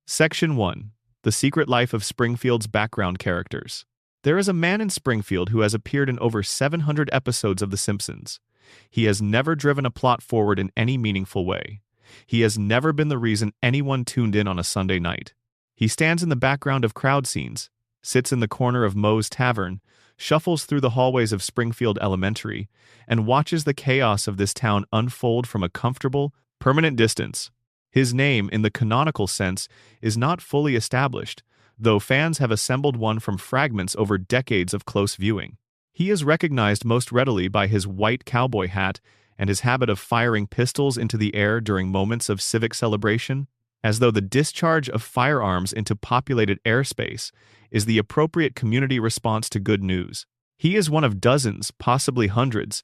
Section 1. The Secret Life of Springfield's Background Characters. There is a man in Springfield who has appeared in over 700 episodes of The Simpsons. He has never driven a plot forward in any meaningful way. He has never been the reason anyone tuned in on a Sunday night. He stands in the background of crowd scenes, sits in the corner of Moe's Tavern, shuffles through the hallways of Springfield Elementary, and watches the chaos of this town unfold from a comfortable, permanent distance. His name, in the canonical sense, is not fully established, though fans have assembled one from fragments over decades of close viewing. He is recognized most readily by his white cowboy hat and his habit of firing pistols into the air during moments of civic celebration, as though the discharge of firearms into populated airspace is the appropriate community response to good news. He is one of dozens, possibly hundreds,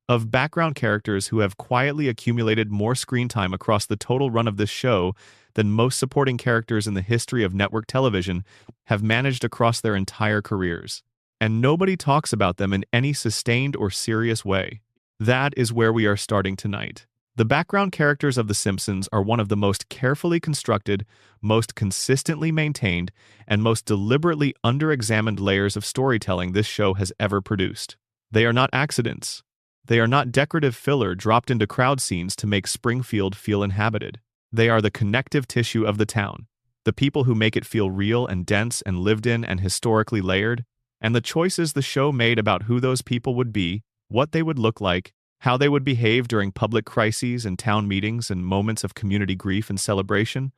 of background characters who have quietly accumulated more screen time across the total run of this show than most supporting characters in the history of network television have managed across their entire careers. And nobody talks about them in any sustained or serious way. That is where we are starting tonight. The background characters of The Simpsons are one of the most carefully constructed, most consistently maintained, and most deliberately under-examined layers of storytelling this show has ever produced. They are not accidents. They are not decorative filler dropped into crowd scenes to make Springfield feel inhabited. They are the connective tissue of the town, the people who make it feel real and dense and lived in and historically layered, and the choices the show made about who those people would be, what they would look like, how they would behave during public crises and town meetings and moments of community grief and celebration.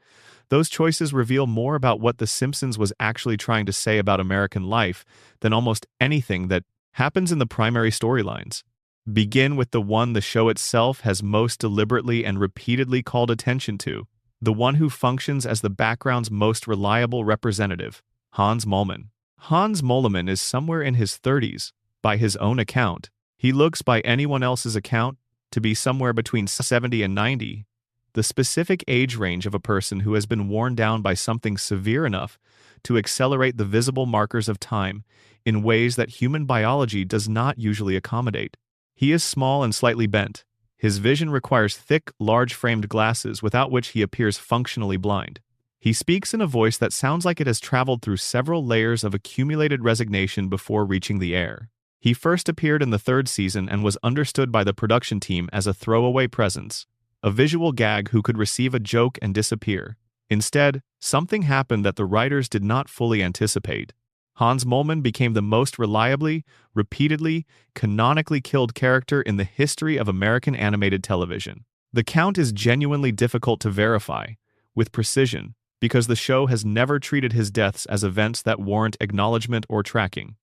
Those choices reveal more about what The Simpsons was actually trying to say about American life than almost anything that happens in the primary storylines. Begin with the one the show itself has most deliberately and repeatedly called attention to, the one who functions as the background's most reliable representative, Hans Moleman. Hans Moleman is somewhere in his 30s, by his own account. He looks, by anyone else's account, to be somewhere between 70 and 90, the specific age range of a person who has been worn down by something severe enough to accelerate the visible markers of time in ways that human biology does not usually accommodate. He is small and slightly bent. His vision requires thick, large-framed glasses without which he appears functionally blind. He speaks in a voice that sounds like it has traveled through several layers of accumulated resignation before reaching the air. He first appeared in the third season and was understood by the production team as a throwaway presence, a visual gag who could receive a joke and disappear. Instead, something happened that the writers did not fully anticipate. Hans Moleman became the most reliably, repeatedly, canonically killed character in the history of American animated television. The count is genuinely difficult to verify, with precision, because the show has never treated his deaths as events that warrant acknowledgement or tracking.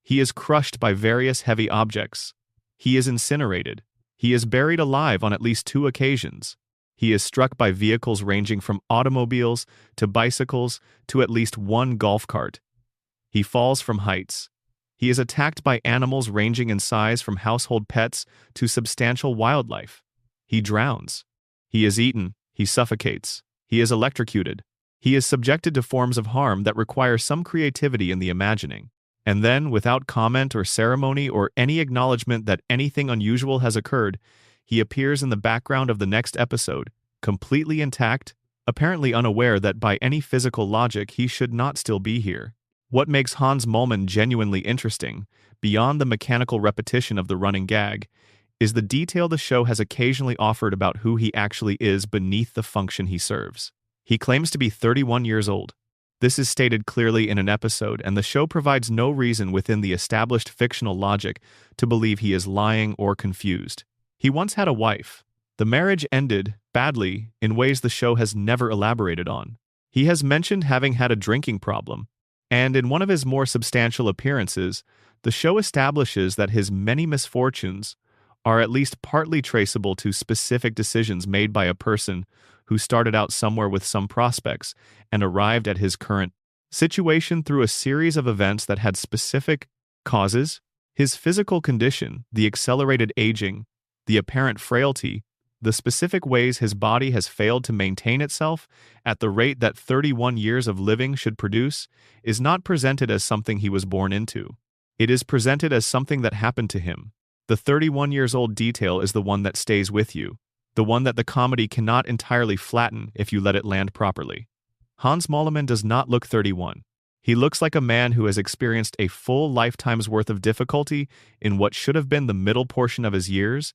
He is crushed by various heavy objects. He is incinerated. He is buried alive on at least 2 occasions. He is struck by vehicles ranging from automobiles to bicycles to at least 1 golf cart. He falls from heights. He is attacked by animals ranging in size from household pets to substantial wildlife. He drowns. He is eaten. He suffocates. He is electrocuted. He is subjected to forms of harm that require some creativity in the imagining. And then, without comment or ceremony or any acknowledgement that anything unusual has occurred, he appears in the background of the next episode, completely intact, apparently unaware that by any physical logic he should not still be here. What makes Hans Moleman genuinely interesting, beyond the mechanical repetition of the running gag, is the detail the show has occasionally offered about who he actually is beneath the function he serves. He claims to be 31 years old. This is stated clearly in an episode, and the show provides no reason within the established fictional logic to believe he is lying or confused. He once had a wife. The marriage ended, badly, in ways the show has never elaborated on. He has mentioned having had a drinking problem, and in one of his more substantial appearances, the show establishes that his many misfortunes are at least partly traceable to specific decisions made by a person who started out somewhere with some prospects and arrived at his current situation through a series of events that had specific causes. His physical condition, the accelerated aging, the apparent frailty, the specific ways his body has failed to maintain itself at the rate that 31 years of living should produce, is not presented as something he was born into. It is presented as something that happened to him. The 31 years old detail is the one that stays with you, the one that the comedy cannot entirely flatten if you let it land properly. Hans Moleman does not look 31. He looks like a man who has experienced a full lifetime's worth of difficulty in what should have been the middle portion of his years,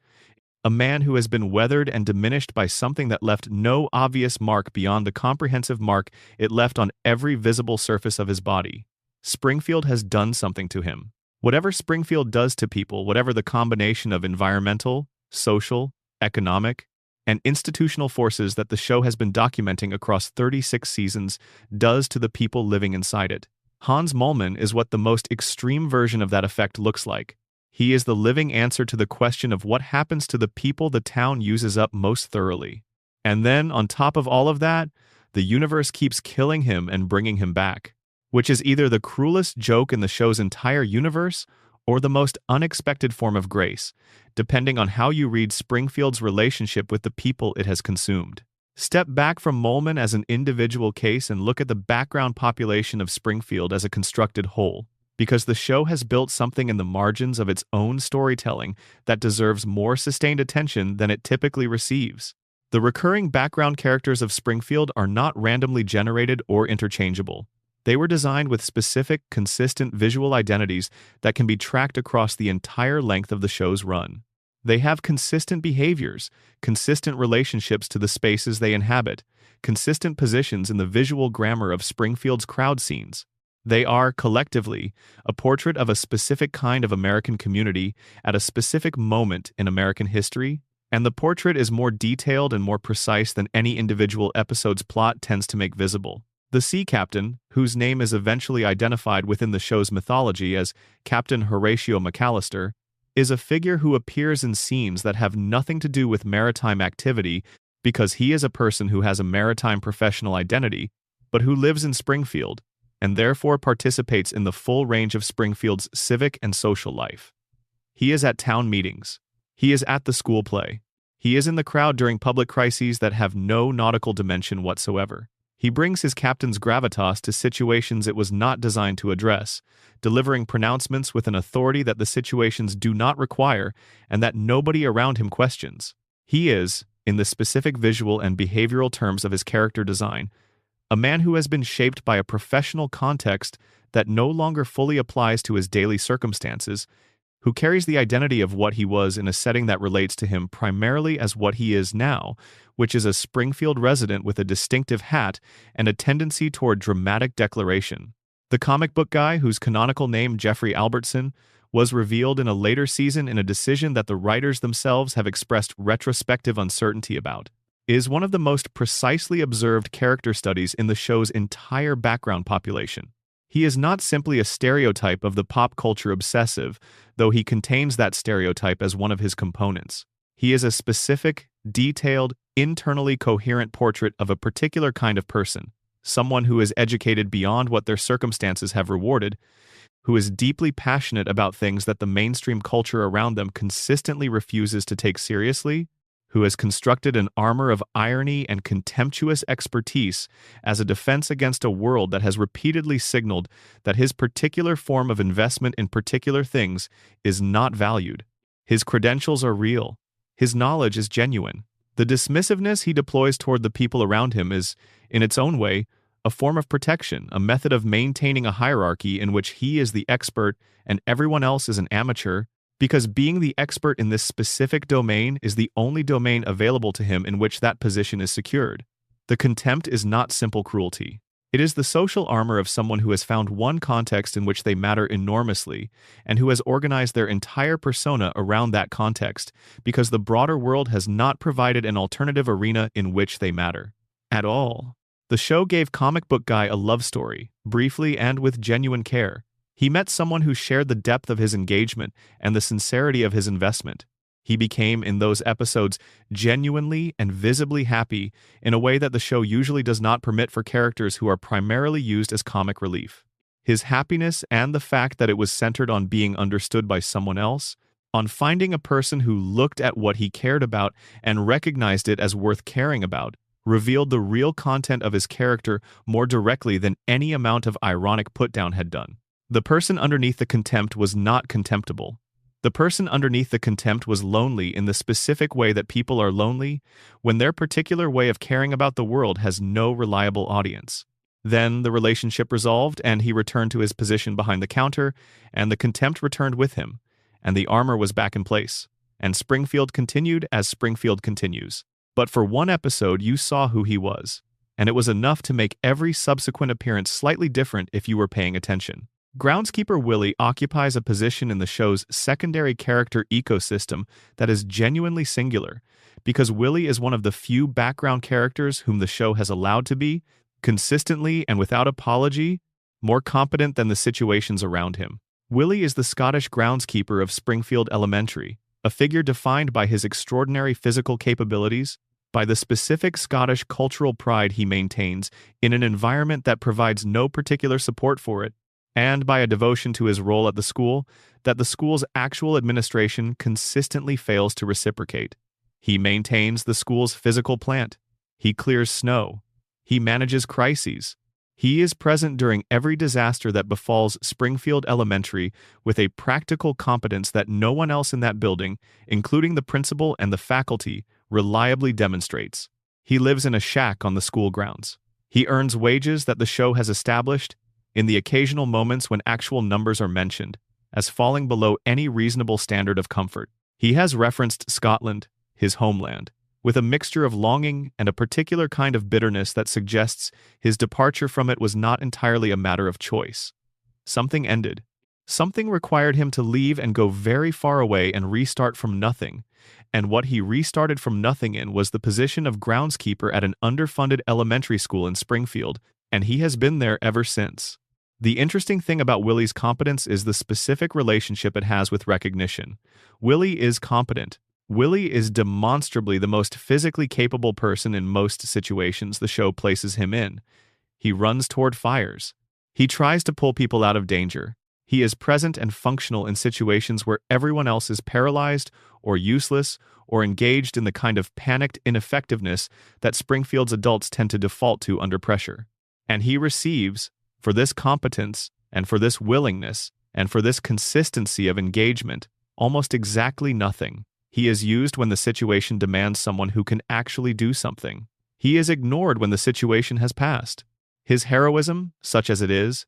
a man who has been weathered and diminished by something that left no obvious mark beyond the comprehensive mark it left on every visible surface of his body. Springfield has done something to him. Whatever Springfield does to people, whatever the combination of environmental, social, economic, and institutional forces that the show has been documenting across 36 seasons does to the people living inside it. Hans Moleman is what the most extreme version of that effect looks like. He is the living answer to the question of what happens to the people the town uses up most thoroughly. And then, on top of all of that, the universe keeps killing him and bringing him back, which is either the cruelest joke in the show's entire universe or the most unexpected form of grace, depending on how you read Springfield's relationship with the people it has consumed. Step back from Moleman as an individual case and look at the background population of Springfield as a constructed whole, because the show has built something in the margins of its own storytelling that deserves more sustained attention than it typically receives. The recurring background characters of Springfield are not randomly generated or interchangeable. They were designed with specific, consistent visual identities that can be tracked across the entire length of the show's run. They have consistent behaviors, consistent relationships to the spaces they inhabit, consistent positions in the visual grammar of Springfield's crowd scenes. They are, collectively, a portrait of a specific kind of American community at a specific moment in American history, and the portrait is more detailed and more precise than any individual episode's plot tends to make visible. The sea captain, whose name is eventually identified within the show's mythology as Captain Horatio McAllister, is a figure who appears in scenes that have nothing to do with maritime activity because he is a person who has a maritime professional identity, but who lives in Springfield, and therefore participates in the full range of Springfield's civic and social life. He is at town meetings. He is at the school play. He is in the crowd during public crises that have no nautical dimension whatsoever. He brings his captain's gravitas to situations it was not designed to address, delivering pronouncements with an authority that the situations do not require and that nobody around him questions. He is, in the specific visual and behavioral terms of his character design, a man who has been shaped by a professional context that no longer fully applies to his daily circumstances, who carries the identity of what he was in a setting that relates to him primarily as what he is now, which is a Springfield resident with a distinctive hat and a tendency toward dramatic declaration. The comic book guy, whose canonical name, Jeffrey Albertson, was revealed in a later season in a decision that the writers themselves have expressed retrospective uncertainty about, is one of the most precisely observed character studies in the show's entire background population. He is not simply a stereotype of the pop culture obsessive, though he contains that stereotype as one of his components. He is a specific, detailed, internally coherent portrait of a particular kind of person, someone who is educated beyond what their circumstances have rewarded, who is deeply passionate about things that the mainstream culture around them consistently refuses to take seriously, who has constructed an armor of irony and contemptuous expertise as a defense against a world that has repeatedly signaled that his particular form of investment in particular things is not valued. His credentials are real. His knowledge is genuine. The dismissiveness he deploys toward the people around him is, in its own way, a form of protection, a method of maintaining a hierarchy in which he is the expert and everyone else is an amateur, because being the expert in this specific domain is the only domain available to him in which that position is secured. The contempt is not simple cruelty. It is the social armor of someone who has found one context in which they matter enormously, and who has organized their entire persona around that context, because the broader world has not provided an alternative arena in which they matter. At all. The show gave comic book guy a love story, briefly and with genuine care. He met someone who shared the depth of his engagement and the sincerity of his investment. He became, in those episodes, genuinely and visibly happy in a way that the show usually does not permit for characters who are primarily used as comic relief. His happiness and the fact that it was centered on being understood by someone else, on finding a person who looked at what he cared about and recognized it as worth caring about, revealed the real content of his character more directly than any amount of ironic put-down had done. The person underneath the contempt was not contemptible. The person underneath the contempt was lonely in the specific way that people are lonely when their particular way of caring about the world has no reliable audience. Then the relationship resolved, and he returned to his position behind the counter, and the contempt returned with him, and the armor was back in place. And Springfield continued as Springfield continues. But for one episode, you saw who he was, and it was enough to make every subsequent appearance slightly different if you were paying attention. Groundskeeper Willie occupies a position in the show's secondary character ecosystem that is genuinely singular, because Willie is one of the few background characters whom the show has allowed to be, consistently and without apology, more competent than the situations around him. Willie is the Scottish groundskeeper of Springfield Elementary, a figure defined by his extraordinary physical capabilities, by the specific Scottish cultural pride he maintains in an environment that provides no particular support for it, and by a devotion to his role at the school that the school's actual administration consistently fails to reciprocate. He maintains the school's physical plant. He clears snow. He manages crises. He is present during every disaster that befalls Springfield Elementary with a practical competence that no one else in that building, including the principal and the faculty, reliably demonstrates. He lives in a shack on the school grounds. He earns wages that the show has established, in the occasional moments when actual numbers are mentioned, as falling below any reasonable standard of comfort. He has referenced Scotland, his homeland, with a mixture of longing and a particular kind of bitterness that suggests his departure from it was not entirely a matter of choice. Something ended. Something required him to leave and go very far away and restart from nothing, and what he restarted from nothing in was the position of groundskeeper at an underfunded elementary school in Springfield, and he has been there ever since. The interesting thing about Willie's competence is the specific relationship it has with recognition. Willie is competent. Willie is demonstrably the most physically capable person in most situations the show places him in. He runs toward fires. He tries to pull people out of danger. He is present and functional in situations where everyone else is paralyzed or useless or engaged in the kind of panicked ineffectiveness that Springfield's adults tend to default to under pressure. And he receives, for this competence and for this willingness and for this consistency of engagement, almost exactly nothing. He is used when the situation demands someone who can actually do something. He is ignored when the situation has passed. His heroism, such as it is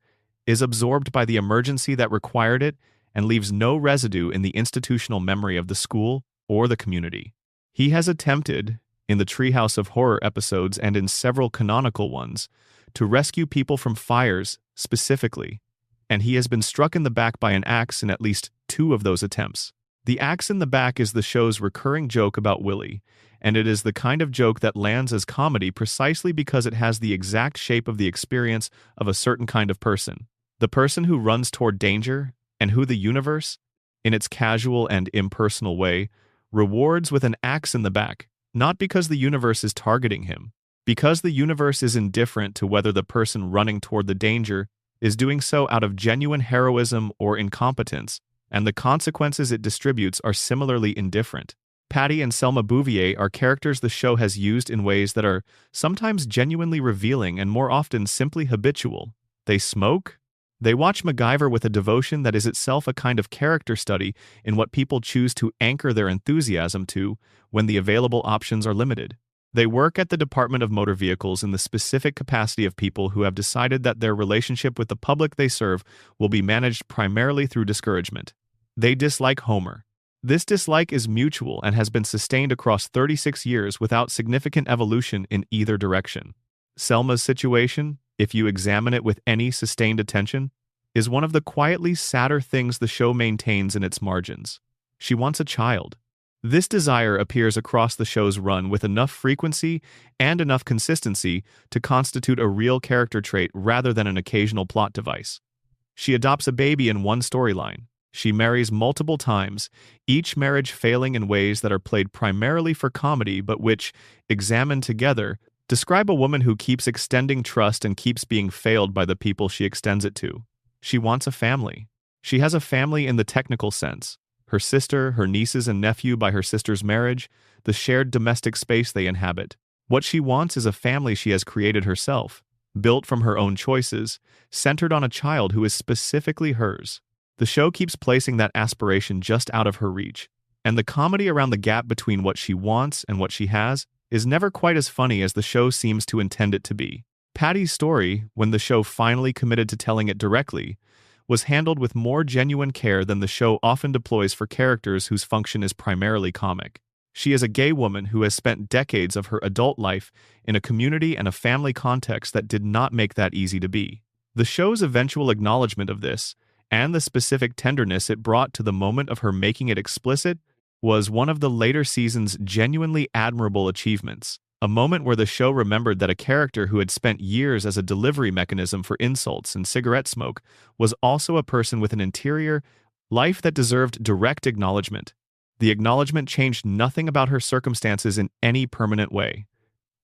absorbed by the emergency that required it and leaves no residue in the institutional memory of the school or the community. He has attempted, in the Treehouse of Horror episodes and in several canonical ones, to rescue people from fires specifically, and he has been struck in the back by an axe in at least 2 of those attempts. The axe in the back is the show's recurring joke about Willie, and it is the kind of joke that lands as comedy precisely because it has the exact shape of the experience of a certain kind of person. The person who runs toward danger, and who the universe, in its casual and impersonal way, rewards with an axe in the back, not because the universe is targeting him, because the universe is indifferent to whether the person running toward the danger is doing so out of genuine heroism or incompetence, and the consequences it distributes are similarly indifferent. Patty and Selma Bouvier are characters the show has used in ways that are sometimes genuinely revealing and more often simply habitual. They smoke. They watch MacGyver with a devotion that is itself a kind of character study in what people choose to anchor their enthusiasm to when the available options are limited. They work at the Department of Motor Vehicles in the specific capacity of people who have decided that their relationship with the public they serve will be managed primarily through discouragement. They dislike Homer. This dislike is mutual and has been sustained across 36 years without significant evolution in either direction. Selma's situation, if you examine it with any sustained attention, is one of the quietly sadder things the show maintains in its margins. She wants a child. This desire appears across the show's run with enough frequency and enough consistency to constitute a real character trait rather than an occasional plot device. She adopts a baby in one storyline. She marries multiple times, each marriage failing in ways that are played primarily for comedy but which, examined together, describe a woman who keeps extending trust and keeps being failed by the people she extends it to. She wants a family. She has a family in the technical sense. Her sister, her nieces and nephew by her sister's marriage, the shared domestic space they inhabit. What she wants is a family she has created herself, built from her own choices, centered on a child who is specifically hers. The show keeps placing that aspiration just out of her reach, and the comedy around the gap between what she wants and what she has is never quite as funny as the show seems to intend it to be. Patty's story, when the show finally committed to telling it directly, was handled with more genuine care than the show often deploys for characters whose function is primarily comic. She is a gay woman who has spent decades of her adult life in a community and a family context that did not make that easy to be. The show's eventual acknowledgement of this, and the specific tenderness it brought to the moment of her making it explicit, was one of the later season's genuinely admirable achievements. A moment where the show remembered that a character who had spent years as a delivery mechanism for insults and cigarette smoke was also a person with an interior life that deserved direct acknowledgement. The acknowledgement changed nothing about her circumstances in any permanent way.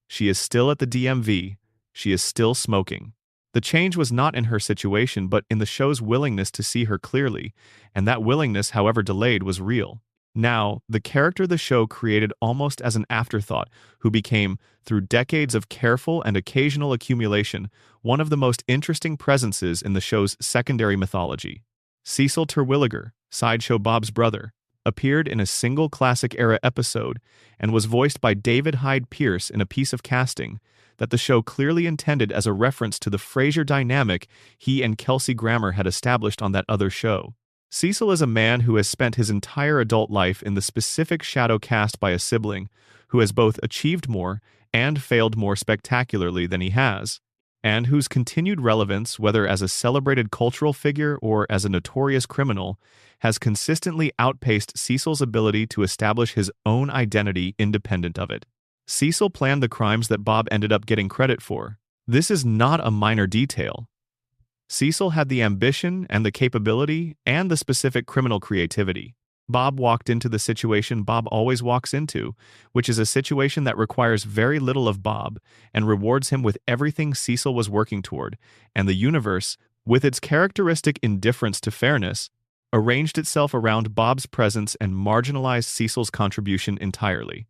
She is still at the DMV. She is still smoking. The change was not in her situation, but in the show's willingness to see her clearly, and that willingness, however delayed, was real. Now, the character the show created almost as an afterthought, who became, through decades of careful and occasional accumulation, one of the most interesting presences in the show's secondary mythology. Cecil Terwilliger, Sideshow Bob's brother, appeared in a single classic-era episode and was voiced by David Hyde Pierce in a piece of casting that the show clearly intended as a reference to the Frasier dynamic he and Kelsey Grammer had established on that other show. Cecil is a man who has spent his entire adult life in the specific shadow cast by a sibling who has both achieved more and failed more spectacularly than he has, and whose continued relevance, whether as a celebrated cultural figure or as a notorious criminal, has consistently outpaced Cecil's ability to establish his own identity independent of it. Cecil planned the crimes that Bob ended up getting credit for. This is not a minor detail. Cecil had the ambition and the capability and the specific criminal creativity. Bob walked into the situation Bob always walks into, which is a situation that requires very little of Bob and rewards him with everything Cecil was working toward, and the universe, with its characteristic indifference to fairness, arranged itself around Bob's presence and marginalized Cecil's contribution entirely.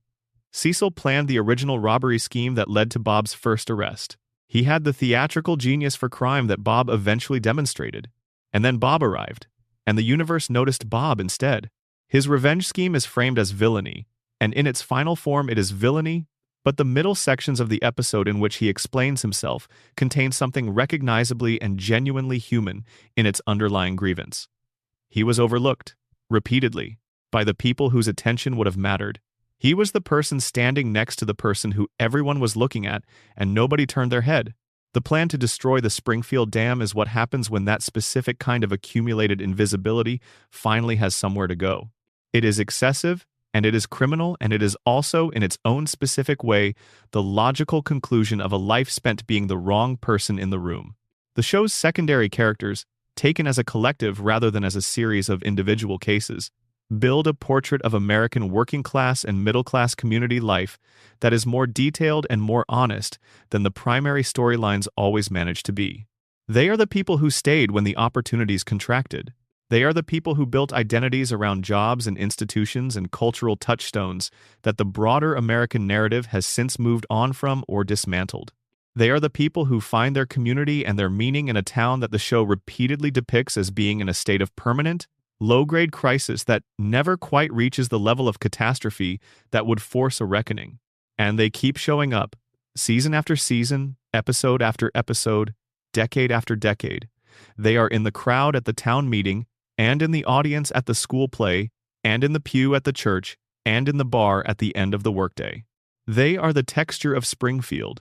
Cecil planned the original robbery scheme that led to Bob's first arrest. He had the theatrical genius for crime that Bob eventually demonstrated. And then Bob arrived, and the universe noticed Bob instead. His revenge scheme is framed as villainy, and in its final form it is villainy, but the middle sections of the episode in which he explains himself contain something recognizably and genuinely human in its underlying grievance. He was overlooked, repeatedly, by the people whose attention would have mattered. He was the person standing next to the person who everyone was looking at, and nobody turned their head. The plan to destroy the Springfield Dam is what happens when that specific kind of accumulated invisibility finally has somewhere to go. It is excessive, and it is criminal, and it is also, in its own specific way, the logical conclusion of a life spent being the wrong person in the room. The show's secondary characters, taken as a collective rather than as a series of individual cases, build a portrait of American working-class and middle-class community life that is more detailed and more honest than the primary storylines always manage to be. They are the people who stayed when the opportunities contracted. They are the people who built identities around jobs and institutions and cultural touchstones that the broader American narrative has since moved on from or dismantled. They are the people who find their community and their meaning in a town that the show repeatedly depicts as being in a state of permanent, low-grade crisis that never quite reaches the level of catastrophe that would force a reckoning. And they keep showing up, season after season, episode after episode, decade after decade. They are in the crowd at the town meeting, and in the audience at the school play, and in the pew at the church, and in the bar at the end of the workday. They are the texture of Springfield.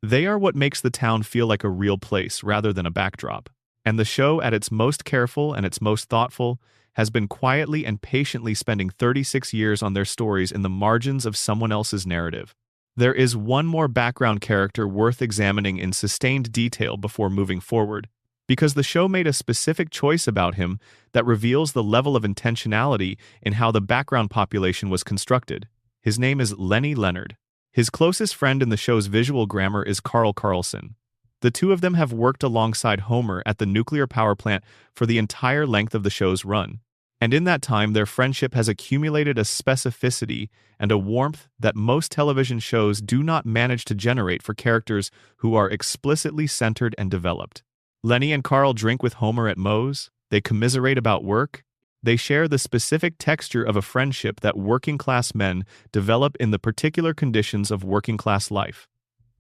They are what makes the town feel like a real place rather than a backdrop. And the show, at its most careful and its most thoughtful, has been quietly and patiently spending 36 years on their stories in the margins of someone else's narrative. There is one more background character worth examining in sustained detail before moving forward, because the show made a specific choice about him that reveals the level of intentionality in how the background population was constructed. His name is Lenny Leonard. His closest friend in the show's visual grammar is Carl Carlson. The two of them have worked alongside Homer at the nuclear power plant for the entire length of the show's run. And in that time, their friendship has accumulated a specificity and a warmth that most television shows do not manage to generate for characters who are explicitly centered and developed. Lenny and Carl drink with Homer at Moe's, they commiserate about work, they share the specific texture of a friendship that working-class men develop in the particular conditions of working-class life.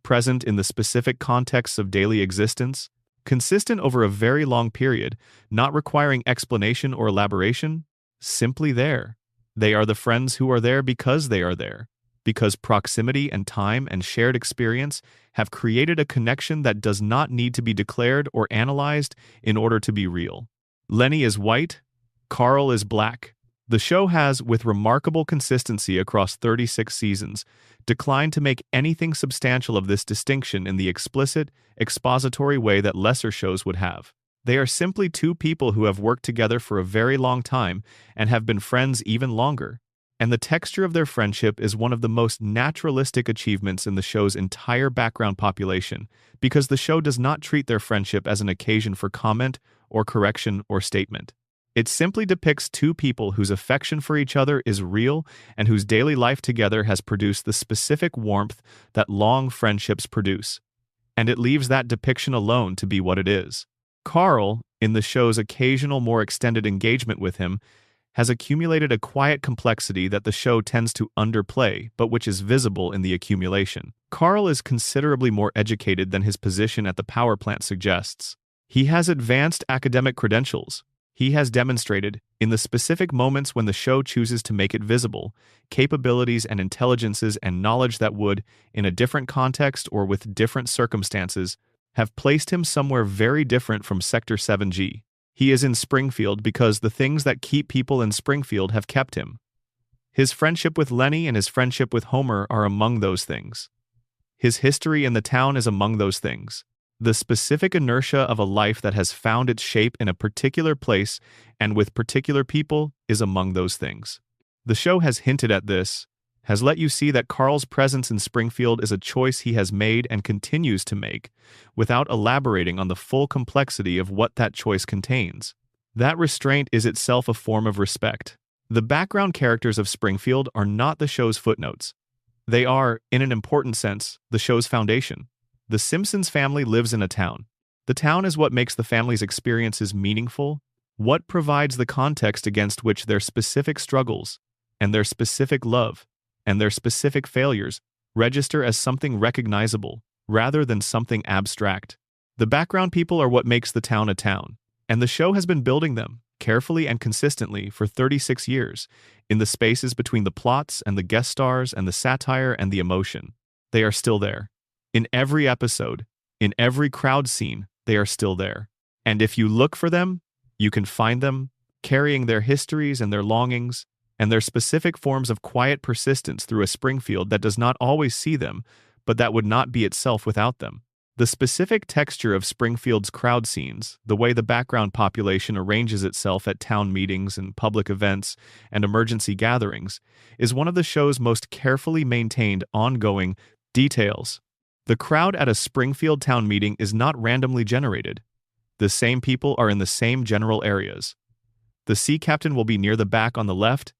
present in the specific contexts of daily existence, consistent over a very long period, not requiring explanation or elaboration, simply there. They are the friends who are there because they are there, because proximity and time and shared experience have created a connection that does not need to be declared or analyzed in order to be real. Lenny is white, Carl is black. The show has, with remarkable consistency across 36 seasons, declined to make anything substantial of this distinction in the explicit, expository way that lesser shows would have. They are simply two people who have worked together for a very long time and have been friends even longer. And the texture of their friendship is one of the most naturalistic achievements in the show's entire background population, because the show does not treat their friendship as an occasion for comment or correction or statement. It simply depicts two people whose affection for each other is real and whose daily life together has produced the specific warmth that long friendships produce. And it leaves that depiction alone to be what it is. Carl, in the show's occasional more extended engagement with him, has accumulated a quiet complexity that the show tends to underplay, but which is visible in the accumulation. Carl is considerably more educated than his position at the power plant suggests. He has advanced academic credentials. He has demonstrated, in the specific moments when the show chooses to make it visible, capabilities and intelligences and knowledge that would, in a different context or with different circumstances, have placed him somewhere very different from Sector 7G. He is in Springfield because the things that keep people in Springfield have kept him. His friendship with Lenny and his friendship with Homer are among those things. His history in the town is among those things. The specific inertia of a life that has found its shape in a particular place and with particular people is among those things. The show has hinted at this, has let you see that Carl's presence in Springfield is a choice he has made and continues to make, without elaborating on the full complexity of what that choice contains. That restraint is itself a form of respect. The background characters of Springfield are not the show's footnotes. They are, in an important sense, the show's foundation. The Simpsons family lives in a town. The town is what makes the family's experiences meaningful, what provides the context against which their specific struggles, and their specific love, and their specific failures register as something recognizable, rather than something abstract. The background people are what makes the town a town, and the show has been building them, carefully and consistently, for 36 years, in the spaces between the plots and the guest stars and the satire and the emotion. They are still there. In every episode, in every crowd scene, they are still there. And if you look for them, you can find them, carrying their histories and their longings, and their specific forms of quiet persistence through a Springfield that does not always see them, but that would not be itself without them. The specific texture of Springfield's crowd scenes, the way the background population arranges itself at town meetings and public events and emergency gatherings, is one of the show's most carefully maintained ongoing details. The crowd at a Springfield town meeting is not randomly generated. The same people are in the same general areas. The sea captain will be near the back on the left,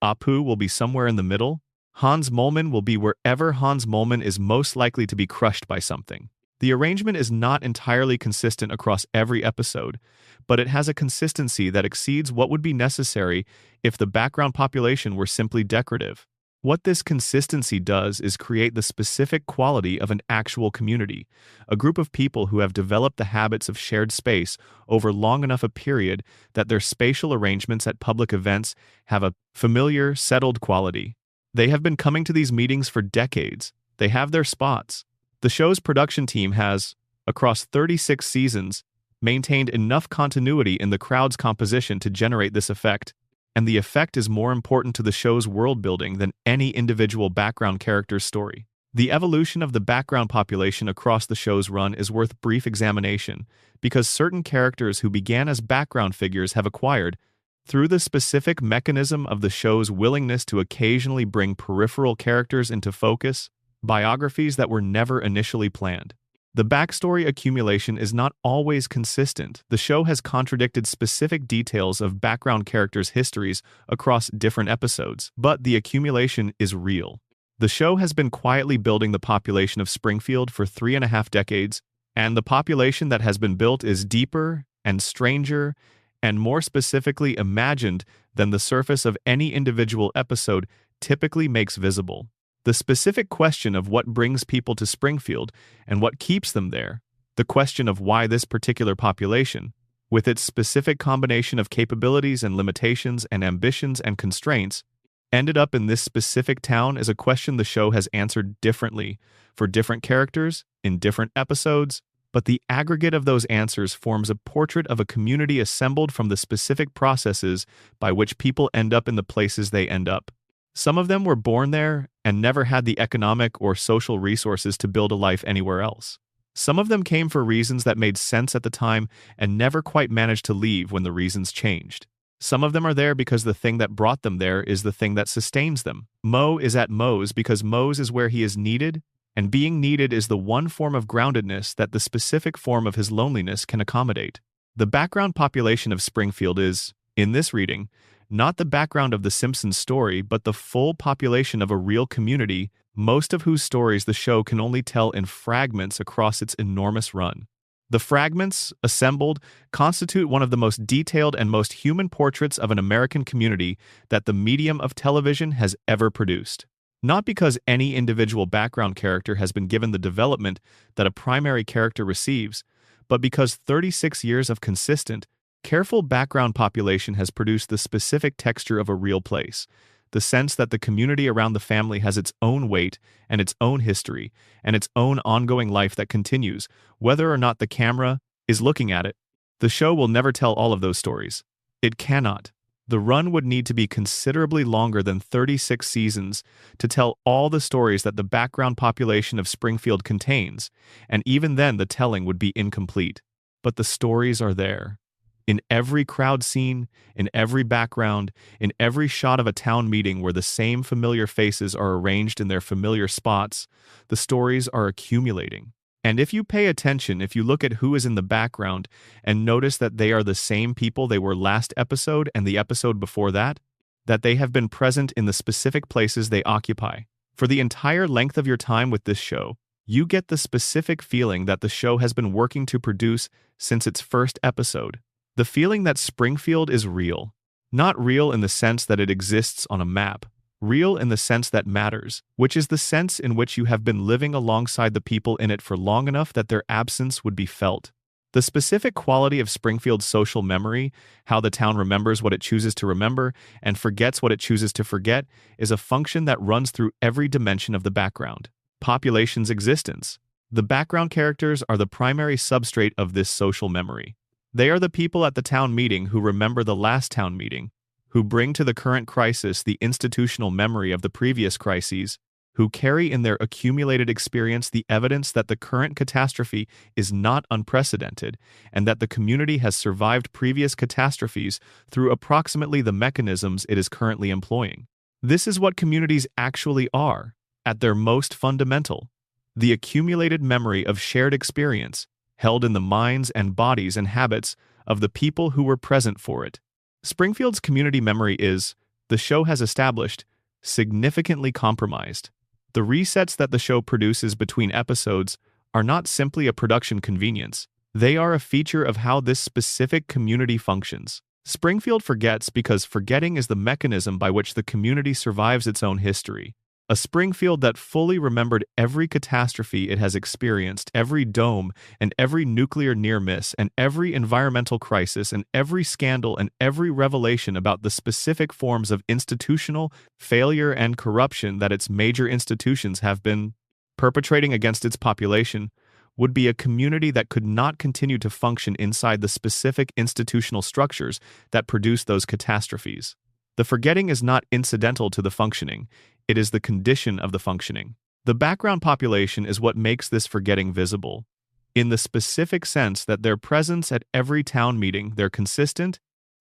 Apu will be somewhere in the middle, Hans Moleman will be wherever Hans Moleman is most likely to be crushed by something. The arrangement is not entirely consistent across every episode, but it has a consistency that exceeds what would be necessary if the background population were simply decorative. What this consistency does is create the specific quality of an actual community, a group of people who have developed the habits of shared space over long enough a period that their spatial arrangements at public events have a familiar, settled quality. They have been coming to these meetings for decades. They have their spots. The show's production team has, across 36 seasons, maintained enough continuity in the crowd's composition to generate this effect. And the effect is more important to the show's world-building than any individual background character's story. The evolution of the background population across the show's run is worth brief examination, because certain characters who began as background figures have acquired, through the specific mechanism of the show's willingness to occasionally bring peripheral characters into focus, biographies that were never initially planned. The backstory accumulation is not always consistent. The show has contradicted specific details of background characters' histories across different episodes, but the accumulation is real. The show has been quietly building the population of Springfield for 3.5 decades, and the population that has been built is deeper and stranger and more specifically imagined than the surface of any individual episode typically makes visible. The specific question of what brings people to Springfield and what keeps them there, the question of why this particular population, with its specific combination of capabilities and limitations and ambitions and constraints, ended up in this specific town is a question the show has answered differently for different characters in different episodes, but the aggregate of those answers forms a portrait of a community assembled from the specific processes by which people end up in the places they end up. Some of them were born there and never had the economic or social resources to build a life anywhere else. Some of them came for reasons that made sense at the time and never quite managed to leave when the reasons changed. Some of them are there because the thing that brought them there is the thing that sustains them. Mo is at Mo's because Mo's is where he is needed, and being needed is the one form of groundedness that the specific form of his loneliness can accommodate. The background population of Springfield is, in this reading, not the background of the Simpsons story, but the full population of a real community, most of whose stories the show can only tell in fragments across its enormous run. The fragments, assembled, constitute one of the most detailed and most human portraits of an American community that the medium of television has ever produced. Not because any individual background character has been given the development that a primary character receives, but because 36 years of consistent, careful background population has produced the specific texture of a real place, the sense that the community around the family has its own weight and its own history and its own ongoing life that continues, whether or not the camera is looking at it. The show will never tell all of those stories. It cannot. The run would need to be considerably longer than 36 seasons to tell all the stories that the background population of Springfield contains, and even then the telling would be incomplete. But the stories are there. In every crowd scene, in every background, in every shot of a town meeting where the same familiar faces are arranged in their familiar spots, the stories are accumulating. And if you pay attention, if you look at who is in the background and notice that they are the same people they were last episode and the episode before that they have been present in the specific places they occupy. For the entire length of your time with this show, you get the specific feeling that the show has been working to produce since its first episode. The feeling that Springfield is real. Not real in the sense that it exists on a map. Real in the sense that matters, which is the sense in which you have been living alongside the people in it for long enough that their absence would be felt. The specific quality of Springfield's social memory, how the town remembers what it chooses to remember and forgets what it chooses to forget, is a function that runs through every dimension of the background. Population's existence. The background characters are the primary substrate of this social memory. They are the people at the town meeting who remember the last town meeting, who bring to the current crisis the institutional memory of the previous crises, who carry in their accumulated experience the evidence that the current catastrophe is not unprecedented and that the community has survived previous catastrophes through approximately the mechanisms it is currently employing. This is what communities actually are, at their most fundamental. The accumulated memory of shared experience, held in the minds and bodies and habits of the people who were present for it. Springfield's community memory is, the show has established, significantly compromised. The resets that the show produces between episodes are not simply a production convenience. They are a feature of how this specific community functions. Springfield forgets because forgetting is the mechanism by which the community survives its own history. A Springfield that fully remembered every catastrophe it has experienced, every dome and every nuclear near-miss and every environmental crisis and every scandal and every revelation about the specific forms of institutional failure and corruption that its major institutions have been perpetrating against its population, would be a community that could not continue to function inside the specific institutional structures that produce those catastrophes. The forgetting is not incidental to the functioning. It is the condition of the functioning. The background population is what makes this forgetting visible, in the specific sense that their presence at every town meeting, their consistent,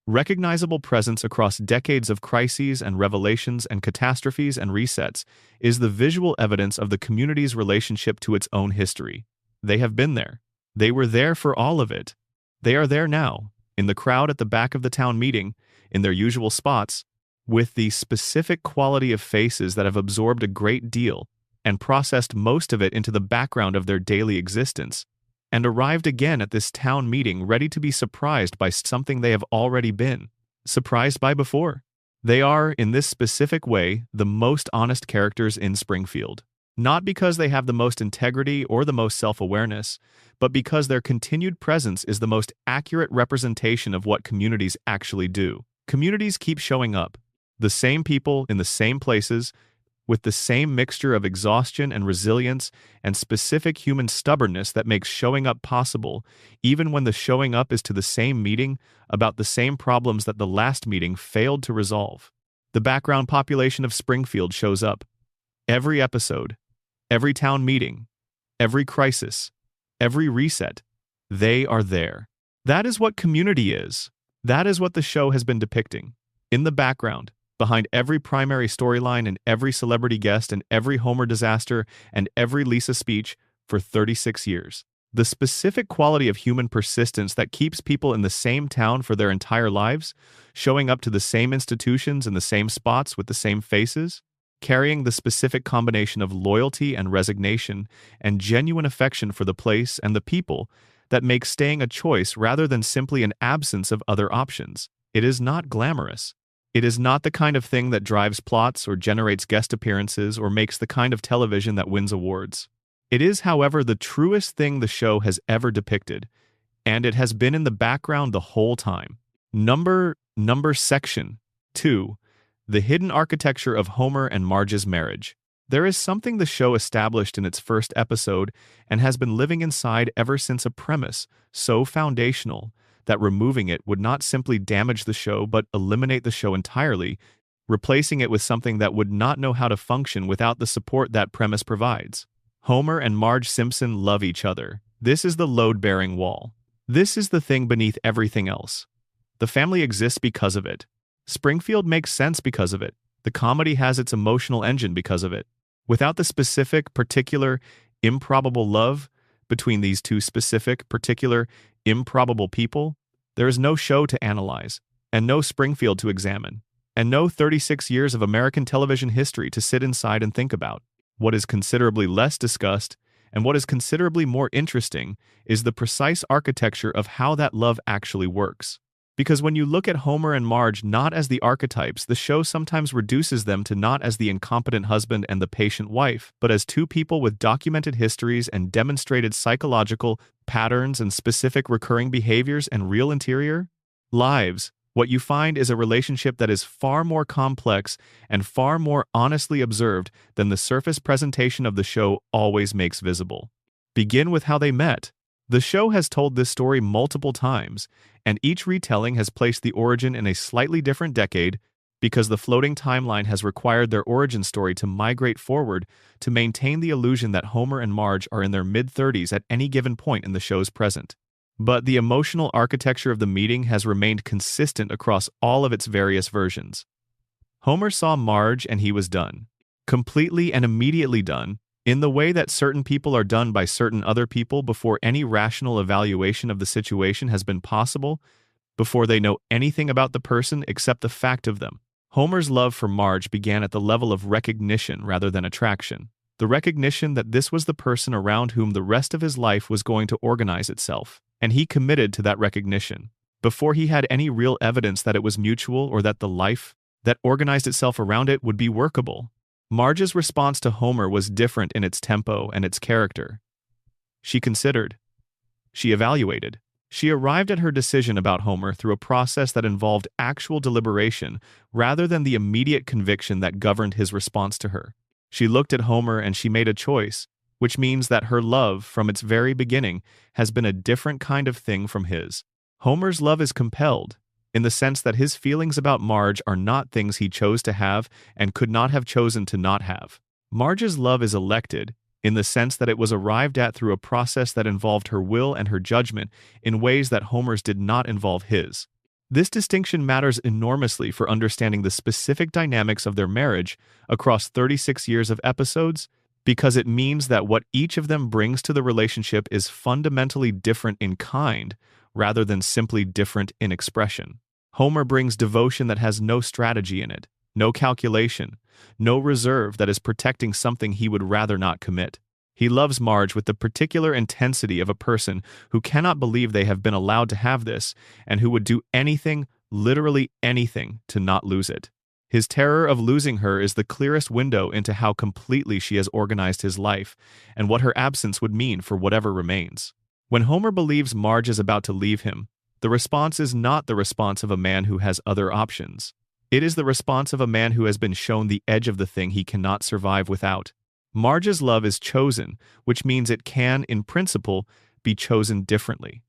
recognizable presence across decades of crises and revelations and catastrophes and resets, is the visual evidence of the community's relationship to its own history. They have been there. They were there for all of it. They are there now, in the crowd at the back of the town meeting, in their usual spots, with the specific quality of faces that have absorbed a great deal and processed most of it into the background of their daily existence, and arrived again at this town meeting ready to be surprised by something they have already been surprised by before. They are, in this specific way, the most honest characters in Springfield. Not because they have the most integrity or the most self-awareness, but because their continued presence is the most accurate representation of what communities actually do. Communities keep showing up. The same people in the same places, with the same mixture of exhaustion and resilience and specific human stubbornness that makes showing up possible, even when the showing up is to the same meeting about the same problems that the last meeting failed to resolve. The background population of Springfield shows up. Every episode, every town meeting, every crisis, every reset, they are there. That is what Community is. That is what the show has been depicting. In the background, behind every primary storyline and every celebrity guest and every Homer disaster and every Lisa speech for 36 years. The specific quality of human persistence that keeps people in the same town for their entire lives, showing up to the same institutions in the same spots with the same faces, carrying the specific combination of loyalty and resignation and genuine affection for the place and the people that makes staying a choice rather than simply an absence of other options. It is not glamorous. It is not the kind of thing that drives plots or generates guest appearances or makes the kind of television that wins awards. It is, however, the truest thing the show has ever depicted, and it has been in the background the whole time. Number Section 2. The hidden architecture of Homer and Marge's marriage. There is something the show established in its first episode and has been living inside ever since, a premise so foundational that removing it would not simply damage the show but eliminate the show entirely, replacing it with something that would not know how to function without the support that premise provides. Homer and Marge Simpson love each other. This is the load-bearing wall. This is the thing beneath everything else. The family exists because of it. Springfield makes sense because of it. The comedy has its emotional engine because of it. Without the specific, particular, improbable love between these two specific, particular, improbable people, there is no show to analyze, and no Springfield to examine, and no 36 years of American television history to sit inside and think about. What is considerably less discussed, and what is considerably more interesting, is the precise architecture of how that love actually works. Because when you look at Homer and Marge not as the archetypes, the show sometimes reduces them to not as the incompetent husband and the patient wife, but as two people with documented histories and demonstrated psychological patterns and specific recurring behaviors and real interior lives. What you find is a relationship that is far more complex and far more honestly observed than the surface presentation of the show always makes visible. Begin with how they met. The show has told this story multiple times, and each retelling has placed the origin in a slightly different decade because the floating timeline has required their origin story to migrate forward to maintain the illusion that Homer and Marge are in their mid-30s at any given point in the show's present. But the emotional architecture of the meeting has remained consistent across all of its various versions. Homer saw Marge and he was done. Completely and immediately done, in the way that certain people are done by certain other people before any rational evaluation of the situation has been possible, before they know anything about the person except the fact of them. Homer's love for Marge began at the level of recognition rather than attraction. The recognition that this was the person around whom the rest of his life was going to organize itself, and he committed to that recognition, before he had any real evidence that it was mutual or that the life that organized itself around it would be workable. Marge's response to Homer was different in its tempo and its character. She considered. She evaluated. She arrived at her decision about Homer through a process that involved actual deliberation rather than the immediate conviction that governed his response to her. She looked at Homer and she made a choice, which means that her love, from its very beginning, has been a different kind of thing from his. Homer's love is compelled, in the sense that his feelings about Marge are not things he chose to have and could not have chosen to not have. Marge's love is elected, in the sense that it was arrived at through a process that involved her will and her judgment in ways that Homer's did not involve his. This distinction matters enormously for understanding the specific dynamics of their marriage across 36 years of episodes, because it means that what each of them brings to the relationship is fundamentally different in kind, rather than simply different in expression. Homer brings devotion that has no strategy in it, no calculation, no reserve that is protecting something he would rather not commit. He loves Marge with the particular intensity of a person who cannot believe they have been allowed to have this, and who would do anything, literally anything, to not lose it. His terror of losing her is the clearest window into how completely she has organized his life and what her absence would mean for whatever remains. When Homer believes Marge is about to leave him, the response is not the response of a man who has other options. It is the response of a man who has been shown the edge of the thing he cannot survive without. Marge's love is chosen, which means it can, in principle, be chosen differently.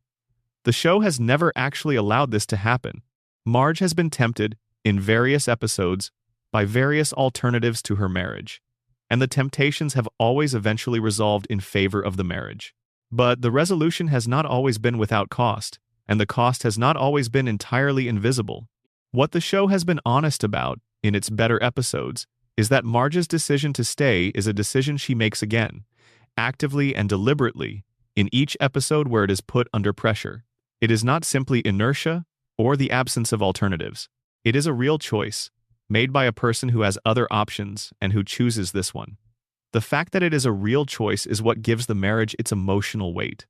The show has never actually allowed this to happen. Marge has been tempted, in various episodes, by various alternatives to her marriage, and the temptations have always eventually resolved in favor of the marriage. But the resolution has not always been without cost, and the cost has not always been entirely invisible. What the show has been honest about, in its better episodes, is that Marge's decision to stay is a decision she makes again, actively and deliberately, in each episode where it is put under pressure. It is not simply inertia or the absence of alternatives. It is a real choice, made by a person who has other options and who chooses this one. The fact that it is a real choice is what gives the marriage its emotional weight.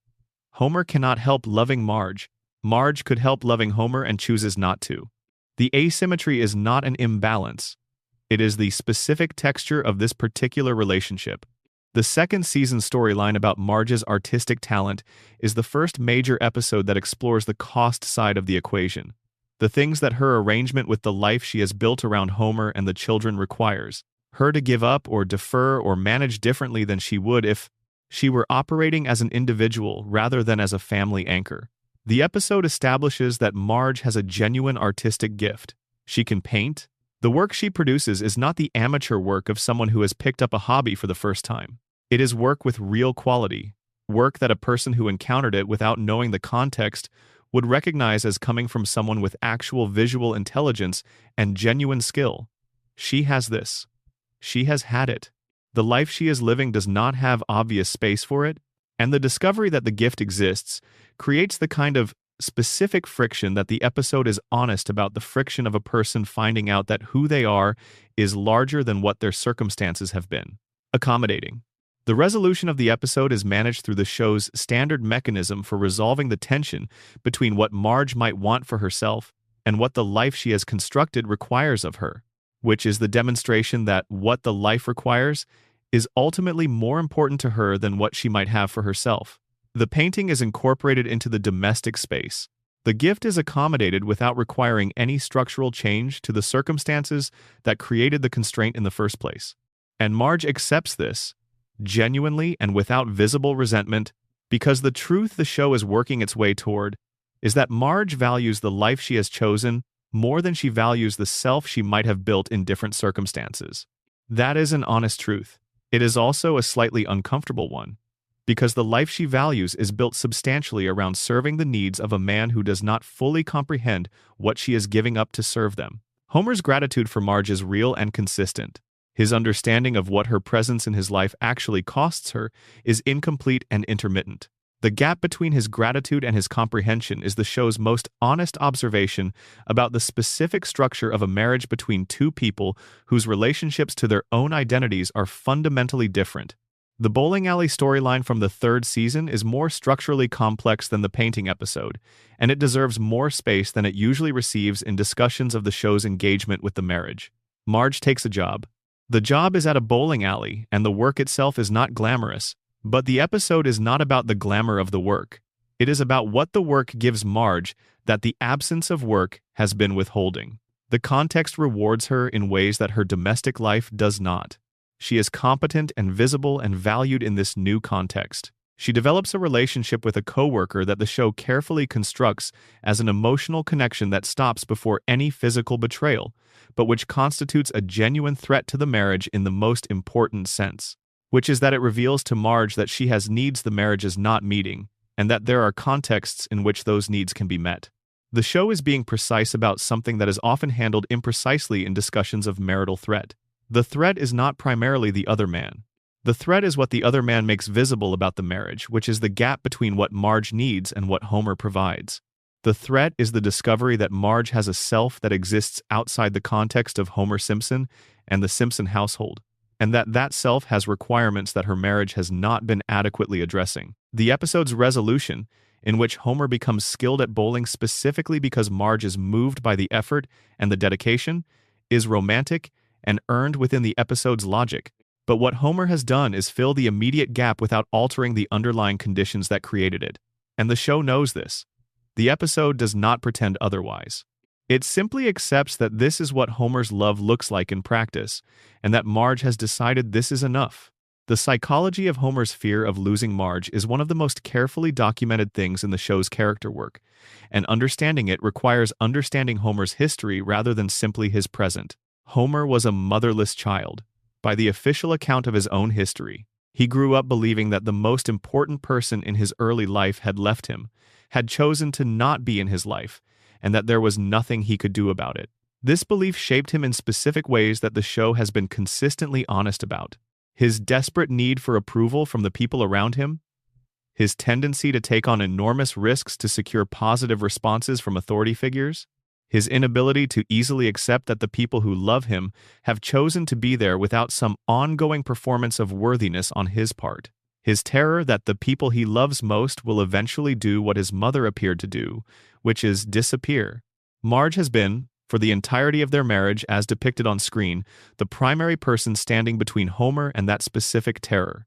Homer cannot help loving Marge. Marge could help loving Homer and chooses not to. The asymmetry is not an imbalance. It is the specific texture of this particular relationship. The second season storyline about Marge's artistic talent is the first major episode that explores the cost side of the equation. The things that her arrangement with the life she has built around Homer and the children requires her to give up or defer or manage differently than she would if she were operating as an individual rather than as a family anchor. The episode establishes that Marge has a genuine artistic gift. She can paint. The work she produces is not the amateur work of someone who has picked up a hobby for the first time. It is work with real quality, work that a person who encountered it without knowing the context would recognize as coming from someone with actual visual intelligence and genuine skill. She has this. She has had it. The life she is living does not have obvious space for it, and the discovery that the gift exists creates the kind of specific friction that the episode is honest about, the friction of a person finding out that who they are is larger than what their circumstances have been. Accommodating. The resolution of the episode is managed through the show's standard mechanism for resolving the tension between what Marge might want for herself and what the life she has constructed requires of her, which is the demonstration that what the life requires is ultimately more important to her than what she might have for herself. The painting is incorporated into the domestic space. The gift is accommodated without requiring any structural change to the circumstances that created the constraint in the first place. And Marge accepts this, genuinely and without visible resentment, because the truth the show is working its way toward is that Marge values the life she has chosen more than she values the self she might have built in different circumstances. That is an honest truth. It is also a slightly uncomfortable one, because the life she values is built substantially around serving the needs of a man who does not fully comprehend what she is giving up to serve them. Homer's gratitude for Marge is real and consistent. His understanding of what her presence in his life actually costs her is incomplete and intermittent. The gap between his gratitude and his comprehension is the show's most honest observation about the specific structure of a marriage between two people whose relationships to their own identities are fundamentally different. The bowling alley storyline from the third season is more structurally complex than the painting episode, and it deserves more space than it usually receives in discussions of the show's engagement with the marriage. Marge takes a job. The job is at a bowling alley, and the work itself is not glamorous. But the episode is not about the glamour of the work. It is about what the work gives Marge that the absence of work has been withholding. The context rewards her in ways that her domestic life does not. She is competent and visible and valued in this new context. She develops a relationship with a coworker that the show carefully constructs as an emotional connection that stops before any physical betrayal, but which constitutes a genuine threat to the marriage in the most important sense, which is that it reveals to Marge that she has needs the marriage is not meeting, and that there are contexts in which those needs can be met. The show is being precise about something that is often handled imprecisely in discussions of marital threat. The threat is not primarily the other man. The threat is what the other man makes visible about the marriage, which is the gap between what Marge needs and what Homer provides. The threat is the discovery that Marge has a self that exists outside the context of Homer Simpson and the Simpson household, and that self has requirements that her marriage has not been adequately addressing. The episode's resolution, in which Homer becomes skilled at bowling specifically because Marge is moved by the effort and the dedication, is romantic, and earned within the episode's logic. But what Homer has done is fill the immediate gap without altering the underlying conditions that created it. And the show knows this. The episode does not pretend otherwise. It simply accepts that this is what Homer's love looks like in practice, and that Marge has decided this is enough. The psychology of Homer's fear of losing Marge is one of the most carefully documented things in the show's character work, and understanding it requires understanding Homer's history rather than simply his present. Homer was a motherless child. By the official account of his own history, he grew up believing that the most important person in his early life had left him, had chosen to not be in his life, and that there was nothing he could do about it. This belief shaped him in specific ways that the show has been consistently honest about. His desperate need for approval from the people around him, his tendency to take on enormous risks to secure positive responses from authority figures, his inability to easily accept that the people who love him have chosen to be there without some ongoing performance of worthiness on his part, his terror that the people he loves most will eventually do what his mother appeared to do, which is disappear. Marge has been, for the entirety of their marriage as depicted on screen, the primary person standing between Homer and that specific terror.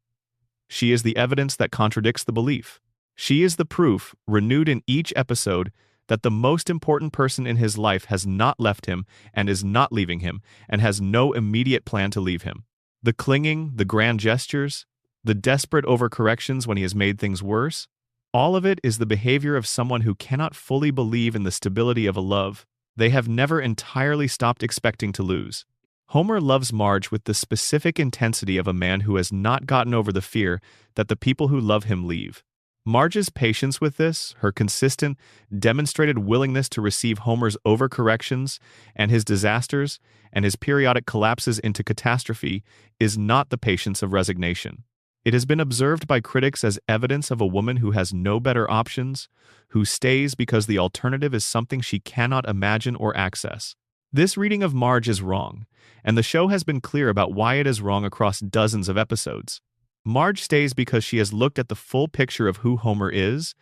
She is the evidence that contradicts the belief. She is the proof, renewed in each episode, that the most important person in his life has not left him and is not leaving him and has no immediate plan to leave him. The clinging, the grand gestures, the desperate overcorrections when he has made things worse, all of it is the behavior of someone who cannot fully believe in the stability of a love they have never entirely stopped expecting to lose. Homer loves Marge with the specific intensity of a man who has not gotten over the fear that the people who love him leave. Marge's patience with this, her consistent, demonstrated willingness to receive Homer's overcorrections and his disasters and his periodic collapses into catastrophe, is not the patience of resignation. It has been observed by critics as evidence of a woman who has no better options, who stays because the alternative is something she cannot imagine or access. This reading of Marge is wrong, and the show has been clear about why it is wrong across dozens of episodes. Marge stays because she has looked at the full picture of who Homer is,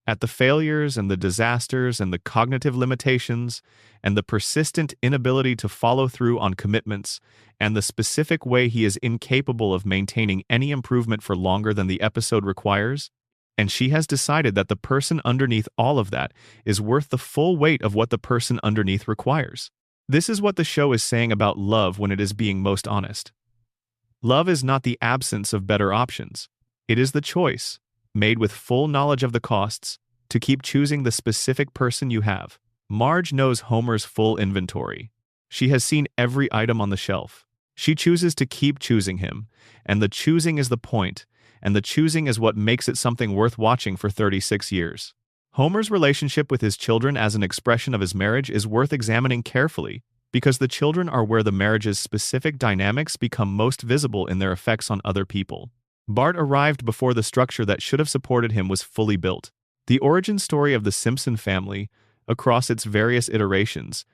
at the failures and the disasters and the cognitive limitations, and the persistent inability to follow through on commitments, and the specific way he is incapable of maintaining any improvement for longer than the episode requires, and she has decided that the person underneath all of that is worth the full weight of what the person underneath requires. This is what the show is saying about love when it is being most honest. Love is not the absence of better options. It is the choice, made with full knowledge of the costs, to keep choosing the specific person you have. Marge knows Homer's full inventory. She has seen every item on the shelf. She chooses to keep choosing him, and the choosing is the point, and the choosing is what makes it something worth watching for 36 years. Homer's relationship with his children as an expression of his marriage is worth examining carefully, because the children are where the marriage's specific dynamics become most visible in their effects on other people. Bart arrived before the structure that should have supported him was fully built. The origin story of the Simpson family, across its various iterations,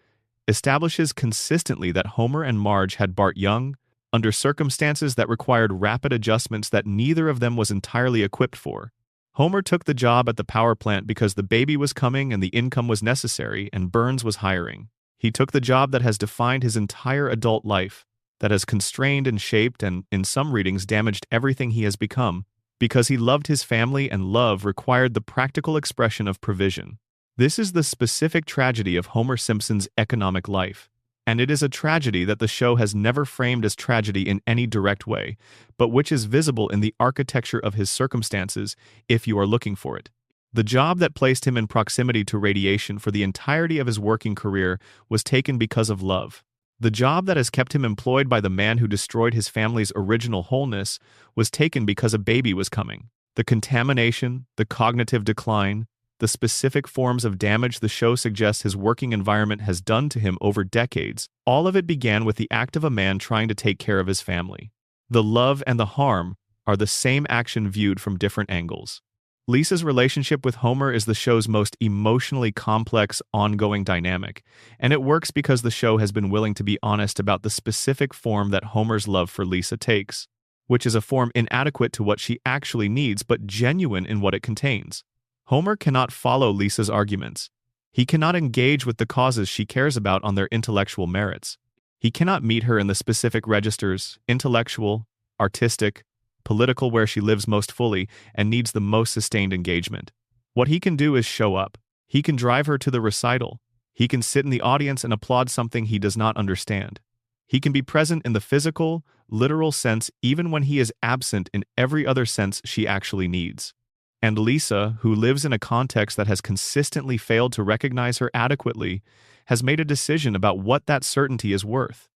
establishes consistently that Homer and Marge had Bart young, under circumstances that required rapid adjustments that neither of them was entirely equipped for. Homer took the job at the power plant because the baby was coming and the income was necessary, and Burns was hiring. He took the job that has defined his entire adult life, that has constrained and shaped and, in some readings, damaged everything he has become, because he loved his family and love required the practical expression of provision. This is the specific tragedy of Homer Simpson's economic life, and it is a tragedy that the show has never framed as tragedy in any direct way, but which is visible in the architecture of his circumstances if you are looking for it. The job that placed him in proximity to radiation for the entirety of his working career was taken because of love. The job that has kept him employed by the man who destroyed his family's original wholeness was taken because a baby was coming. The contamination, the cognitive decline, the specific forms of damage the show suggests his working environment has done to him over decades, all of it began with the act of a man trying to take care of his family. The love and the harm are the same action viewed from different angles. Lisa's relationship with Homer is the show's most emotionally complex, ongoing dynamic, and it works because the show has been willing to be honest about the specific form that Homer's love for Lisa takes, which is a form inadequate to what she actually needs but genuine in what it contains. Homer cannot follow Lisa's arguments. He cannot engage with the causes she cares about on their intellectual merits. He cannot meet her in the specific registers, intellectual, artistic, political, where she lives most fully and needs the most sustained engagement. What he can do is show up. He can drive her to the recital. He can sit in the audience and applaud something he does not understand. He can be present in the physical, literal sense even when he is absent in every other sense she actually needs. And Lisa, who lives in a context that has consistently failed to recognize her adequately, has made a decision about what that certainty is worth.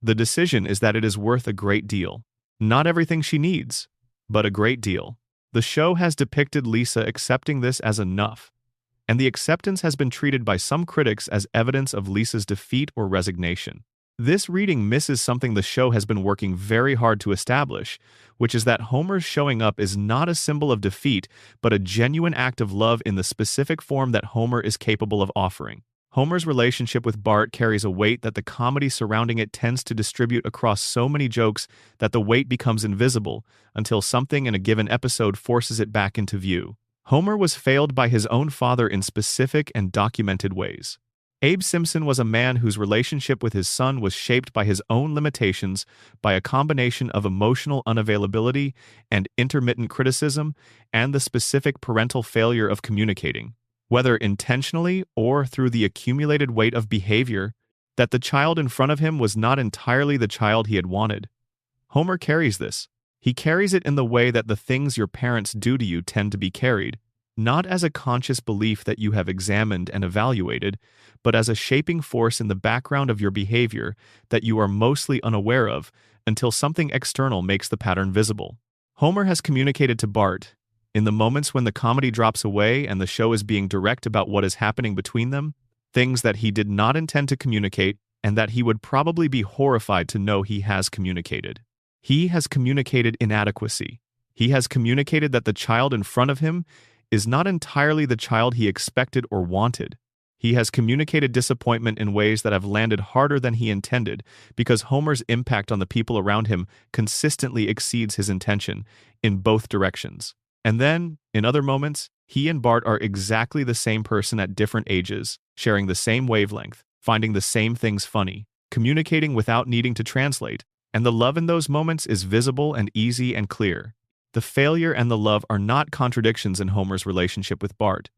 The decision is that it is worth a great deal. Not everything she needs, but a great deal. The show has depicted Lisa accepting this as enough, and the acceptance has been treated by some critics as evidence of Lisa's defeat or resignation. This reading misses something the show has been working very hard to establish, which is that Homer's showing up is not a symbol of defeat, but a genuine act of love in the specific form that Homer is capable of offering. Homer's relationship with Bart carries a weight that the comedy surrounding it tends to distribute across so many jokes that the weight becomes invisible until something in a given episode forces it back into view. Homer was failed by his own father in specific and documented ways. Abe Simpson was a man whose relationship with his son was shaped by his own limitations, by a combination of emotional unavailability and intermittent criticism, and the specific parental failure of communicating, whether intentionally or through the accumulated weight of behavior, that the child in front of him was not entirely the child he had wanted. Homer carries this. He carries it in the way that the things your parents do to you tend to be carried, not as a conscious belief that you have examined and evaluated, but as a shaping force in the background of your behavior that you are mostly unaware of until something external makes the pattern visible. Homer has communicated to Bart, in the moments when the comedy drops away and the show is being direct about what is happening between them, things that he did not intend to communicate and that he would probably be horrified to know he has communicated. He has communicated inadequacy. He has communicated that the child in front of him is not entirely the child he expected or wanted. He has communicated disappointment in ways that have landed harder than he intended because Homer's impact on the people around him consistently exceeds his intention in both directions. And then, in other moments, he and Bart are exactly the same person at different ages, sharing the same wavelength, finding the same things funny, communicating without needing to translate, and the love in those moments is visible and easy and clear. The failure and the love are not contradictions in Homer's relationship with Bart.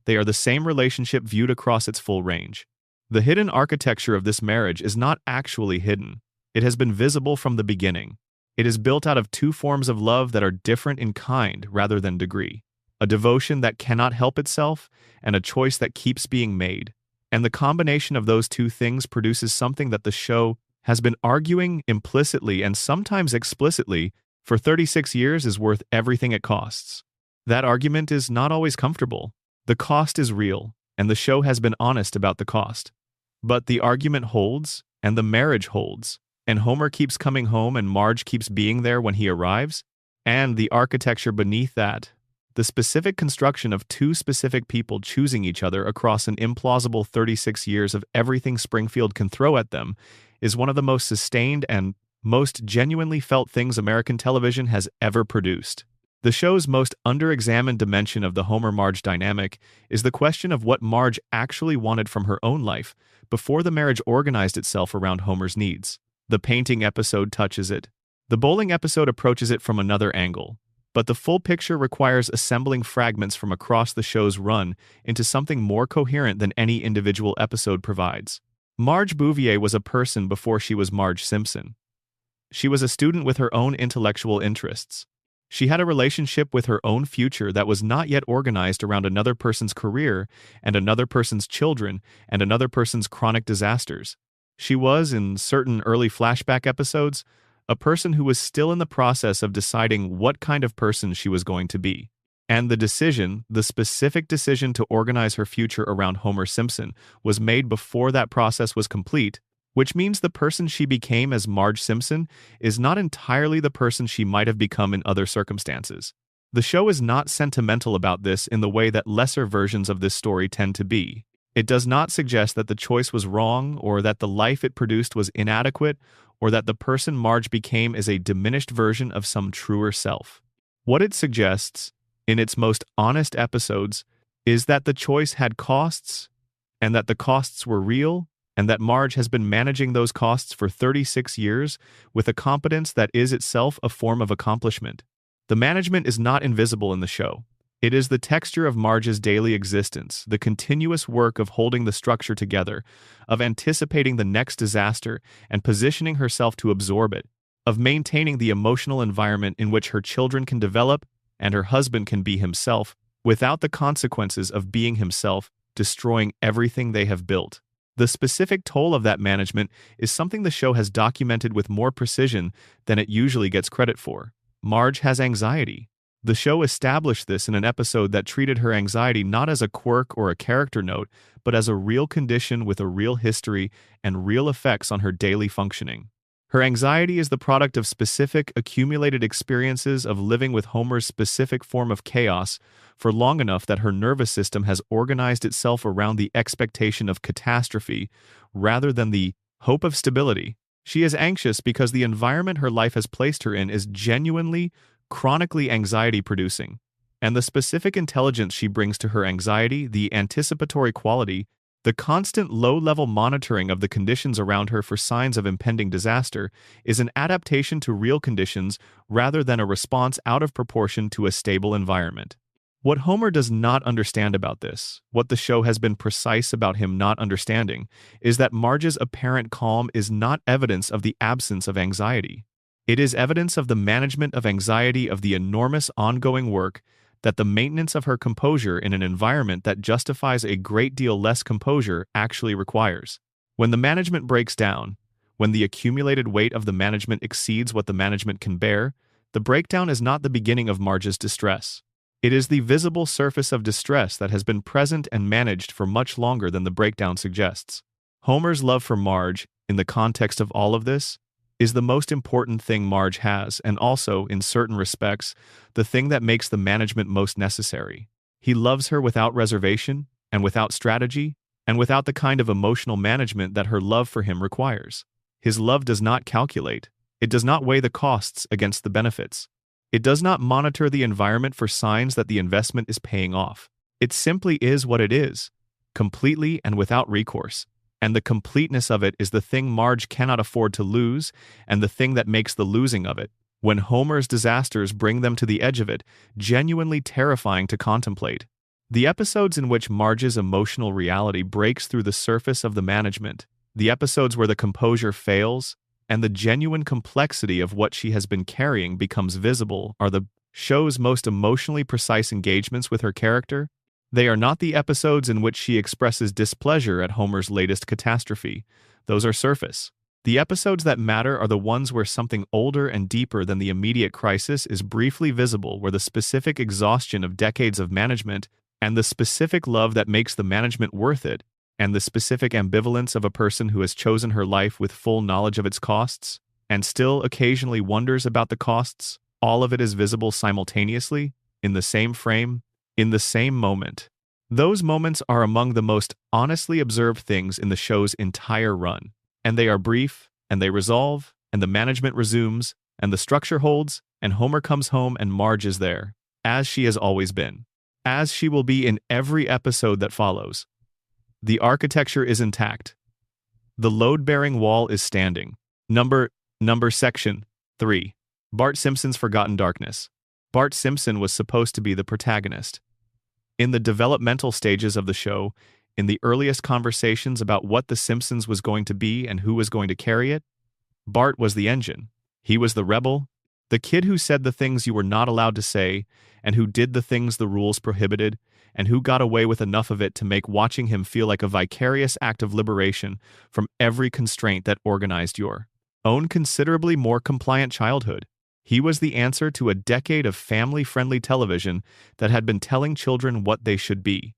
They are the same relationship viewed across its full range. The hidden architecture of this marriage is not actually hidden. It has been visible from the beginning. It is built out of two forms of love that are different in kind rather than degree. A devotion that cannot help itself, and a choice that keeps being made. And the combination of those two things produces something that the show has been arguing implicitly and sometimes explicitly for 36 years is worth everything it costs. That argument is not always comfortable. The cost is real, and the show has been honest about the cost. But the argument holds, and the marriage holds, and Homer keeps coming home and Marge keeps being there when he arrives, and the architecture beneath that, the specific construction of two specific people choosing each other across an implausible 36 years of everything Springfield can throw at them, is one of the most sustained and most genuinely felt things American television has ever produced. The show's most under-examined dimension of the Homer-Marge dynamic is the question of what Marge actually wanted from her own life before the marriage organized itself around Homer's needs. The painting episode touches it. The bowling episode approaches it from another angle. But the full picture requires assembling fragments from across the show's run into something more coherent than any individual episode provides. Marge Bouvier was a person before she was Marge Simpson. She was a student with her own intellectual interests. She had a relationship with her own future that was not yet organized around another person's career and another person's children and another person's chronic disasters. She was, in certain early flashback episodes, a person who was still in the process of deciding what kind of person she was going to be. And the decision, the specific decision to organize her future around Homer Simpson, was made before that process was complete, which means the person she became as Marge Simpson is not entirely the person she might have become in other circumstances. The show is not sentimental about this in the way that lesser versions of this story tend to be. It does not suggest that the choice was wrong or that the life it produced was inadequate or that the person Marge became is a diminished version of some truer self. What it suggests, in its most honest episodes, is that the choice had costs, and that the costs were real, and that Marge has been managing those costs for 36 years with a competence that is itself a form of accomplishment. The management is not invisible in the show. It is the texture of Marge's daily existence, the continuous work of holding the structure together, of anticipating the next disaster and positioning herself to absorb it, of maintaining the emotional environment in which her children can develop and her husband can be himself, without the consequences of being himself, destroying everything they have built. The specific toll of that management is something the show has documented with more precision than it usually gets credit for. Marge has anxiety. The show established this in an episode that treated her anxiety not as a quirk or a character note, but as a real condition with a real history and real effects on her daily functioning. Her anxiety is the product of specific, accumulated experiences of living with Homer's specific form of chaos for long enough that her nervous system has organized itself around the expectation of catastrophe rather than the hope of stability. She is anxious because the environment her life has placed her in is genuinely, chronically anxiety-producing, and the specific intelligence she brings to her anxiety, the anticipatory quality, the constant low-level monitoring of the conditions around her for signs of impending disaster, is an adaptation to real conditions rather than a response out of proportion to a stable environment. What Homer does not understand about this, what the show has been precise about him not understanding, is that Marge's apparent calm is not evidence of the absence of anxiety. It is evidence of the management of anxiety of the enormous ongoing work that the maintenance of her composure in an environment that justifies a great deal less composure actually requires. When the management breaks down, when the accumulated weight of the management exceeds what the management can bear, the breakdown is not the beginning of Marge's distress. It is the visible surface of distress that has been present and managed for much longer than the breakdown suggests. Homer's love for Marge, in the context of all of this, is the most important thing Marge has, and also, in certain respects, the thing that makes the management most necessary. He loves her without reservation, and without strategy, and without the kind of emotional management that her love for him requires. His love does not calculate. It does not weigh the costs against the benefits. It does not monitor the environment for signs that the investment is paying off. It simply is what it is, completely and without recourse. And the completeness of it is the thing Marge cannot afford to lose, and the thing that makes the losing of it, when Homer's disasters bring them to the edge of it, genuinely terrifying to contemplate. The episodes in which Marge's emotional reality breaks through the surface of the management, the episodes where the composure fails, and the genuine complexity of what she has been carrying becomes visible, are the show's most emotionally precise engagements with her character. They are not the episodes in which she expresses displeasure at Homer's latest catastrophe. Those are surface. The episodes that matter are the ones where something older and deeper than the immediate crisis is briefly visible, where the specific exhaustion of decades of management, and the specific love that makes the management worth it, and the specific ambivalence of a person who has chosen her life with full knowledge of its costs, and still occasionally wonders about the costs, all of it is visible simultaneously, in the same frame, in the same moment. Those moments are among the most honestly observed things in the show's entire run, and they are brief, and they resolve, and the management resumes, and the structure holds, and Homer comes home and Marge is there, as she has always been, as she will be in every episode that follows. The architecture is intact. The load-bearing wall is standing. Section 3. Bart Simpson's Forgotten Darkness. Bart Simpson was supposed to be the protagonist. In the developmental stages of the show, in the earliest conversations about what The Simpsons was going to be and who was going to carry it, Bart was the engine. He was the rebel, the kid who said the things you were not allowed to say, and who did the things the rules prohibited, and who got away with enough of it to make watching him feel like a vicarious act of liberation from every constraint that organized your own considerably more compliant childhood. He was the answer to a decade of family-friendly television that had been telling children what they should be.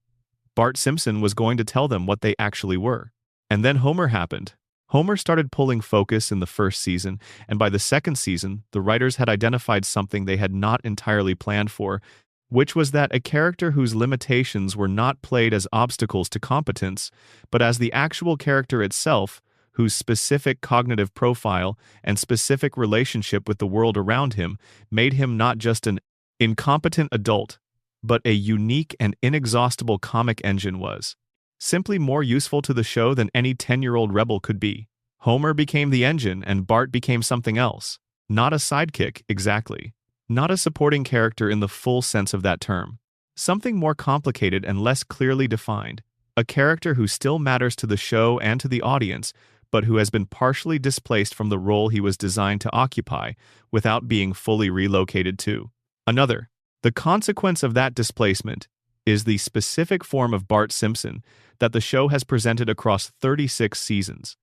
Bart Simpson was going to tell them what they actually were. And then Homer happened. Homer started pulling focus in the first season, and by the second season, the writers had identified something they had not entirely planned for, which was that a character whose limitations were not played as obstacles to competence, but as the actual character itself, whose specific cognitive profile and specific relationship with the world around him made him not just an incompetent adult, but a unique and inexhaustible comic engine was. simply more useful to the show than any 10-year-old rebel could be. Homer became the engine and Bart became something else. Not a sidekick, exactly. Not a supporting character in the full sense of that term. Something more complicated and less clearly defined. A character who still matters to the show and to the audience, but who has been partially displaced from the role he was designed to occupy without being fully relocated to another. The consequence of that displacement is the specific form of Bart Simpson that the show has presented across 36 seasons.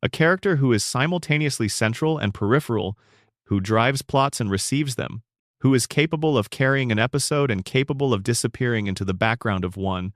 A character who is simultaneously central and peripheral, who drives plots and receives them, who is capable of carrying an episode and capable of disappearing into the background of one,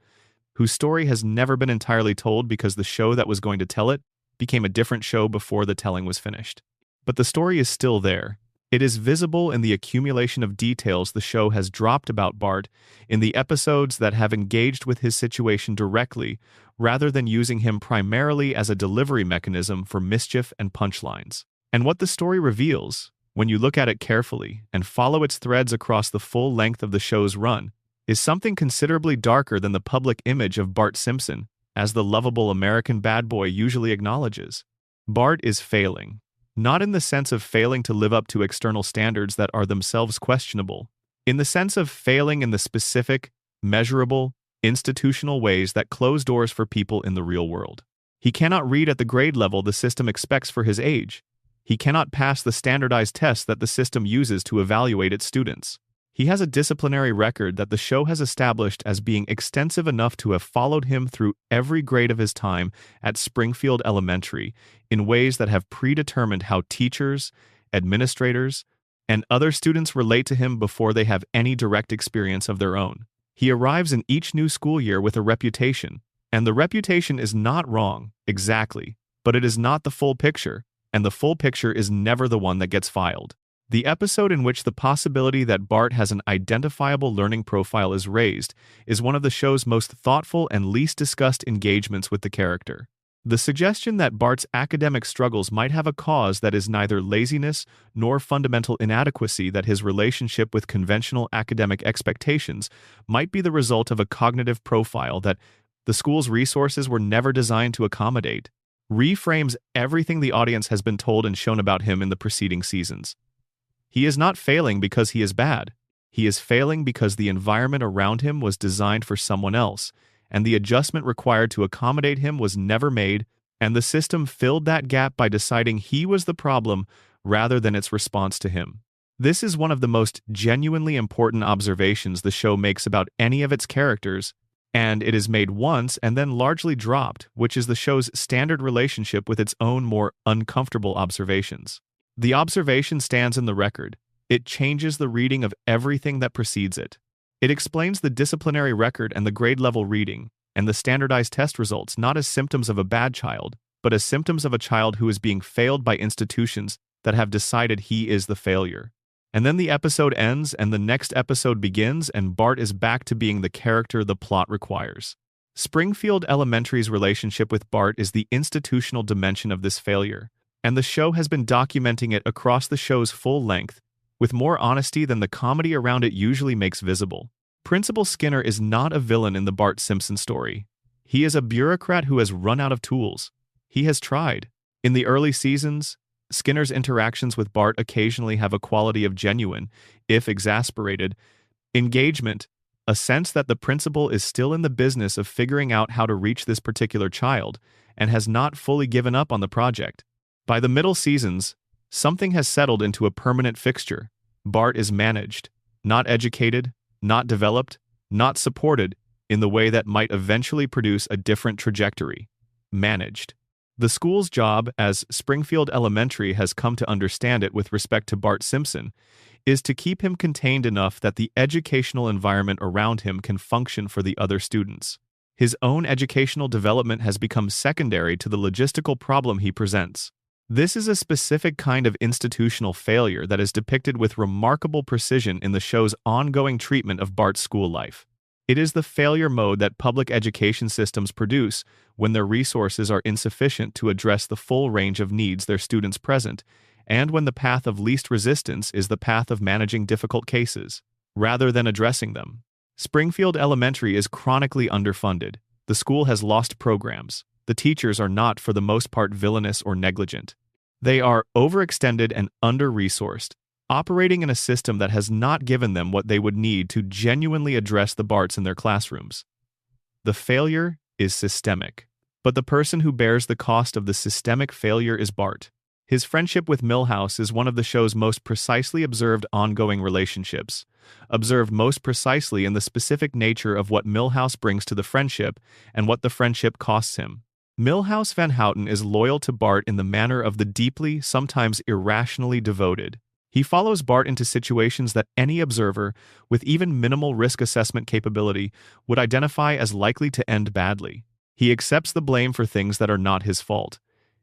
whose story has never been entirely told because the show that was going to tell it became a different show before the telling was finished. But the story is still there. It is visible in the accumulation of details the show has dropped about Bart in the episodes that have engaged with his situation directly, rather than using him primarily as a delivery mechanism for mischief and punchlines. And what the story reveals, when you look at it carefully and follow its threads across the full length of the show's run, is something considerably darker than the public image of Bart Simpson as the lovable American bad boy usually acknowledges. Bart is failing. Not in the sense of failing to live up to external standards that are themselves questionable. In the sense of failing in the specific, measurable, institutional ways that close doors for people in the real world. He cannot read at the grade level the system expects for his age. He cannot pass the standardized tests that the system uses to evaluate its students. He has a disciplinary record that the show has established as being extensive enough to have followed him through every grade of his time at Springfield Elementary in ways that have predetermined how teachers, administrators, and other students relate to him before they have any direct experience of their own. He arrives in each new school year with a reputation, and the reputation is not wrong, exactly, but it is not the full picture, and the full picture is never the one that gets filed. The episode in which the possibility that Bart has an identifiable learning profile is raised is one of the show's most thoughtful and least discussed engagements with the character. The suggestion that Bart's academic struggles might have a cause that is neither laziness nor fundamental inadequacy, that his relationship with conventional academic expectations might be the result of a cognitive profile that the school's resources were never designed to accommodate, reframes everything the audience has been told and shown about him in the preceding seasons. He is not failing because he is bad. He is failing because the environment around him was designed for someone else, and the adjustment required to accommodate him was never made, and the system filled that gap by deciding he was the problem rather than its response to him. This is one of the most genuinely important observations the show makes about any of its characters, and it is made once and then largely dropped, which is the show's standard relationship with its own more uncomfortable observations. The observation stands in the record. It changes the reading of everything that precedes it. It explains the disciplinary record and the grade-level reading, and the standardized test results not as symptoms of a bad child, but as symptoms of a child who is being failed by institutions that have decided he is the failure. And then the episode ends and the next episode begins, and Bart is back to being the character the plot requires. Springfield Elementary's relationship with Bart is the institutional dimension of this failure, and the show has been documenting it across the show's full length, with more honesty than the comedy around it usually makes visible. Principal Skinner is not a villain in the Bart Simpson story. He is a bureaucrat who has run out of tools. He has tried. In the early seasons, Skinner's interactions with Bart occasionally have a quality of genuine, if exasperated, engagement, a sense that the principal is still in the business of figuring out how to reach this particular child and has not fully given up on the project. By the middle seasons, something has settled into a permanent fixture. Bart is managed, not educated, not developed, not supported in the way that might eventually produce a different trajectory. Managed. The school's job, as Springfield Elementary has come to understand it with respect to Bart Simpson, is to keep him contained enough that the educational environment around him can function for the other students. His own educational development has become secondary to the logistical problem he presents. This is a specific kind of institutional failure that is depicted with remarkable precision in the show's ongoing treatment of Bart's school life. It is the failure mode that public education systems produce when their resources are insufficient to address the full range of needs their students present, and when the path of least resistance is the path of managing difficult cases, rather than addressing them. Springfield Elementary is chronically underfunded. The school has lost programs. The teachers are not, for the most part, villainous or negligent. They are overextended and under-resourced, operating in a system that has not given them what they would need to genuinely address the Barts in their classrooms. The failure is systemic. But the person who bears the cost of the systemic failure is Bart. His friendship with Milhouse is one of the show's most precisely observed ongoing relationships, observed most precisely in the specific nature of what Milhouse brings to the friendship and what the friendship costs him. Milhouse Van Houten is loyal to Bart in the manner of the deeply, sometimes irrationally devoted. He follows Bart into situations that any observer, with even minimal risk assessment capability, would identify as likely to end badly. He accepts the blame for things that are not his fault.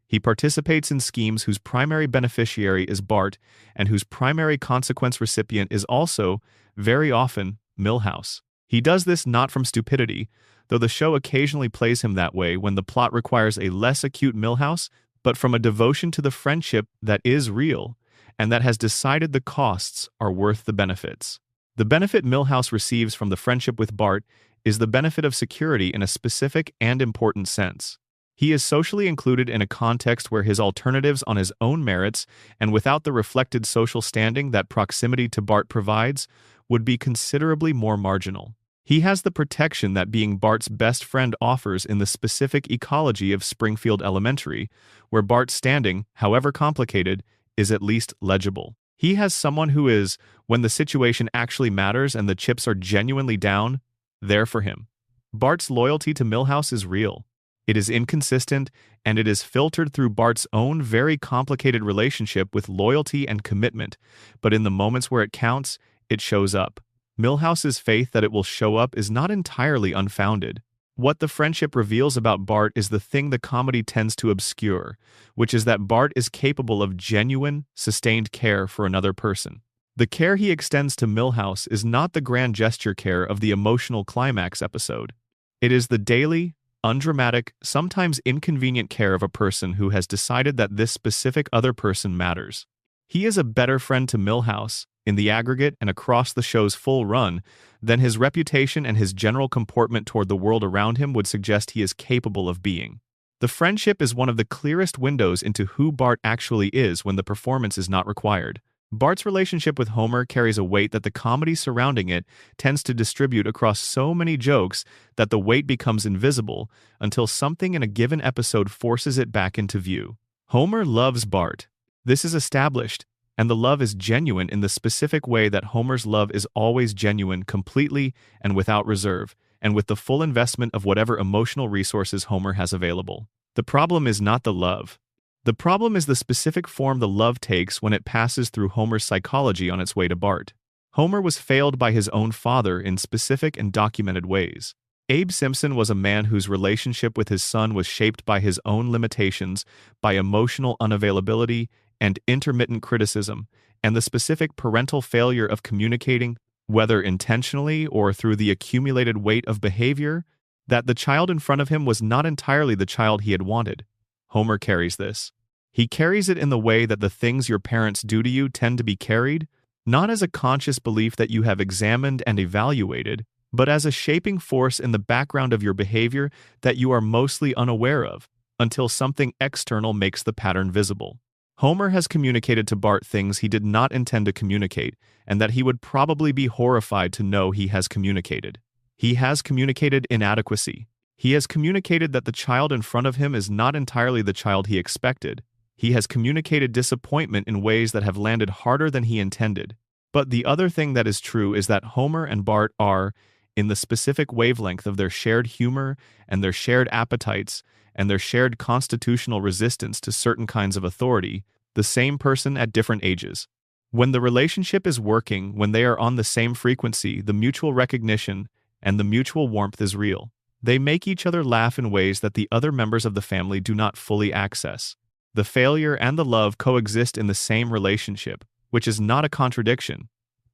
He participates in schemes whose primary beneficiary is Bart and whose primary consequence recipient is also, very often, Milhouse. He does this not from stupidity, though the show occasionally plays him that way when the plot requires a less acute Milhouse, but from a devotion to the friendship that is real and that has decided the costs are worth the benefits. The benefit Milhouse receives from the friendship with Bart is the benefit of security in a specific and important sense. He is socially included in a context where his alternatives on his own merits and without the reflected social standing that proximity to Bart provides would be considerably more marginal. He has the protection that being Bart's best friend offers in the specific ecology of Springfield Elementary, where Bart's standing, however complicated, is at least legible. He has someone who is, when the situation actually matters and the chips are genuinely down, there for him. Bart's loyalty to Milhouse is real. It is inconsistent, and it is filtered through Bart's own very complicated relationship with loyalty and commitment, but in the moments where it counts, it shows up. Milhouse's faith that it will show up is not entirely unfounded. What the friendship reveals about Bart is the thing the comedy tends to obscure, which is that Bart is capable of genuine, sustained care for another person. The care he extends to Milhouse is not the grand gesture care of the emotional climax episode. It is the daily, undramatic, sometimes inconvenient care of a person who has decided that this specific other person matters. He is a better friend to Milhouse, in the aggregate and across the show's full run, than his reputation and his general comportment toward the world around him would suggest he is capable of being. The friendship is one of the clearest windows into who Bart actually is when the performance is not required. Bart's relationship with Homer carries a weight that the comedy surrounding it tends to distribute across so many jokes that the weight becomes invisible until something in a given episode forces it back into view. Homer loves Bart. This is established, and the love is genuine in the specific way that Homer's love is always genuine, completely and without reserve, and with the full investment of whatever emotional resources Homer has available. The problem is not the love. The problem is the specific form the love takes when it passes through Homer's psychology on its way to Bart. Homer was failed by his own father in specific and documented ways. Abe Simpson was a man whose relationship with his son was shaped by his own limitations, by emotional unavailability and intermittent criticism, and the specific parental failure of communicating, whether intentionally or through the accumulated weight of behavior, that the child in front of him was not entirely the child he had wanted. Homer carries this. He carries it in the way that the things your parents do to you tend to be carried, not as a conscious belief that you have examined and evaluated, but as a shaping force in the background of your behavior that you are mostly unaware of, until something external makes the pattern visible. Homer has communicated to Bart things he did not intend to communicate, and that he would probably be horrified to know he has communicated. He has communicated inadequacy. He has communicated that the child in front of him is not entirely the child he expected. He has communicated disappointment in ways that have landed harder than he intended. But the other thing that is true is that Homer and Bart are, in the specific wavelength of their shared humor and their shared appetites and their shared constitutional resistance to certain kinds of authority, the same person at different ages. When the relationship is working, when they are on the same frequency, the mutual recognition and the mutual warmth is real. They make each other laugh in ways that the other members of the family do not fully access. The failure and the love coexist in the same relationship, which is not a contradiction.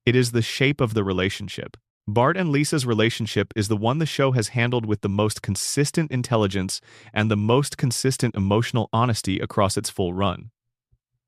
It is the shape of the relationship. Bart and Lisa's relationship is the one the show has handled with the most consistent intelligence and the most consistent emotional honesty across its full run.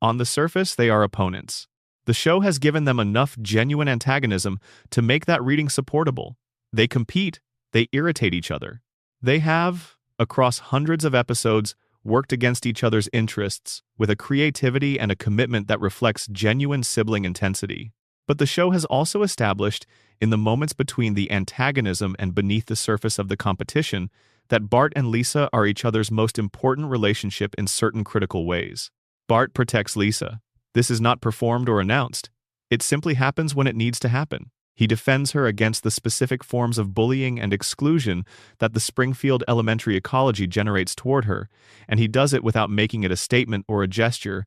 On the surface, they are opponents. The show has given them enough genuine antagonism to make that reading supportable. They compete. They irritate each other. They have, across hundreds of episodes, worked against each other's interests with a creativity and a commitment that reflects genuine sibling intensity. But the show has also established, in the moments between the antagonism and beneath the surface of the competition, that Bart and Lisa are each other's most important relationship in certain critical ways. Bart protects Lisa. This is not performed or announced. It simply happens when it needs to happen. He defends her against the specific forms of bullying and exclusion that the Springfield elementary ecology generates toward her, and he does it without making it a statement or a gesture,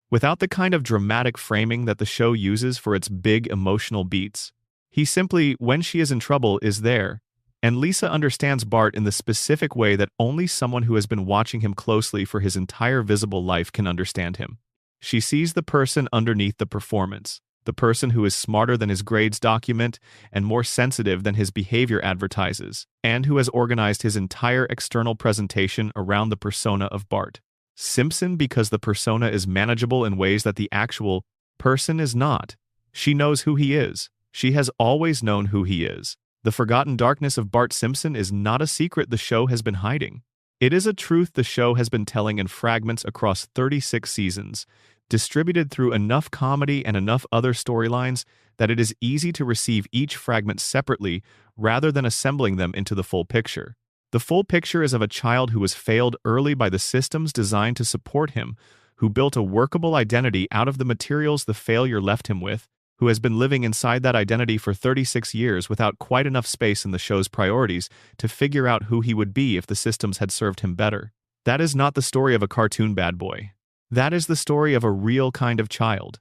without the kind of dramatic framing that the show uses for its big emotional beats. He simply, when she is in trouble, is there. And Lisa understands Bart in the specific way that only someone who has been watching him closely for his entire visible life can understand him. She sees the person underneath the performance, the person who is smarter than his grades document and more sensitive than his behavior advertises, and who has organized his entire external presentation around the persona of Bart Simpson because the persona is manageable in ways that the actual person is not. She knows who he is. She has always known who he is. The forgotten darkness of Bart Simpson is not a secret the show has been hiding. It is a truth the show has been telling in fragments across 36 seasons, distributed through enough comedy and enough other storylines that it is easy to receive each fragment separately rather than assembling them into the full picture. The full picture is of a child who was failed early by the systems designed to support him, who built a workable identity out of the materials the failure left him with, who has been living inside that identity for 36 years without quite enough space in the show's priorities to figure out who he would be if the systems had served him better. That is not the story of a cartoon bad boy. That is the story of a real kind of child,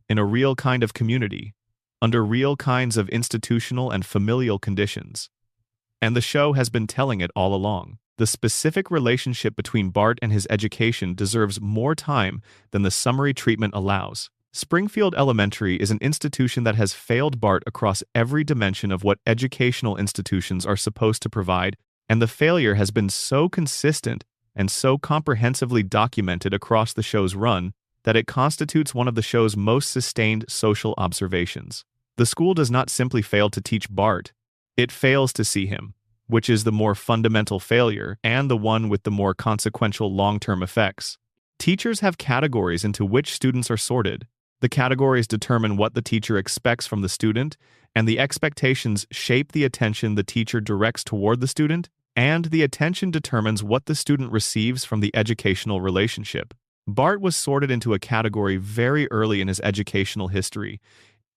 in a real kind of community, under real kinds of institutional and familial conditions. And the show has been telling it all along. The specific relationship between Bart and his education deserves more time than the summary treatment allows. Springfield Elementary is an institution that has failed Bart across every dimension of what educational institutions are supposed to provide, and the failure has been so consistent and so comprehensively documented across the show's run that it constitutes one of the show's most sustained social observations. The school does not simply fail to teach Bart, it fails to see him, which is the more fundamental failure and the one with the more consequential long-term effects. Teachers have categories into which students are sorted. The categories determine what the teacher expects from the student, and the expectations shape the attention the teacher directs toward the student, and the attention determines what the student receives from the educational relationship. Bart was sorted into a category very early in his educational history,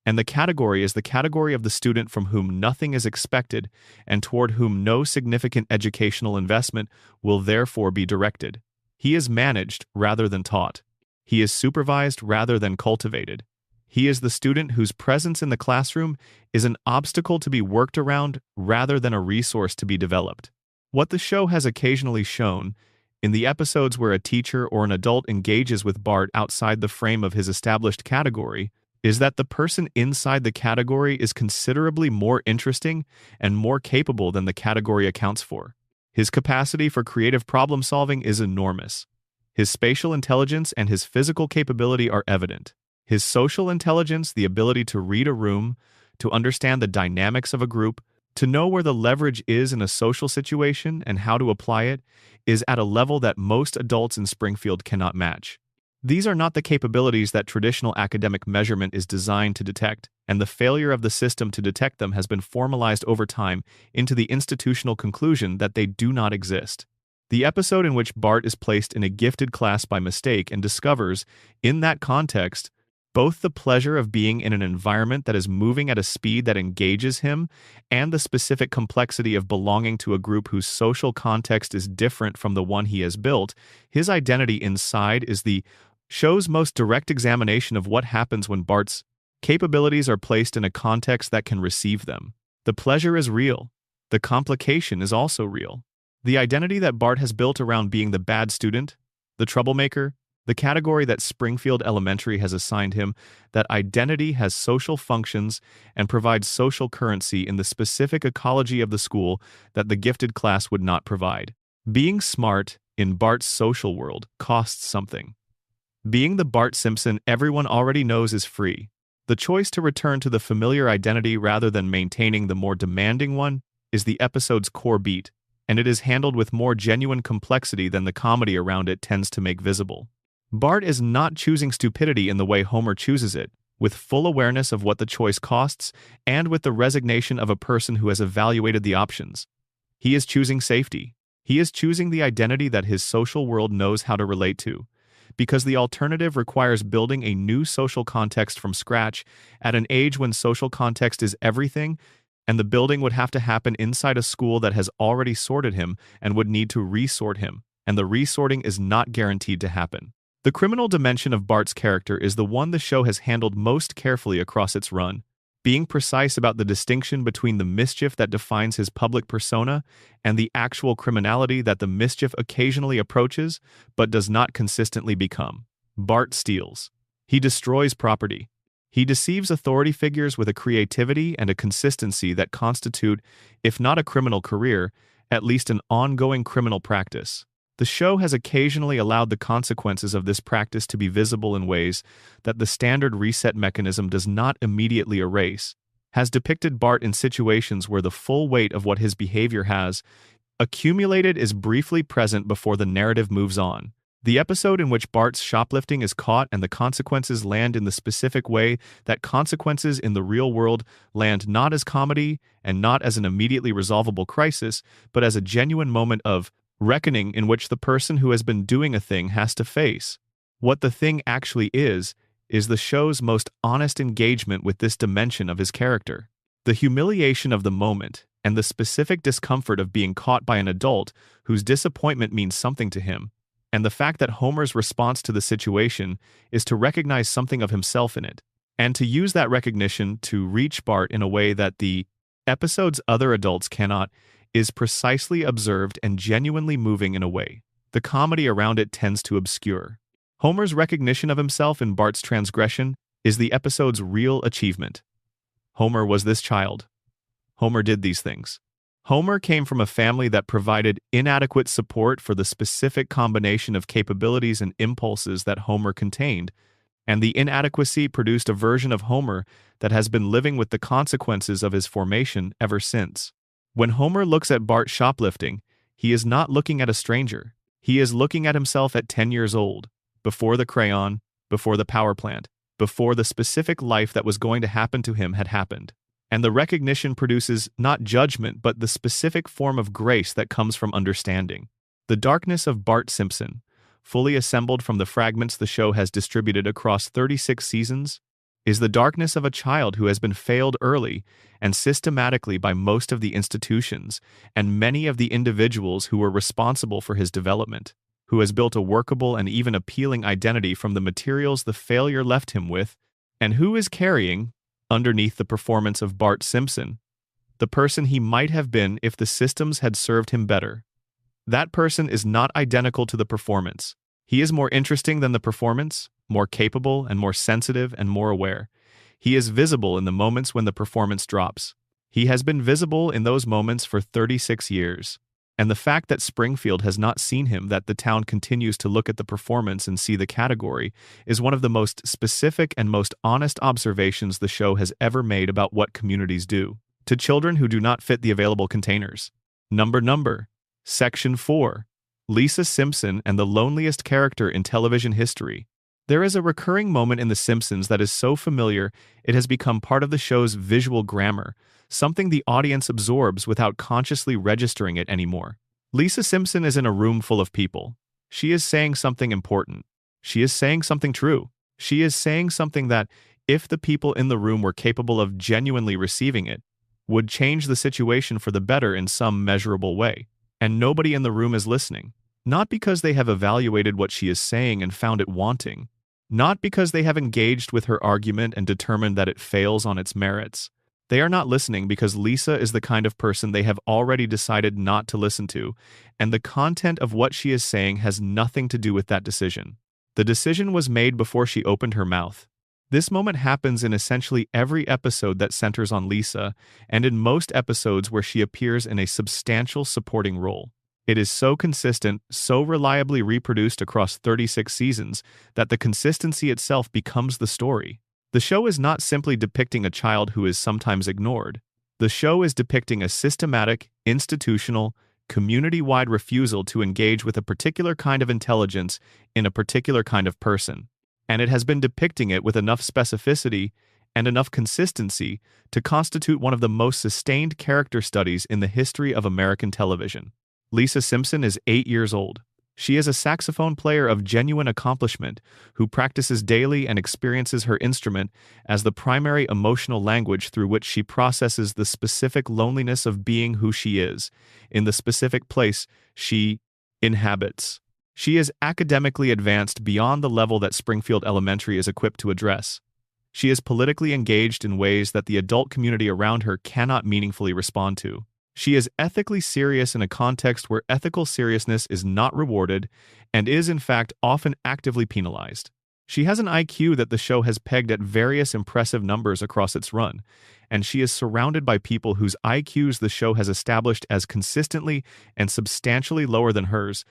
and the category is the category of the student from whom nothing is expected and toward whom no significant educational investment will therefore be directed. He is managed rather than taught. He is supervised rather than cultivated. He is the student whose presence in the classroom is an obstacle to be worked around rather than a resource to be developed. What the show has occasionally shown, in the episodes where a teacher or an adult engages with Bart outside the frame of his established category, is that the person inside the category is considerably more interesting and more capable than the category accounts for. His capacity for creative problem-solving is enormous. His spatial intelligence and his physical capability are evident. His social intelligence, the ability to read a room, to understand the dynamics of a group, to know where the leverage is in a social situation and how to apply it, is at a level that most adults in Springfield cannot match. These are not the capabilities that traditional academic measurement is designed to detect, and the failure of the system to detect them has been formalized over time into the institutional conclusion that they do not exist. The episode in which Bart is placed in a gifted class by mistake and discovers, in that context, both the pleasure of being in an environment that is moving at a speed that engages him and the specific complexity of belonging to a group whose social context is different from the one he has built, his identity inside is the show's most direct examination of what happens when Bart's capabilities are placed in a context that can receive them. The pleasure is real. The complication is also real. The identity that Bart has built around being the bad student, the troublemaker, the category that Springfield Elementary has assigned him, that identity has social functions and provides social currency in the specific ecology of the school that the gifted class would not provide. Being smart in Bart's social world costs something. Being the Bart Simpson everyone already knows is free. The choice to return to the familiar identity rather than maintaining the more demanding one is the episode's core beat. and it is handled with more genuine complexity than the comedy around it tends to make visible. Bart is not choosing stupidity in the way Homer chooses it, with full awareness of what the choice costs and with the resignation of a person who has evaluated the options. He is choosing safety. He is choosing the identity that his social world knows how to relate to, because the alternative requires building a new social context from scratch at an age when social context is everything, and the building would have to happen inside a school that has already sorted him and would need to resort him, and the resorting is not guaranteed to happen. The criminal dimension of Bart's character is the one the show has handled most carefully across its run, being precise about the distinction between the mischief that defines his public persona and the actual criminality that the mischief occasionally approaches but does not consistently become. Bart steals. He destroys property. He deceives authority figures with a creativity and a consistency that constitute, if not a criminal career, at least an ongoing criminal practice. The show has occasionally allowed the consequences of this practice to be visible in ways that the standard reset mechanism does not immediately erase, has depicted Bart in situations where the full weight of what his behavior has accumulated is briefly present before the narrative moves on. The episode in which Bart's shoplifting is caught and the consequences land in the specific way that consequences in the real world land not as comedy and not as an immediately resolvable crisis, but as a genuine moment of reckoning in which the person who has been doing a thing has to face what the thing actually is the show's most honest engagement with this dimension of his character. The humiliation of the moment and the specific discomfort of being caught by an adult whose disappointment means something to him, and the fact that Homer's response to the situation is to recognize something of himself in it, and to use that recognition to reach Bart in a way that the episode's other adults cannot, is precisely observed and genuinely moving in a way the comedy around it tends to obscure. Homer's recognition of himself in Bart's transgression is the episode's real achievement. Homer was this child. Homer did these things. Homer came from a family that provided inadequate support for the specific combination of capabilities and impulses that Homer contained, and the inadequacy produced a version of Homer that has been living with the consequences of his formation ever since. When Homer looks at Bart shoplifting, he is not looking at a stranger. He is looking at himself at 10 years old, before the crayon, before the power plant, before the specific life that was going to happen to him had happened. And the recognition produces not judgment but the specific form of grace that comes from understanding. The darkness of Bart Simpson, fully assembled from the fragments the show has distributed across 36 seasons, is the darkness of a child who has been failed early and systematically by most of the institutions and many of the individuals who were responsible for his development, who has built a workable and even appealing identity from the materials the failure left him with, and who is carrying, underneath the performance of Bart Simpson, the person he might have been if the systems had served him better. That person is not identical to the performance. He is more interesting than the performance, more capable and more sensitive and more aware. He is visible in the moments when the performance drops. He has been visible in those moments for 36 years. And the fact that Springfield has not seen him, that the town continues to look at the performance and see the category, is one of the most specific and most honest observations the show has ever made about what communities do to children who do not fit the available containers. Number. Section 4. Lisa Simpson and the loneliest character in television history. There is a recurring moment in The Simpsons that is so familiar it has become part of the show's visual grammar, something the audience absorbs without consciously registering it anymore. Lisa Simpson is in a room full of people. She is saying something important. She is saying something true. She is saying something that, if the people in the room were capable of genuinely receiving it, would change the situation for the better in some measurable way. And nobody in the room is listening. Not because they have evaluated what she is saying and found it wanting. Not because they have engaged with her argument and determined that it fails on its merits. They are not listening because Lisa is the kind of person they have already decided not to listen to, and the content of what she is saying has nothing to do with that decision. The decision was made before she opened her mouth. This moment happens in essentially every episode that centers on Lisa, and in most episodes where she appears in a substantial supporting role. It is so consistent, so reliably reproduced across 36 seasons, that the consistency itself becomes the story. The show is not simply depicting a child who is sometimes ignored. The show is depicting a systematic, institutional, community-wide refusal to engage with a particular kind of intelligence in a particular kind of person. And it has been depicting it with enough specificity and enough consistency to constitute one of the most sustained character studies in the history of American television. Lisa Simpson is 8 years old. She is a saxophone player of genuine accomplishment who practices daily and experiences her instrument as the primary emotional language through which she processes the specific loneliness of being who she is, in the specific place she inhabits. She is academically advanced beyond the level that Springfield Elementary is equipped to address. She is politically engaged in ways that the adult community around her cannot meaningfully respond to. She is ethically serious in a context where ethical seriousness is not rewarded and is, in fact, often actively penalized. She has an IQ that the show has pegged at various impressive numbers across its run, and she is surrounded by people whose IQs the show has established as consistently and substantially lower than hers,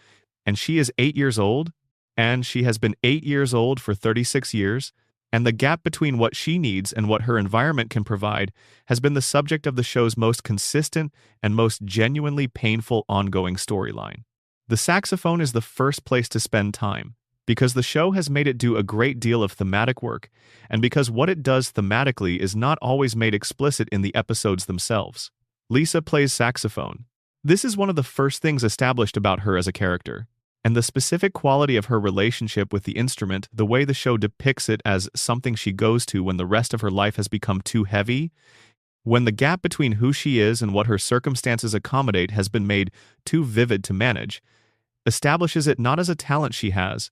and she is 8 years old, and she has been 8 years old for 36 years, and the gap between what she needs and what her environment can provide has been the subject of the show's most consistent and most genuinely painful ongoing storyline. The saxophone is the first place to spend time, because the show has made it do a great deal of thematic work, and because what it does thematically is not always made explicit in the episodes themselves. Lisa plays saxophone. This is one of the first things established about her as a character. And the specific quality of her relationship with the instrument, the way the show depicts it as something she goes to when the rest of her life has become too heavy, when the gap between who she is and what her circumstances accommodate has been made too vivid to manage, establishes it not as a talent she has,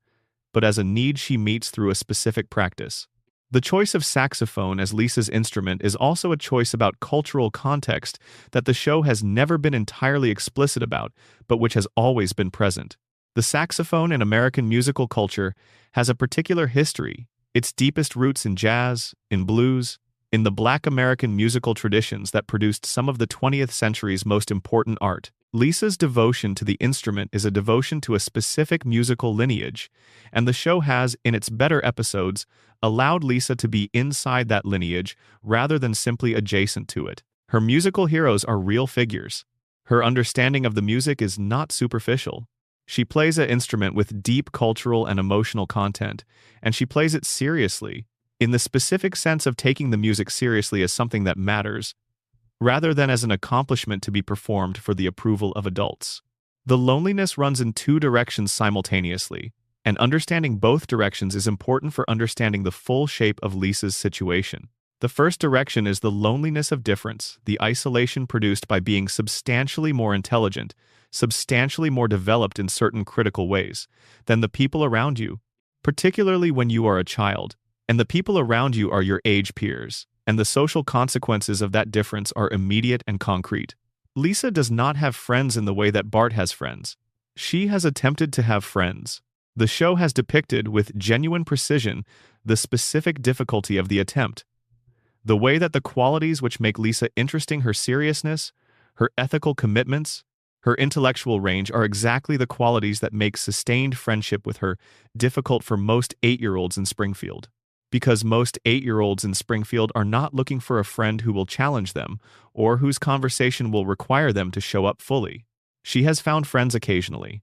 but as a need she meets through a specific practice. The choice of saxophone as Lisa's instrument is also a choice about cultural context that the show has never been entirely explicit about, but which has always been present. The saxophone in American musical culture has a particular history, its deepest roots in jazz, in blues, in the Black American musical traditions that produced some of the 20th century's most important art. Lisa's devotion to the instrument is a devotion to a specific musical lineage, and the show has, in its better episodes, allowed Lisa to be inside that lineage rather than simply adjacent to it. Her musical heroes are real figures. Her understanding of the music is not superficial. She plays an instrument with deep cultural and emotional content, and she plays it seriously, in the specific sense of taking the music seriously as something that matters, rather than as an accomplishment to be performed for the approval of adults. The loneliness runs in two directions simultaneously, and understanding both directions is important for understanding the full shape of Lisa's situation. The first direction is the loneliness of difference, the isolation produced by being substantially more intelligent, substantially more developed in certain critical ways, than the people around you, particularly when you are a child, and the people around you are your age peers, and the social consequences of that difference are immediate and concrete. Lisa does not have friends in the way that Bart has friends. She has attempted to have friends. The show has depicted, with genuine precision, the specific difficulty of the attempt. The way that the qualities which make Lisa interesting, her seriousness, her ethical commitments, her intellectual range, are exactly the qualities that make sustained friendship with her difficult for most 8-year-olds in Springfield. Because most 8-year-olds in Springfield are not looking for a friend who will challenge them or whose conversation will require them to show up fully. She has found friends occasionally.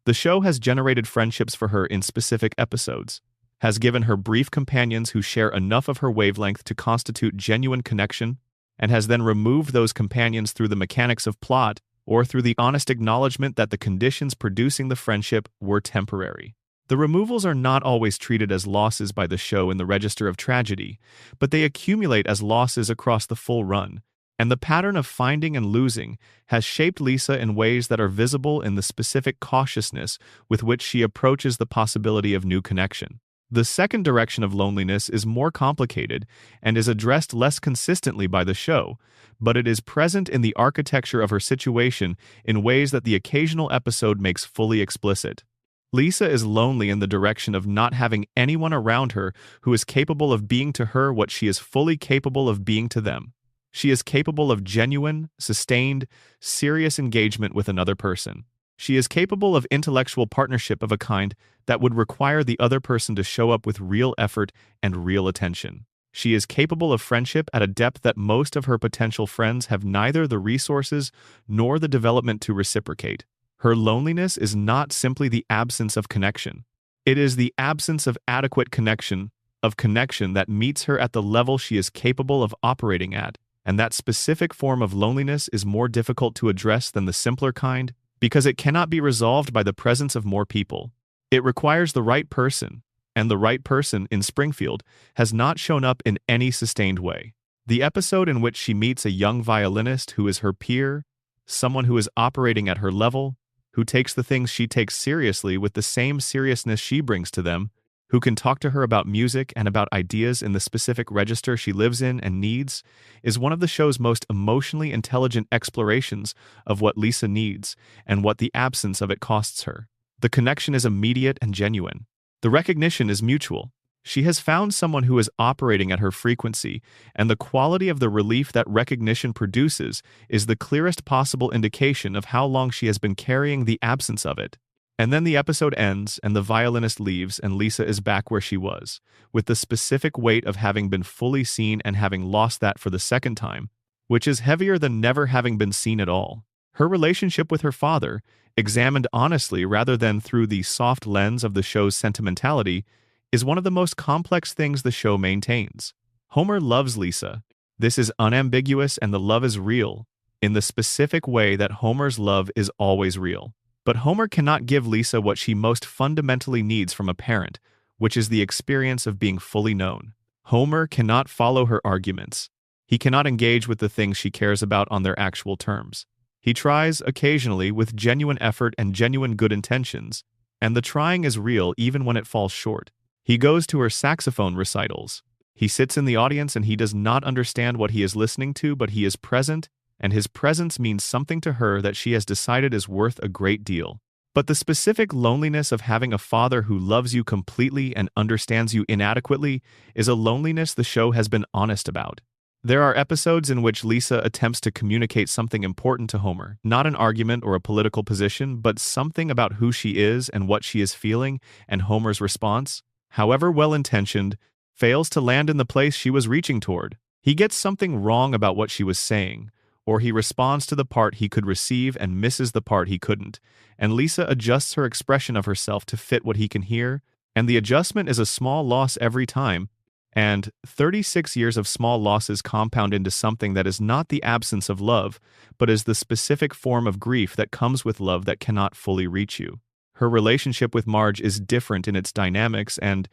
The show has generated friendships for her in specific episodes, has given her brief companions who share enough of her wavelength to constitute genuine connection, and has then removed those companions through the mechanics of plot or through the honest acknowledgement that the conditions producing the friendship were temporary. The removals are not always treated as losses by the show in the register of tragedy, but they accumulate as losses across the full run, and the pattern of finding and losing has shaped Lisa in ways that are visible in the specific cautiousness with which she approaches the possibility of new connection. The second direction of loneliness is more complicated and is addressed less consistently by the show, but it is present in the architecture of her situation in ways that the occasional episode makes fully explicit. Lisa is lonely in the direction of not having anyone around her who is capable of being to her what she is fully capable of being to them. She is capable of genuine, sustained, serious engagement with another person. She is capable of intellectual partnership of a kind that would require the other person to show up with real effort and real attention. She is capable of friendship at a depth that most of her potential friends have neither the resources nor the development to reciprocate. Her loneliness is not simply the absence of connection. It is the absence of adequate connection, that meets her at the level she is capable of operating at, and that specific form of loneliness is more difficult to address than the simpler kind because it cannot be resolved by the presence of more people. It requires the right person, and the right person in Springfield has not shown up in any sustained way. The episode in which she meets a young violinist who is her peer, someone who is operating at her level, who takes the things she takes seriously with the same seriousness she brings to them, who can talk to her about music and about ideas in the specific register she lives in and needs, is one of the show's most emotionally intelligent explorations of what Lisa needs and what the absence of it costs her. The connection is immediate and genuine. The recognition is mutual. She has found someone who is operating at her frequency, and the quality of the relief that recognition produces is the clearest possible indication of how long she has been carrying the absence of it. And then the episode ends, and the violinist leaves, and Lisa is back where she was, with the specific weight of having been fully seen and having lost that for the second time, which is heavier than never having been seen at all. Her relationship with her father, examined honestly rather than through the soft lens of the show's sentimentality, is one of the most complex things the show maintains. Homer loves Lisa. This is unambiguous, and the love is real, in the specific way that Homer's love is always real. But Homer cannot give Lisa what she most fundamentally needs from a parent, which is the experience of being fully known. Homer cannot follow her arguments. He cannot engage with the things she cares about on their actual terms. He tries, occasionally, with genuine effort and genuine good intentions, and the trying is real even when it falls short. He goes to her saxophone recitals. He sits in the audience and he does not understand what he is listening to, but he is present, and his presence means something to her that she has decided is worth a great deal. But the specific loneliness of having a father who loves you completely and understands you inadequately is a loneliness the show has been honest about. There are episodes in which Lisa attempts to communicate something important to Homer, not an argument or a political position, but something about who she is and what she is feeling, and Homer's response, however well-intentioned, fails to land in the place she was reaching toward. He gets something wrong about what she was saying, or he responds to the part he could receive and misses the part he couldn't, and Lisa adjusts her expression of herself to fit what he can hear, and the adjustment is a small loss every time, and 36 years of small losses compound into something that is not the absence of love, but is the specific form of grief that comes with love that cannot fully reach you. Her relationship with Marge is different in its dynamics and,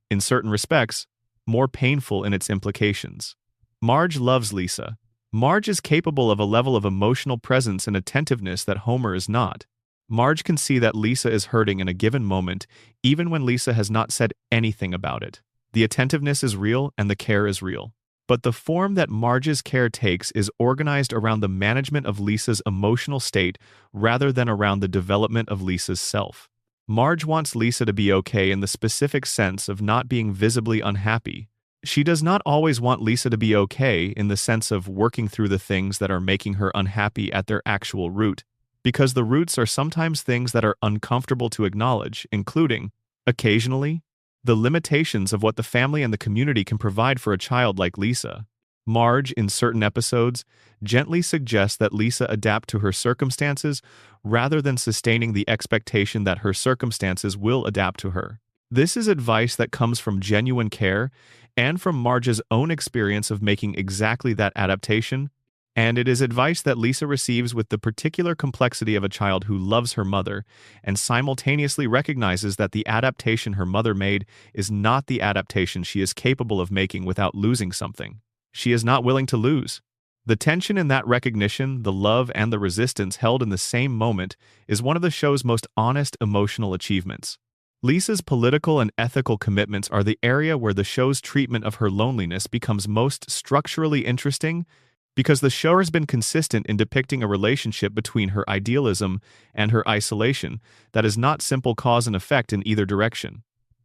in certain respects, more painful in its implications. Marge loves Lisa. Marge is capable of a level of emotional presence and attentiveness that Homer is not. Marge can see that Lisa is hurting in a given moment, even when Lisa has not said anything about it. The attentiveness is real and the care is real. But the form that Marge's care takes is organized around the management of Lisa's emotional state rather than around the development of Lisa's self. Marge wants Lisa to be okay in the specific sense of not being visibly unhappy. She does not always want Lisa to be okay in the sense of working through the things that are making her unhappy at their actual root, because the roots are sometimes things that are uncomfortable to acknowledge, including, occasionally, the limitations of what the family and the community can provide for a child like Lisa. Marge, in certain episodes, gently suggests that Lisa adapt to her circumstances rather than sustaining the expectation that her circumstances will adapt to her. This is advice that comes from genuine care and from Marge's own experience of making exactly that adaptation, and it is advice that Lisa receives with the particular complexity of a child who loves her mother and simultaneously recognizes that the adaptation her mother made is not the adaptation she is capable of making without losing something she is not willing to lose. The tension in that recognition, the love and the resistance held in the same moment, is one of the show's most honest emotional achievements. Lisa's political and ethical commitments are the area where the show's treatment of her loneliness becomes most structurally interesting, because the show has been consistent in depicting a relationship between her idealism and her isolation that is not simple cause and effect in either direction.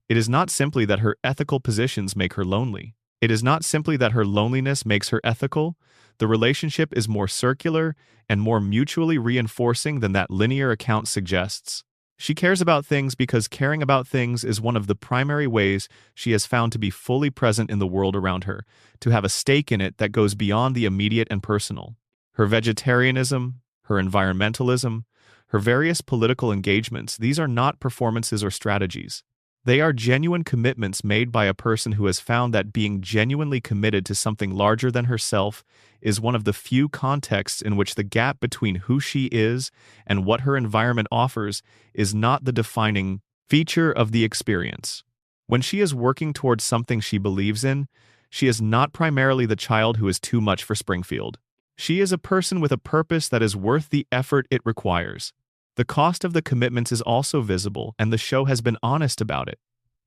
It is not simply that her ethical positions make her lonely. It is not simply that her loneliness makes her ethical. The relationship is more circular and more mutually reinforcing than that linear account suggests. She cares about things because caring about things is one of the primary ways she has found to be fully present in the world around her, to have a stake in it that goes beyond the immediate and personal. Her vegetarianism, her environmentalism, her various political engagements, these are not performances or strategies. They are genuine commitments made by a person who has found that being genuinely committed to something larger than herself is one of the few contexts in which the gap between who she is and what her environment offers is not the defining feature of the experience. When she is working towards something she believes in, she is not primarily the child who is too much for Springfield. She is a person with a purpose that is worth the effort it requires. The cost of the commitments is also visible, and the show has been honest about it.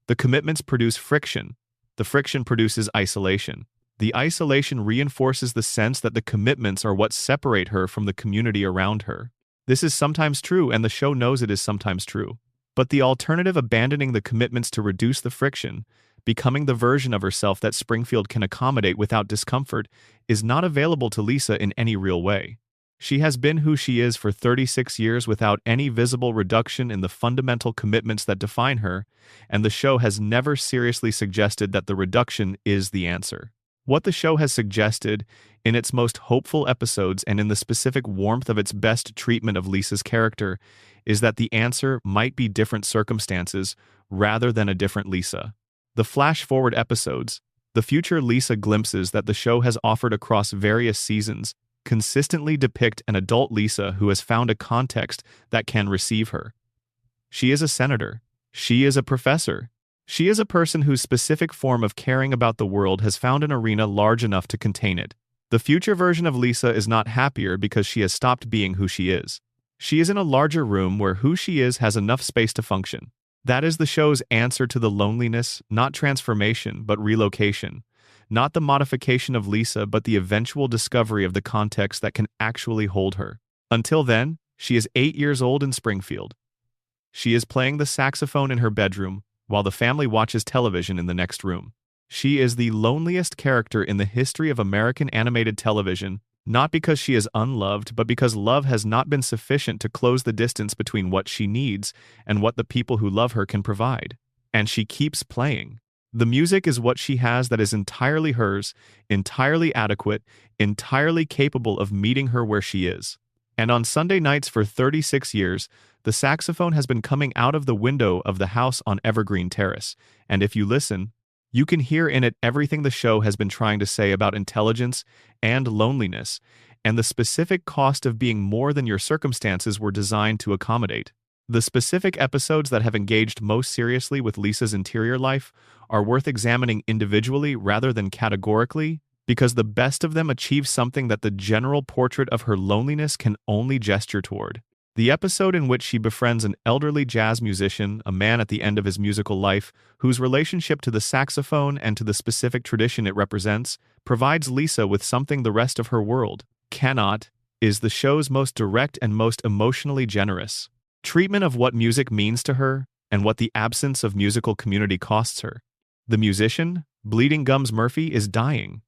The commitments produce friction. The friction produces isolation. The isolation reinforces the sense that the commitments are what separate her from the community around her. This is sometimes true, and the show knows it is sometimes true. But the alternative, abandoning the commitments to reduce the friction, becoming the version of herself that Springfield can accommodate without discomfort, is not available to Lisa in any real way. She has been who she is for 36 years without any visible reduction in the fundamental commitments that define her, and the show has never seriously suggested that the reduction is the answer. What the show has suggested, in its most hopeful episodes and in the specific warmth of its best treatment of Lisa's character, is that the answer might be different circumstances rather than a different Lisa. The flash-forward episodes, the future Lisa glimpses that the show has offered across various seasons, consistently depict an adult Lisa who has found a context that can receive her. She is a senator. She is a professor. She is a person whose specific form of caring about the world has found an arena large enough to contain it. The future version of Lisa is not happier because she has stopped being who she is. She is in a larger room where who she is has enough space to function. That is the show's answer to the loneliness, not transformation, but relocation. Not the modification of Lisa, but the eventual discovery of the context that can actually hold her. Until then, she is 8 years old in Springfield. She is playing the saxophone in her bedroom, while the family watches television in the next room. She is the loneliest character in the history of American animated television, not because she is unloved, but because love has not been sufficient to close the distance between what she needs and what the people who love her can provide. And she keeps playing. The music is what she has that is entirely hers, entirely adequate, entirely capable of meeting her where she is. And on Sunday nights for 36 years, the saxophone has been coming out of the window of the house on Evergreen Terrace, and if you listen, you can hear in it everything the show has been trying to say about intelligence and loneliness, and the specific cost of being more than your circumstances were designed to accommodate. The specific episodes that have engaged most seriously with Lisa's interior life are worth examining individually rather than categorically, because the best of them achieve something that the general portrait of her loneliness can only gesture toward. The episode in which she befriends an elderly jazz musician, a man at the end of his musical life, whose relationship to the saxophone and to the specific tradition it represents, provides Lisa with something the rest of her world cannot, is the show's most direct and most emotionally generous treatment of what music means to her and what the absence of musical community costs her. The musician, Bleeding Gums Murphy, is dying.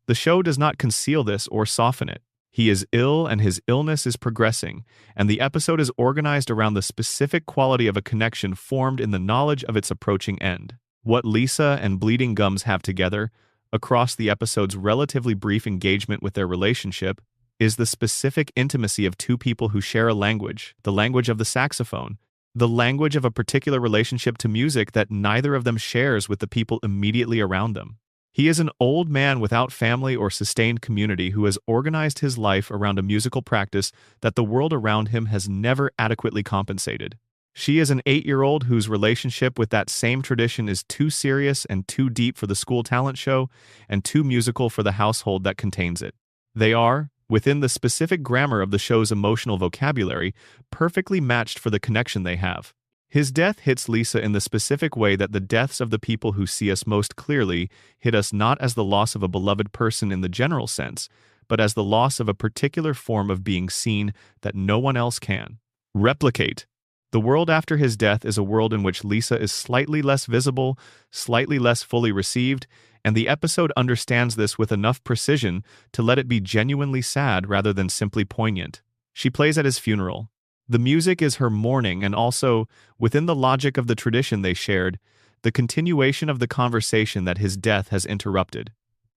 The show does not conceal this or soften it. He is ill and his illness is progressing, and the episode is organized around the specific quality of a connection formed in the knowledge of its approaching end. What Lisa and Bleeding Gums have together, across the episode's relatively brief engagement with their relationship, is the specific intimacy of two people who share a language, the language of the saxophone, the language of a particular relationship to music that neither of them shares with the people immediately around them. He is an old man without family or sustained community who has organized his life around a musical practice that the world around him has never adequately compensated. She is an 8-year-old whose relationship with that same tradition is too serious and too deep for the school talent show and too musical for the household that contains it. They are, within the specific grammar of the show's emotional vocabulary, perfectly matched for the connection they have. His death hits Lisa in the specific way that the deaths of the people who see us most clearly hit us, not as the loss of a beloved person in the general sense, but as the loss of a particular form of being seen that no one else can replicate. The world after his death is a world in which Lisa is slightly less visible, slightly less fully received, and the episode understands this with enough precision to let it be genuinely sad rather than simply poignant. She plays at his funeral. The music is her mourning, and also, within the logic of the tradition they shared, the continuation of the conversation that his death has interrupted.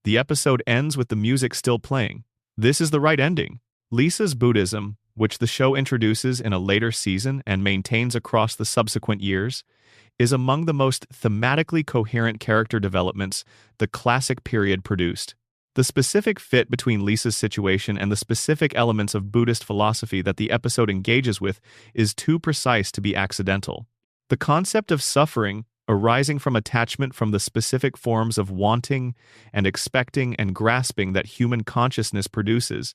The episode ends with the music still playing. This is the right ending. Lisa's Buddhism, which the show introduces in a later season and maintains across the subsequent years, is among the most thematically coherent character developments the classic period produced. The specific fit between Lisa's situation and the specific elements of Buddhist philosophy that the episode engages with is too precise to be accidental. The concept of suffering, arising from attachment from the specific forms of wanting and expecting and grasping that human consciousness produces,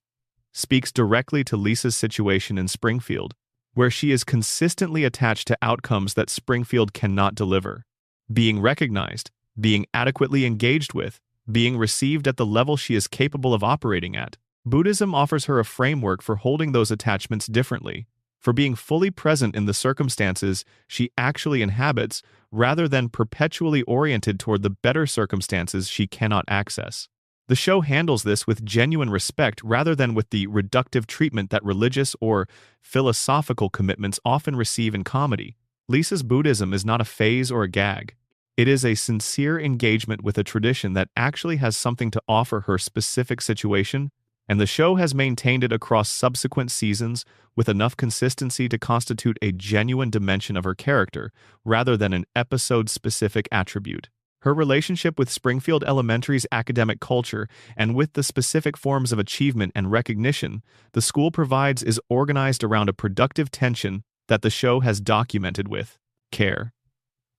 speaks directly to Lisa's situation in Springfield, where she is consistently attached to outcomes that Springfield cannot deliver. Being recognized, being adequately engaged with, being received at the level she is capable of operating at. Buddhism offers her a framework for holding those attachments differently, for being fully present in the circumstances she actually inhabits rather than perpetually oriented toward the better circumstances she cannot access. The show handles this with genuine respect rather than with the reductive treatment that religious or philosophical commitments often receive in comedy. Lisa's Buddhism is not a phase or a gag. It is a sincere engagement with a tradition that actually has something to offer her specific situation, and the show has maintained it across subsequent seasons with enough consistency to constitute a genuine dimension of her character rather than an episode-specific attribute. Her relationship with Springfield Elementary's academic culture and with the specific forms of achievement and recognition the school provides is organized around a productive tension that the show has documented with care.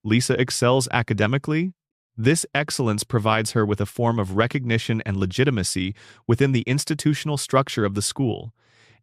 Lisa excels academically. This excellence provides her with a form of recognition and legitimacy within the institutional structure of the school,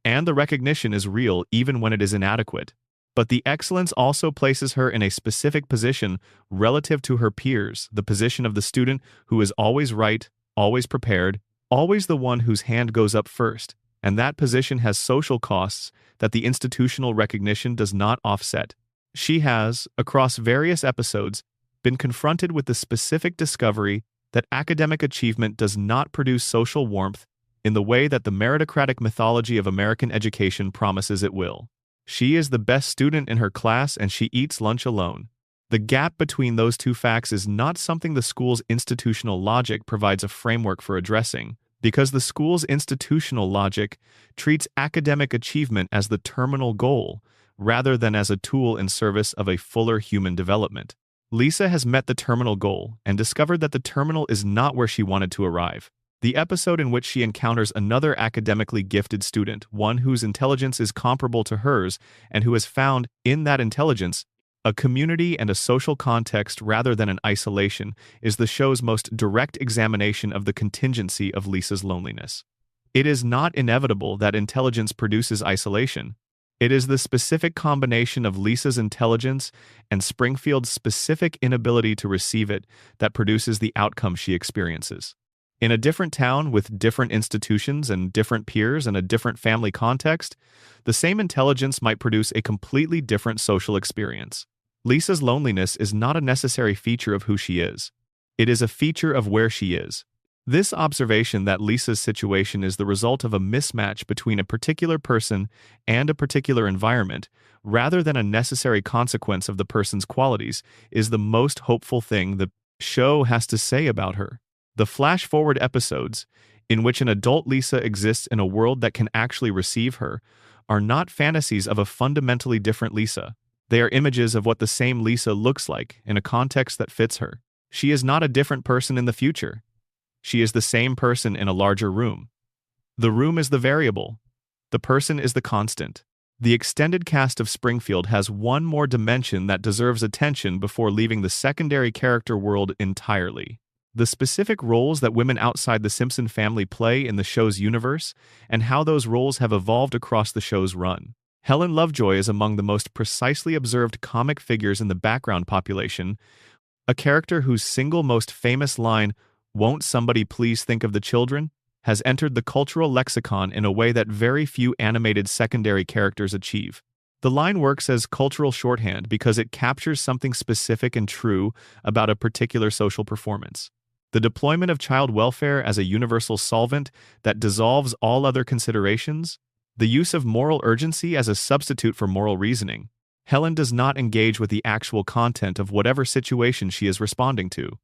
and the recognition is real even when it is inadequate. But the excellence also places her in a specific position relative to her peers, the position of the student who is always right, always prepared, always the one whose hand goes up first, and that position has social costs that the institutional recognition does not offset. She has, across various episodes, been confronted with the specific discovery that academic achievement does not produce social warmth in the way that the meritocratic mythology of American education promises it will. She is the best student in her class and she eats lunch alone. The gap between those two facts is not something the school's institutional logic provides a framework for addressing, because the school's institutional logic treats academic achievement as the terminal goal, rather than as a tool in service of a fuller human development. Lisa has met the terminal goal and discovered that the terminal is not where she wanted to arrive. The episode in which she encounters another academically gifted student, one whose intelligence is comparable to hers and who has found, in that intelligence, a community and a social context rather than an isolation, is the show's most direct examination of the contingency of Lisa's loneliness. It is not inevitable that intelligence produces isolation. It is the specific combination of Lisa's intelligence and Springfield's specific inability to receive it that produces the outcome she experiences. In a different town with different institutions and different peers and a different family context, the same intelligence might produce a completely different social experience. Lisa's loneliness is not a necessary feature of who she is. It is a feature of where she is. This observation that Lisa's situation is the result of a mismatch between a particular person and a particular environment, rather than a necessary consequence of the person's qualities, is the most hopeful thing the show has to say about her. The flash-forward episodes, in which an adult Lisa exists in a world that can actually receive her, are not fantasies of a fundamentally different Lisa. They are images of what the same Lisa looks like in a context that fits her. She is not a different person in the future. She is the same person in a larger room. The room is the variable. The person is the constant. The extended cast of Springfield has one more dimension that deserves attention before leaving the secondary character world entirely. The specific roles that women outside the Simpson family play in the show's universe, and how those roles have evolved across the show's run. Helen Lovejoy is among the most precisely observed comic figures in the background population, a character whose single most famous line, "Won't somebody please think of the children?" has entered the cultural lexicon in a way that very few animated secondary characters achieve. The line works as cultural shorthand because it captures something specific and true about a particular social performance. The deployment of child welfare as a universal solvent that dissolves all other considerations, The use of moral urgency as a substitute for moral reasoning. Helen does not engage with the actual content of whatever situation she is responding to.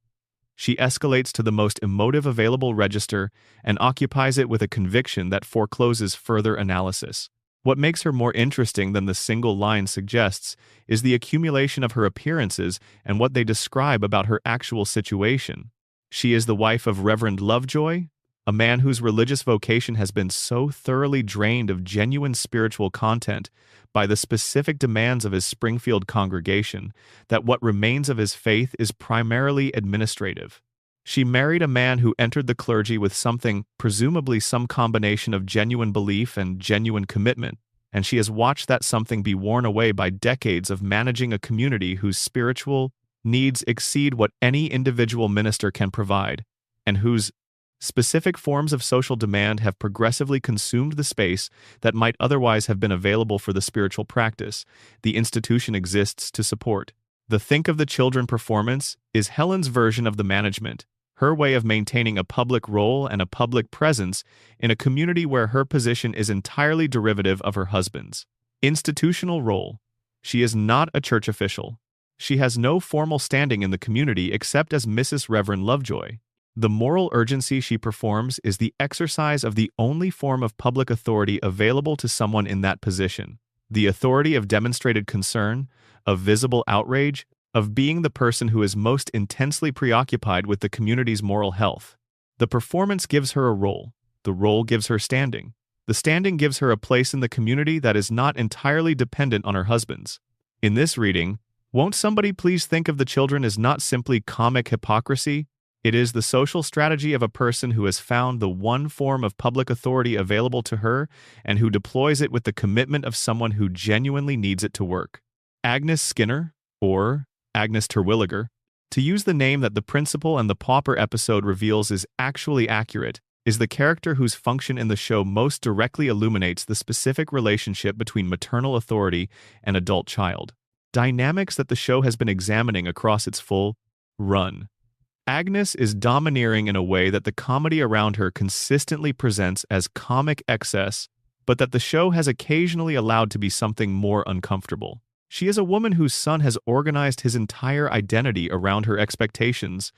She escalates to the most emotive available register and occupies it with a conviction that forecloses further analysis. What makes her more interesting than the single line suggests is the accumulation of her appearances and what they describe about her actual situation. She is the wife of Reverend Lovejoy, a man whose religious vocation has been so thoroughly drained of genuine spiritual content by the specific demands of his Springfield congregation that what remains of his faith is primarily administrative. She married a man who entered the clergy with something, presumably some combination of genuine belief and genuine commitment, and she has watched that something be worn away by decades of managing a community whose spiritual needs exceed what any individual minister can provide, and whose specific forms of social demand have progressively consumed the space that might otherwise have been available for the spiritual practice the institution exists to support. The Think of the Children performance is Helen's version of the management, her way of maintaining a public role and a public presence in a community where her position is entirely derivative of her husband's. Institutional role. She is not a church official. She has no formal standing in the community except as Mrs. Reverend Lovejoy. The moral urgency she performs is the exercise of the only form of public authority available to someone in that position, the authority of demonstrated concern, of visible outrage, of being the person who is most intensely preoccupied with the community's moral health. The performance gives her a role. The role gives her standing. The standing gives her a place in the community that is not entirely dependent on her husband's. In this reading, won't somebody please think of the children as not simply comic hypocrisy? It is the social strategy of a person who has found the one form of public authority available to her and who deploys it with the commitment of someone who genuinely needs it to work. Agnes Skinner, or Agnes Terwilliger, to use the name that the Principal and the Pauper episode reveals is actually accurate, is the character whose function in the show most directly illuminates the specific relationship between maternal authority and adult child. Dynamics that the show has been examining across its full run. Agnes is domineering in a way that the comedy around her consistently presents as comic excess, but that the show has occasionally allowed to be something more uncomfortable. She is a woman whose son has organized his entire identity around her expectations,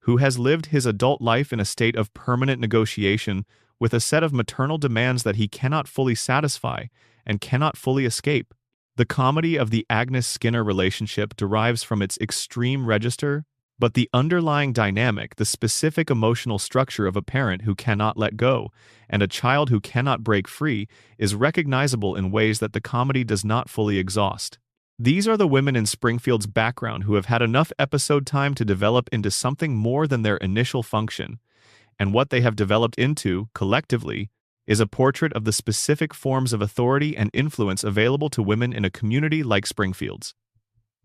who has lived his adult life in a state of permanent negotiation with a set of maternal demands that he cannot fully satisfy and cannot fully escape. The comedy of the Agnes Skinner relationship derives from its extreme register, but the underlying dynamic, the specific emotional structure of a parent who cannot let go and a child who cannot break free, is recognizable in ways that the comedy does not fully exhaust. These are the women in Springfield's background who have had enough episode time to develop into something more than their initial function, and what they have developed into, collectively, is a portrait of the specific forms of authority and influence available to women in a community like Springfield's.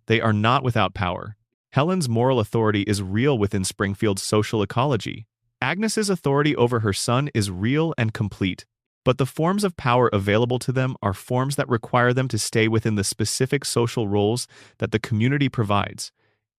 They are not without power. Helen's moral authority is real within Springfield's social ecology. Agnes's authority over her son is real and complete, but the forms of power available to them are forms that require them to stay within the specific social roles that the community provides,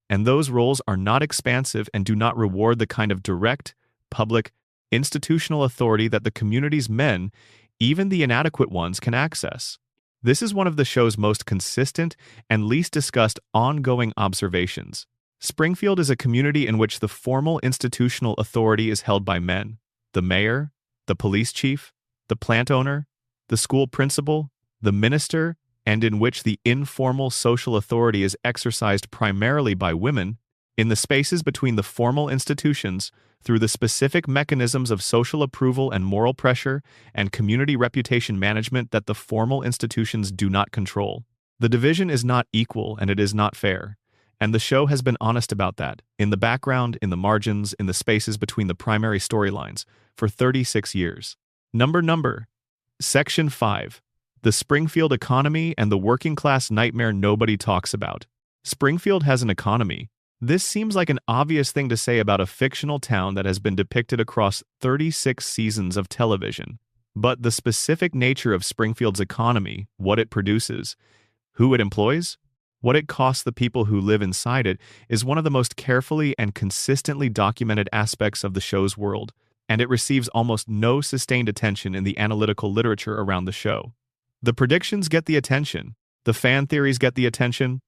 and those roles are not expansive and do not reward the kind of direct, public, institutional authority that the community's men, even the inadequate ones, can access. This is one of the show's most consistent and least discussed ongoing observations. Springfield is a community in which the formal institutional authority is held by men, the mayor, the police chief, the plant owner, the school principal, the minister, and in which the informal social authority is exercised primarily by women, in the spaces between the formal institutions, through the specific mechanisms of social approval and moral pressure and community reputation management that the formal institutions do not control. The division is not equal and it is not fair, and the show has been honest about that, in the background, in the margins, in the spaces between the primary storylines, for 36 years. Number. Section 5. The Springfield Economy and the Working Class Nightmare Nobody Talks About. Springfield has an economy. This seems like an obvious thing to say about a fictional town that has been depicted across 36 seasons of television. But the specific nature of Springfield's economy, what it produces, who it employs, what it costs the people who live inside it, is one of the most carefully and consistently documented aspects of the show's world. and it receives almost no sustained attention in the analytical literature around the show. The predictions get the attention, the fan theories get the attention,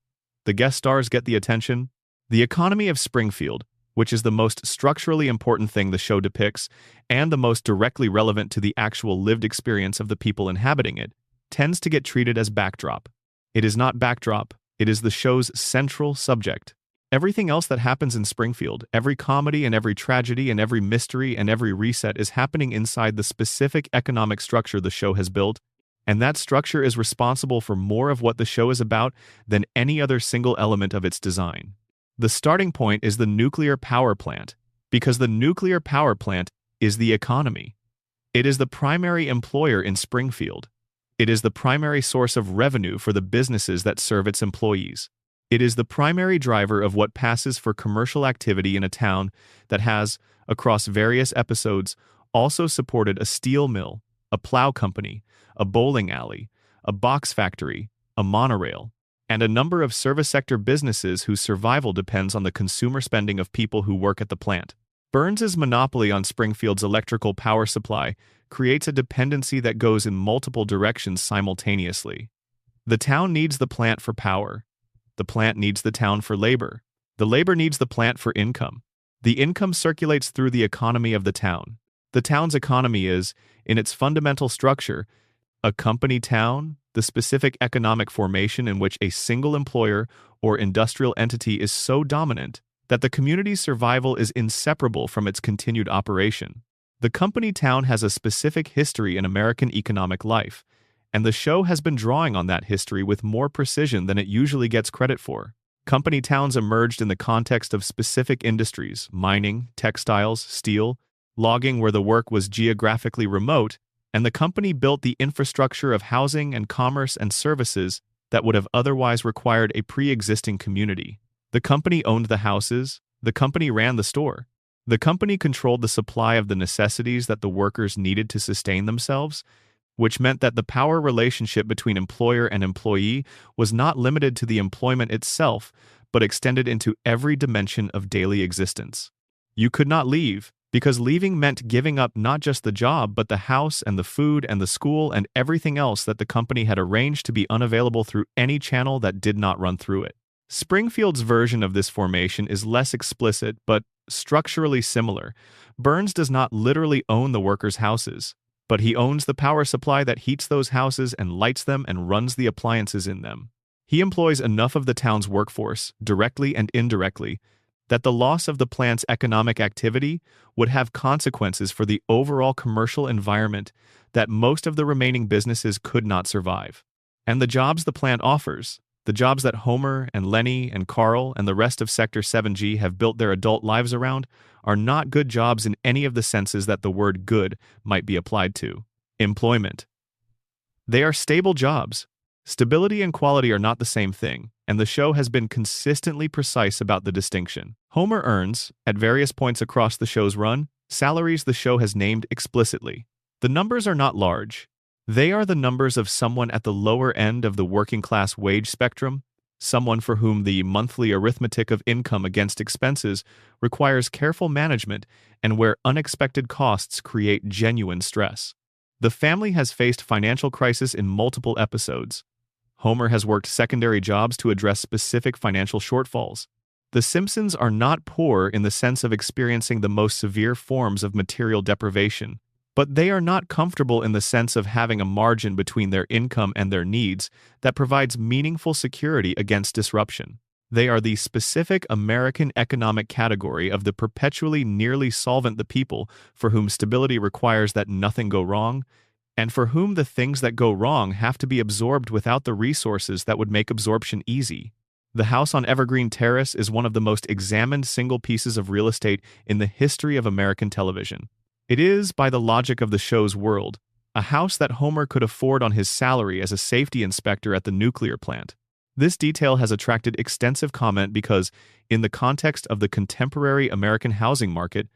the guest stars get the attention. The economy of Springfield, which is the most structurally important thing the show depicts and the most directly relevant to the actual lived experience of the people inhabiting it, tends to get treated as backdrop. It is not backdrop, it is the show's central subject. Everything else that happens in Springfield, every comedy and every tragedy and every mystery and every reset is happening inside the specific economic structure the show has built, and that structure is responsible for more of what the show is about than any other single element of its design. The starting point is the nuclear power plant, because the nuclear power plant is the economy. It is the primary employer in Springfield. It is the primary source of revenue for the businesses that serve its employees. It is the primary driver of what passes for commercial activity in a town that has, across various episodes, also supported a steel mill, a plow company, a bowling alley, a box factory, a monorail, and a number of service sector businesses whose survival depends on the consumer spending of people who work at the plant. Burns's monopoly on Springfield's electrical power supply creates a dependency that goes in multiple directions simultaneously. The town needs the plant for power. The plant needs the town for labor. The labor needs the plant for income. The income circulates through the economy of the town. The town's economy is, in its fundamental structure, a company town, the specific economic formation in which a single employer or industrial entity is so dominant that the community's survival is inseparable from its continued operation. The company town has a specific history in American economic life, and the show has been drawing on that history with more precision than it usually gets credit for. Company towns emerged in the context of specific industries, mining, textiles, steel, logging where the work was geographically remote, and the company built the infrastructure of housing and commerce and services that would have otherwise required a pre-existing community. The company owned the houses, the company ran the store. The company controlled the supply of the necessities that the workers needed to sustain themselves, which meant that the power relationship between employer and employee was not limited to the employment itself, but extended into every dimension of daily existence. You could not leave, because leaving meant giving up not just the job, but the house and the food and the school and everything else that the company had arranged to be unavailable through any channel that did not run through it. Springfield's version of this formation is less explicit, but structurally similar. Burns does not literally own the workers' houses, but he owns the power supply that heats those houses and lights them and runs the appliances in them. He employs enough of the town's workforce, directly and indirectly, that the loss of the plant's economic activity would have consequences for the overall commercial environment that most of the remaining businesses could not survive. And the jobs the plant offers, the jobs that Homer and Lenny and Carl and the rest of Sector 7G have built their adult lives around, are not good jobs in any of the senses that the word good might be applied to. Employment. They are stable jobs. Stability and quality are not the same thing, and the show has been consistently precise about the distinction. Homer earns, at various points across the show's run, salaries the show has named explicitly. The numbers are not large. They are the numbers of someone at the lower end of the working-class wage spectrum, someone for whom the monthly arithmetic of income against expenses requires careful management and where unexpected costs create genuine stress. The family has faced financial crisis in multiple episodes. Homer has worked secondary jobs to address specific financial shortfalls. The Simpsons are not poor in the sense of experiencing the most severe forms of material deprivation, but they are not comfortable in the sense of having a margin between their income and their needs that provides meaningful security against disruption. They are the specific American economic category of the perpetually nearly solvent the people for whom stability requires that nothing go wrong, and for whom the things that go wrong have to be absorbed without the resources that would make absorption easy. The house on Evergreen Terrace is one of the most examined single pieces of real estate in the history of American television. It is, by the logic of the show's world, a house that Homer could afford on his salary as a safety inspector at the nuclear plant. This detail has attracted extensive comment because, in the context of the contemporary American housing market,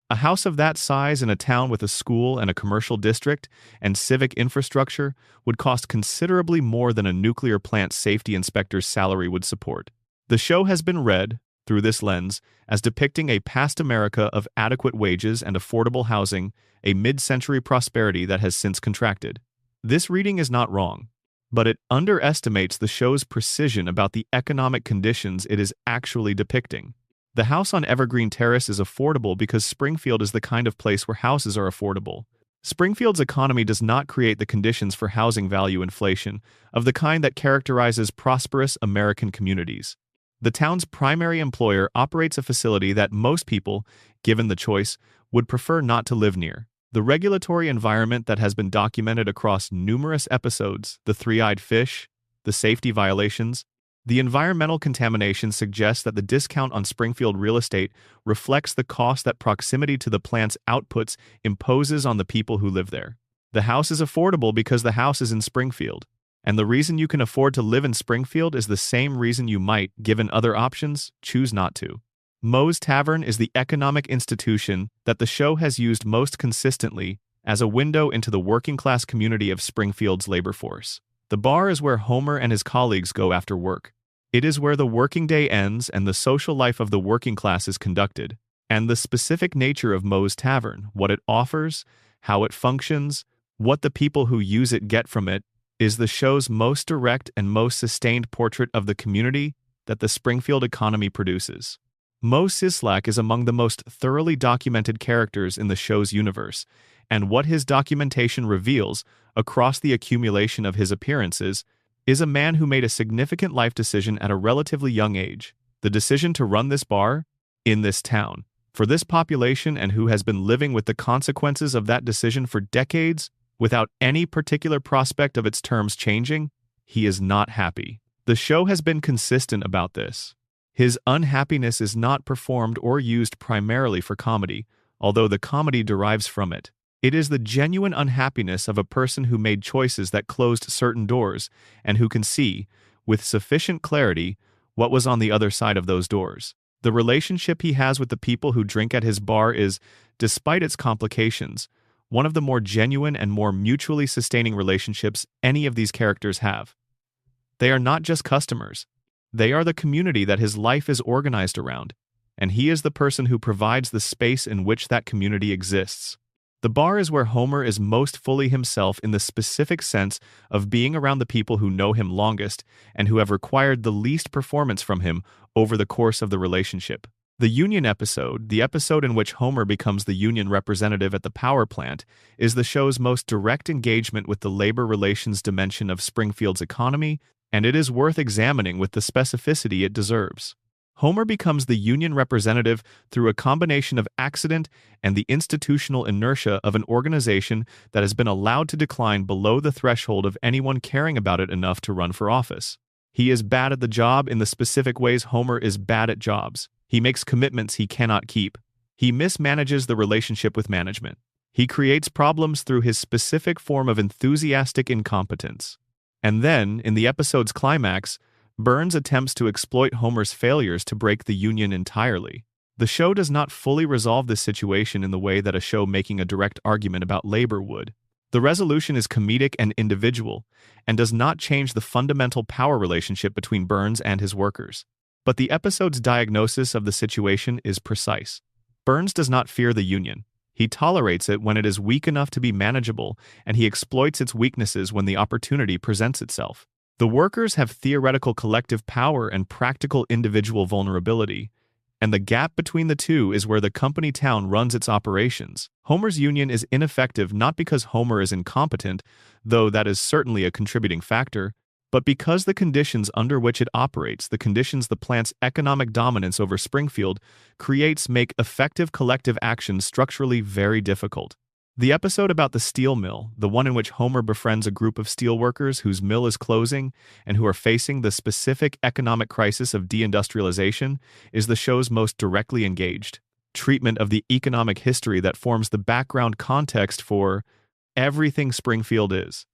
a house of that size in a town with a school and a commercial district and civic infrastructure would cost considerably more than a nuclear plant safety inspector's salary would support. The show has been read, through this lens, as depicting a past America of adequate wages and affordable housing, a mid-century prosperity that has since contracted. This reading is not wrong, but it underestimates the show's precision about the economic conditions it is actually depicting. The house on Evergreen Terrace is affordable because Springfield is the kind of place where houses are affordable. Springfield's economy does not create the conditions for housing value inflation of the kind that characterizes prosperous American communities. The town's primary employer operates a facility that most people, given the choice, would prefer not to live near. The regulatory environment that has been documented across numerous episodes, the three-eyed fish, the safety violations, the environmental contamination suggests that the discount on Springfield real estate reflects the cost that proximity to the plant's outputs imposes on the people who live there. The house is affordable because the house is in Springfield, and the reason you can afford to live in Springfield is the same reason you might, given other options, choose not to. Moe's Tavern is the economic institution that the show has used most consistently as a window into the working-class community of Springfield's labor force. The bar is where Homer and his colleagues go after work. It is where the working day ends and the social life of the working class is conducted. And the specific nature of Moe's Tavern, what it offers, how it functions, what the people who use it get from it, is the show's most direct and most sustained portrait of the community that the Springfield economy produces. Moe Sislak is among the most thoroughly documented characters in the show's universe, and what his documentation reveals, across the accumulation of his appearances, is a man who made a significant life decision at a relatively young age, the decision to run this bar in this town. For this population and who has been living with the consequences of that decision for decades, without any particular prospect of its terms changing, he is not happy. The show has been consistent about this. His unhappiness is not performed or used primarily for comedy, although the comedy derives from it. It is the genuine unhappiness of a person who made choices that closed certain doors and who can see, with sufficient clarity, what was on the other side of those doors. The relationship he has with the people who drink at his bar is, despite its complications, one of the more genuine and more mutually sustaining relationships any of these characters have. They are not just customers. They are the community that his life is organized around, and he is the person who provides the space in which that community exists. The bar is where Homer is most fully himself in the specific sense of being around the people who know him longest and who have required the least performance from him over the course of the relationship. The Union episode, the episode in which Homer becomes the union representative at the power plant, is the show's most direct engagement with the labor relations dimension of Springfield's economy, and it is worth examining with the specificity it deserves. Homer becomes the union representative through a combination of accident and the institutional inertia of an organization that has been allowed to decline below the threshold of anyone caring about it enough to run for office. He is bad at the job in the specific ways Homer is bad at jobs. He makes commitments he cannot keep. He mismanages the relationship with management. He creates problems through his specific form of enthusiastic incompetence. And then, in the episode's climax, Burns attempts to exploit Homer's failures to break the union entirely. The show does not fully resolve this situation in the way that a show making a direct argument about labor would. The resolution is comedic and individual, and does not change the fundamental power relationship between Burns and his workers. But the episode's diagnosis of the situation is precise. Burns does not fear the union. He tolerates it when it is weak enough to be manageable, and he exploits its weaknesses when the opportunity presents itself. The workers have theoretical collective power and practical individual vulnerability, and the gap between the two is where the company town runs its operations. Homer's union is ineffective not because Homer is incompetent, though that is certainly a contributing factor, but because the conditions under which it operates, the conditions the plant's economic dominance over Springfield creates, make effective collective action structurally very difficult. The episode about the steel mill, the one in which Homer befriends a group of steel workers whose mill is closing and who are facing the specific economic crisis of deindustrialization, is the show's most directly engaged treatment of the economic history that forms the background context for everything Springfield is.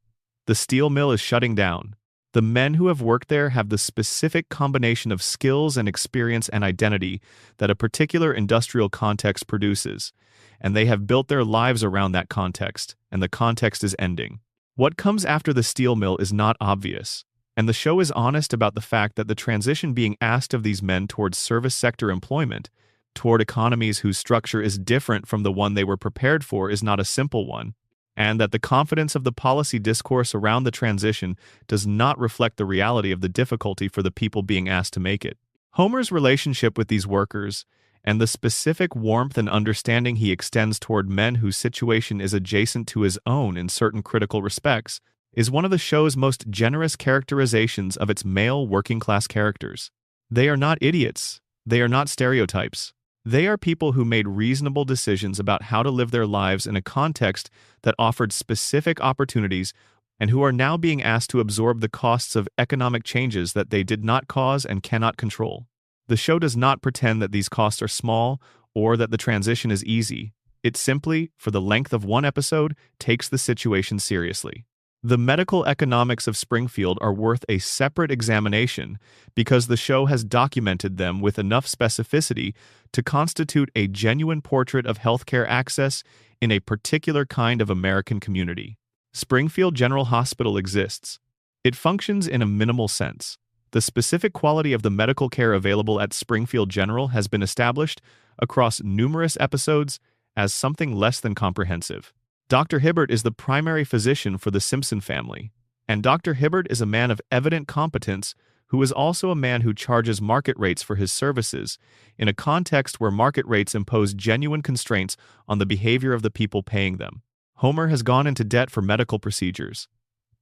The steel mill is shutting down. The men who have worked there have the specific combination of skills and experience and identity that a particular industrial context produces, and they have built their lives around that context, and the context is ending. What comes after the steel mill is not obvious, And the show is honest about the fact that the transition being asked of these men towards service sector employment, toward economies whose structure is different from the one they were prepared for, is not a simple one, and that the confidence of the policy discourse around the transition does not reflect the reality of the difficulty for the people being asked to make it. Homer's relationship with these workers, and the specific warmth and understanding he extends toward men whose situation is adjacent to his own in certain critical respects, is one of the show's most generous characterizations of its male working-class characters. They are not idiots. They are not stereotypes. They are people who made reasonable decisions about how to live their lives in a context that offered specific opportunities and who are now being asked to absorb the costs of economic changes that they did not cause and cannot control. The show does not pretend that these costs are small or that the transition is easy. It simply, for the length of one episode, takes the situation seriously. The medical economics of Springfield are worth a separate examination because the show has documented them with enough specificity to constitute a genuine portrait of healthcare access in a particular kind of American community. Springfield General Hospital exists. It functions in a minimal sense. The specific quality of the medical care available at Springfield General has been established across numerous episodes as something less than comprehensive. Dr. Hibbert is the primary physician for the Simpson family, and Dr. Hibbert is a man of evident competence who is also a man who charges market rates for his services in a context where market rates impose genuine constraints on the behavior of the people paying them. Homer has gone into debt for medical procedures.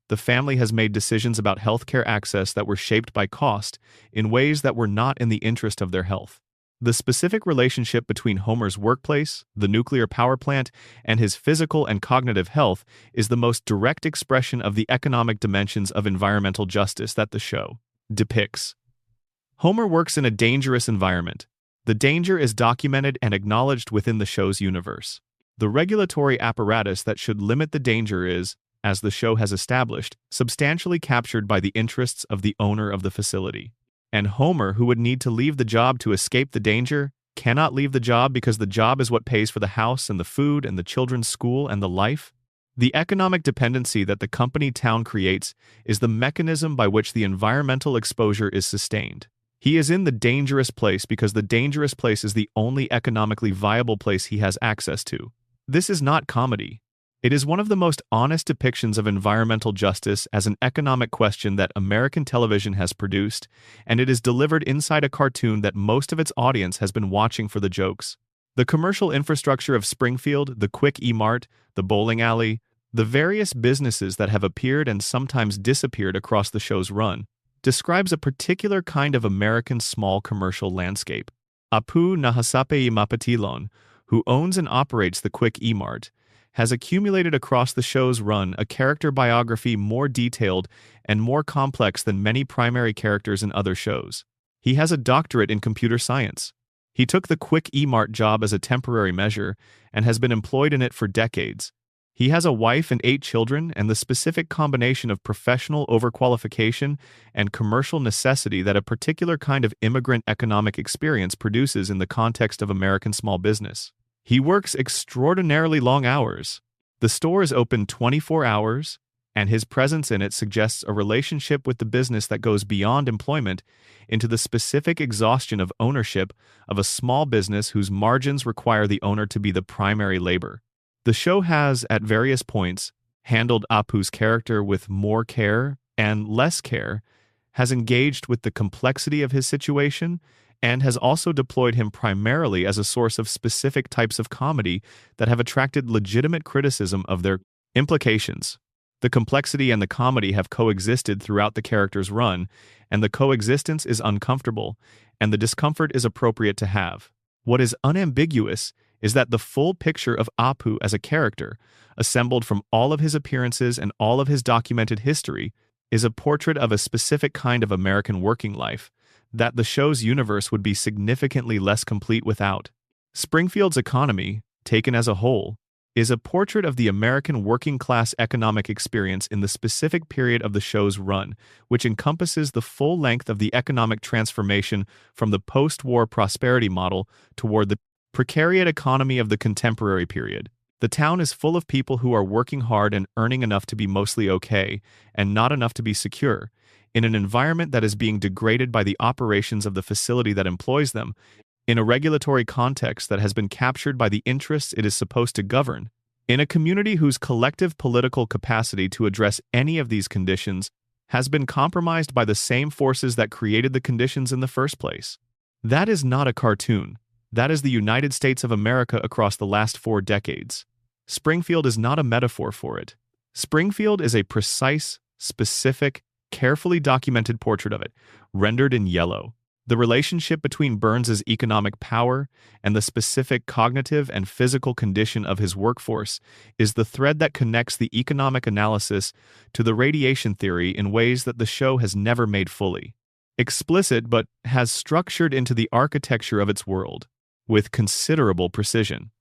The family has made decisions about healthcare access that were shaped by cost in ways that were not in the interest of their health. The specific relationship between Homer's workplace, the nuclear power plant, and his physical and cognitive health is the most direct expression of the economic dimensions of environmental justice that the show depicts. Homer works in a dangerous environment. The danger is documented and acknowledged within the show's universe. The regulatory apparatus that should limit the danger is, as the show has established, substantially captured by the interests of the owner of the facility. And Homer, who would need to leave the job to escape the danger, cannot leave the job because the job is what pays for the house and the food and the children's school and the life. The economic dependency that the company town creates is the mechanism by which the environmental exposure is sustained. He is in the dangerous place because the dangerous place is the only economically viable place he has access to. This is not comedy. It is one of the most honest depictions of environmental justice as an economic question that American television has produced, and it is delivered inside a cartoon that most of its audience has been watching for the jokes. The commercial infrastructure of Springfield, the quick E-Mart, the bowling alley, the various businesses that have appeared and sometimes disappeared across the show's run, describes a particular kind of American small commercial landscape. Apu Nahasape Mapatilon, who owns and operates the quick E-Mart, has accumulated across the show's run a character biography more detailed and more complex than many primary characters in other shows. He has a doctorate in computer science. He took the quick E-Mart job as a temporary measure and has been employed in it for decades. He has a wife and 8 children, and the specific combination of professional overqualification and commercial necessity that a particular kind of immigrant economic experience produces in the context of American small business. He works extraordinarily long hours. The store is open 24 hours, and his presence in it suggests a relationship with the business that goes beyond employment into the specific exhaustion of ownership of a small business whose margins require the owner to be the primary labor. The show has, at various points, handled Apu's character with more care and less care, has engaged with the complexity of his situation, and has also deployed him primarily as a source of specific types of comedy that have attracted legitimate criticism of their implications. The complexity and the comedy have coexisted throughout the character's run, and the coexistence is uncomfortable, and the discomfort is appropriate to have. What is unambiguous is that the full picture of Apu as a character, assembled from all of his appearances and all of his documented history, is a portrait of a specific kind of American working life that the show's universe would be significantly less complete without. Springfield's economy, taken as a whole, is a portrait of the American working-class economic experience in the specific period of the show's run, which encompasses the full length of the economic transformation from the post-war prosperity model toward the precariat economy of the contemporary period. The town is full of people who are working hard and earning enough to be mostly okay, and not enough to be secure, in an environment that is being degraded by the operations of the facility that employs them, in a regulatory context that has been captured by the interests it is supposed to govern, in a community whose collective political capacity to address any of these conditions has been compromised by the same forces that created the conditions in the first place. That is not a cartoon. That is the United States of America across the last 4 decades. Springfield is not a metaphor for it. Springfield is a precise, specific, carefully documented portrait of it, rendered in yellow. The relationship between Burns's economic power and the specific cognitive and physical condition of his workforce is the thread that connects the economic analysis to the radiation theory in ways that the show has never made fully explicit, but has structured into the architecture of its world with considerable precision.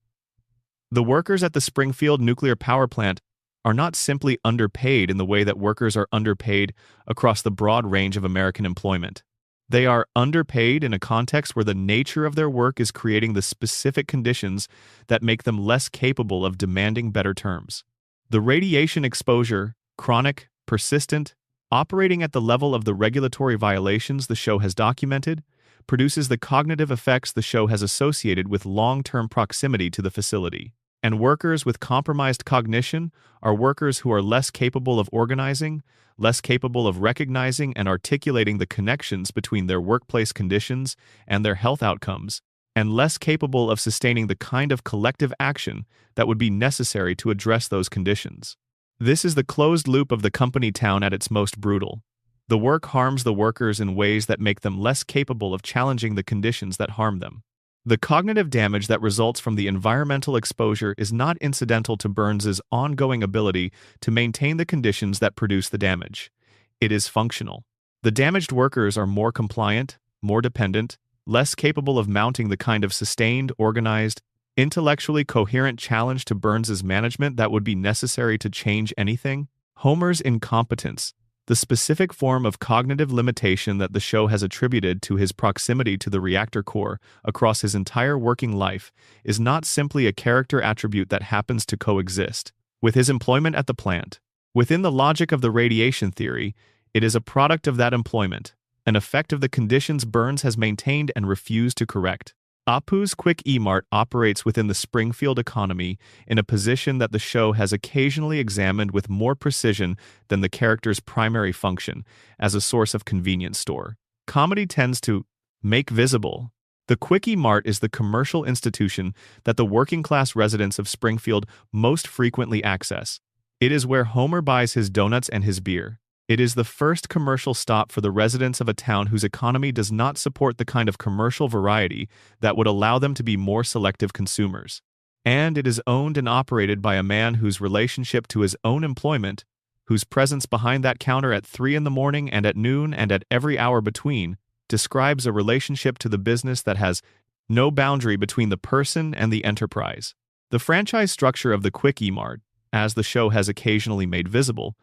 The workers at the Springfield nuclear power plant are not simply underpaid in the way that workers are underpaid across the broad range of American employment. They are underpaid in a context where the nature of their work is creating the specific conditions that make them less capable of demanding better terms. The radiation exposure, chronic, persistent, operating at the level of the regulatory violations the show has documented, produces the cognitive effects the show has associated with long-term proximity to the facility. And workers with compromised cognition are workers who are less capable of organizing, less capable of recognizing and articulating the connections between their workplace conditions and their health outcomes, and less capable of sustaining the kind of collective action that would be necessary to address those conditions. This is the closed loop of the company town at its most brutal. The work harms the workers in ways that make them less capable of challenging the conditions that harm them. The cognitive damage that results from the environmental exposure is not incidental to Burns's ongoing ability to maintain the conditions that produce the damage. It is functional. The damaged workers are more compliant, more dependent, less capable of mounting the kind of sustained, organized, intellectually coherent challenge to Burns's management that would be necessary to change anything. Homer's incompetence, the specific form of cognitive limitation that the show has attributed to his proximity to the reactor core across his entire working life, is not simply a character attribute that happens to coexist with his employment at the plant. Within the logic of the radiation theory, it is a product of that employment, an effect of the conditions Burns has maintained and refused to correct. Apu's Quick E-Mart operates within the Springfield economy in a position that the show has occasionally examined with more precision than the character's primary function as a source of convenience store. Comedy tends to make visible. The Quick E-Mart is the commercial institution that the working-class residents of Springfield most frequently access. It is where Homer buys his donuts and his beer. It is the first commercial stop for the residents of a town whose economy does not support the kind of commercial variety that would allow them to be more selective consumers. And it is owned and operated by a man whose relationship to his own employment, whose presence behind that counter at 3 in the morning and at noon and at every hour between, describes a relationship to the business that has no boundary between the person and the enterprise. The franchise structure of the Quick E-Mart, as the show has occasionally made visible,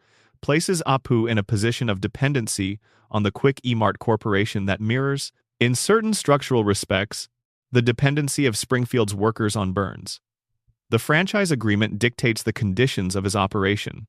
places Apu in a position of dependency on the Quick E-Mart Corporation that mirrors, in certain structural respects, the dependency of Springfield's workers on Burns. The franchise agreement dictates the conditions of his operation.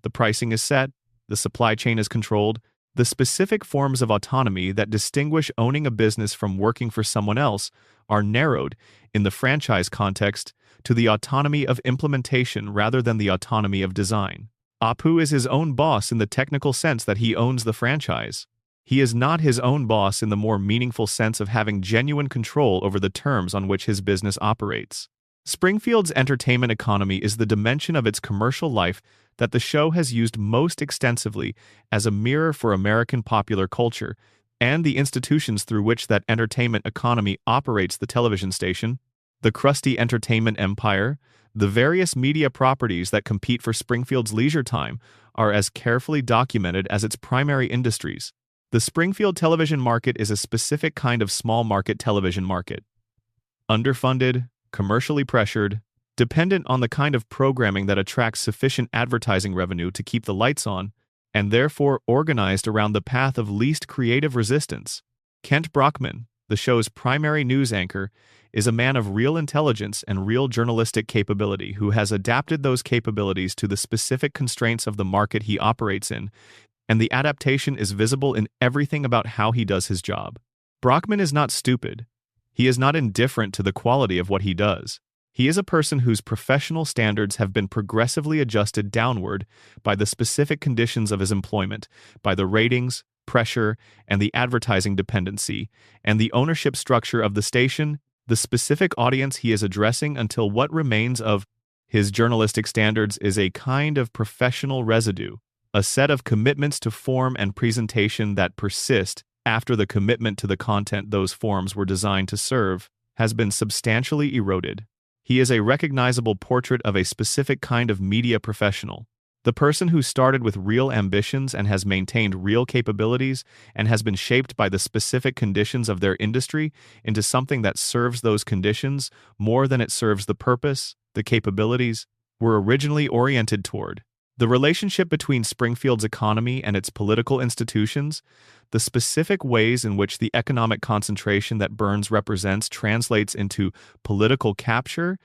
The pricing is set, the supply chain is controlled, the specific forms of autonomy that distinguish owning a business from working for someone else are narrowed, in the franchise context, to the autonomy of implementation rather than the autonomy of design. Apu is his own boss in the technical sense that he owns the franchise. He is not his own boss in the more meaningful sense of having genuine control over the terms on which his business operates. Springfield's entertainment economy is the dimension of its commercial life that the show has used most extensively as a mirror for American popular culture and the institutions through which that entertainment economy operates: the television station, the crusty entertainment empire. The various media properties that compete for Springfield's leisure time are as carefully documented as its primary industries. The Springfield television market is a specific kind of small market television market. Underfunded, commercially pressured, dependent on the kind of programming that attracts sufficient advertising revenue to keep the lights on, and therefore organized around the path of least creative resistance. Kent Brockman, the show's primary news anchor, is a man of real intelligence and real journalistic capability who has adapted those capabilities to the specific constraints of the market he operates in and the adaptation is visible in everything about how he does his job. Brockman is not stupid. He is not indifferent to the quality of what he does. He is a person whose professional standards have been progressively adjusted downward by the specific conditions of his employment, by the ratings, pressure, and the advertising dependency, and the ownership structure of the station, the specific audience he is addressing, until what remains of his journalistic standards is a kind of professional residue, a set of commitments to form and presentation that persist after the commitment to the content those forms were designed to serve has been substantially eroded. He is a recognizable portrait of a specific kind of media professional, the person who started with real ambitions and has maintained real capabilities and has been shaped by the specific conditions of their industry into something that serves those conditions more than it serves the purpose, the capabilities, were originally oriented toward. The relationship between Springfield's economy and its political institutions, the specific ways in which the economic concentration that Burns represents translates into political capture,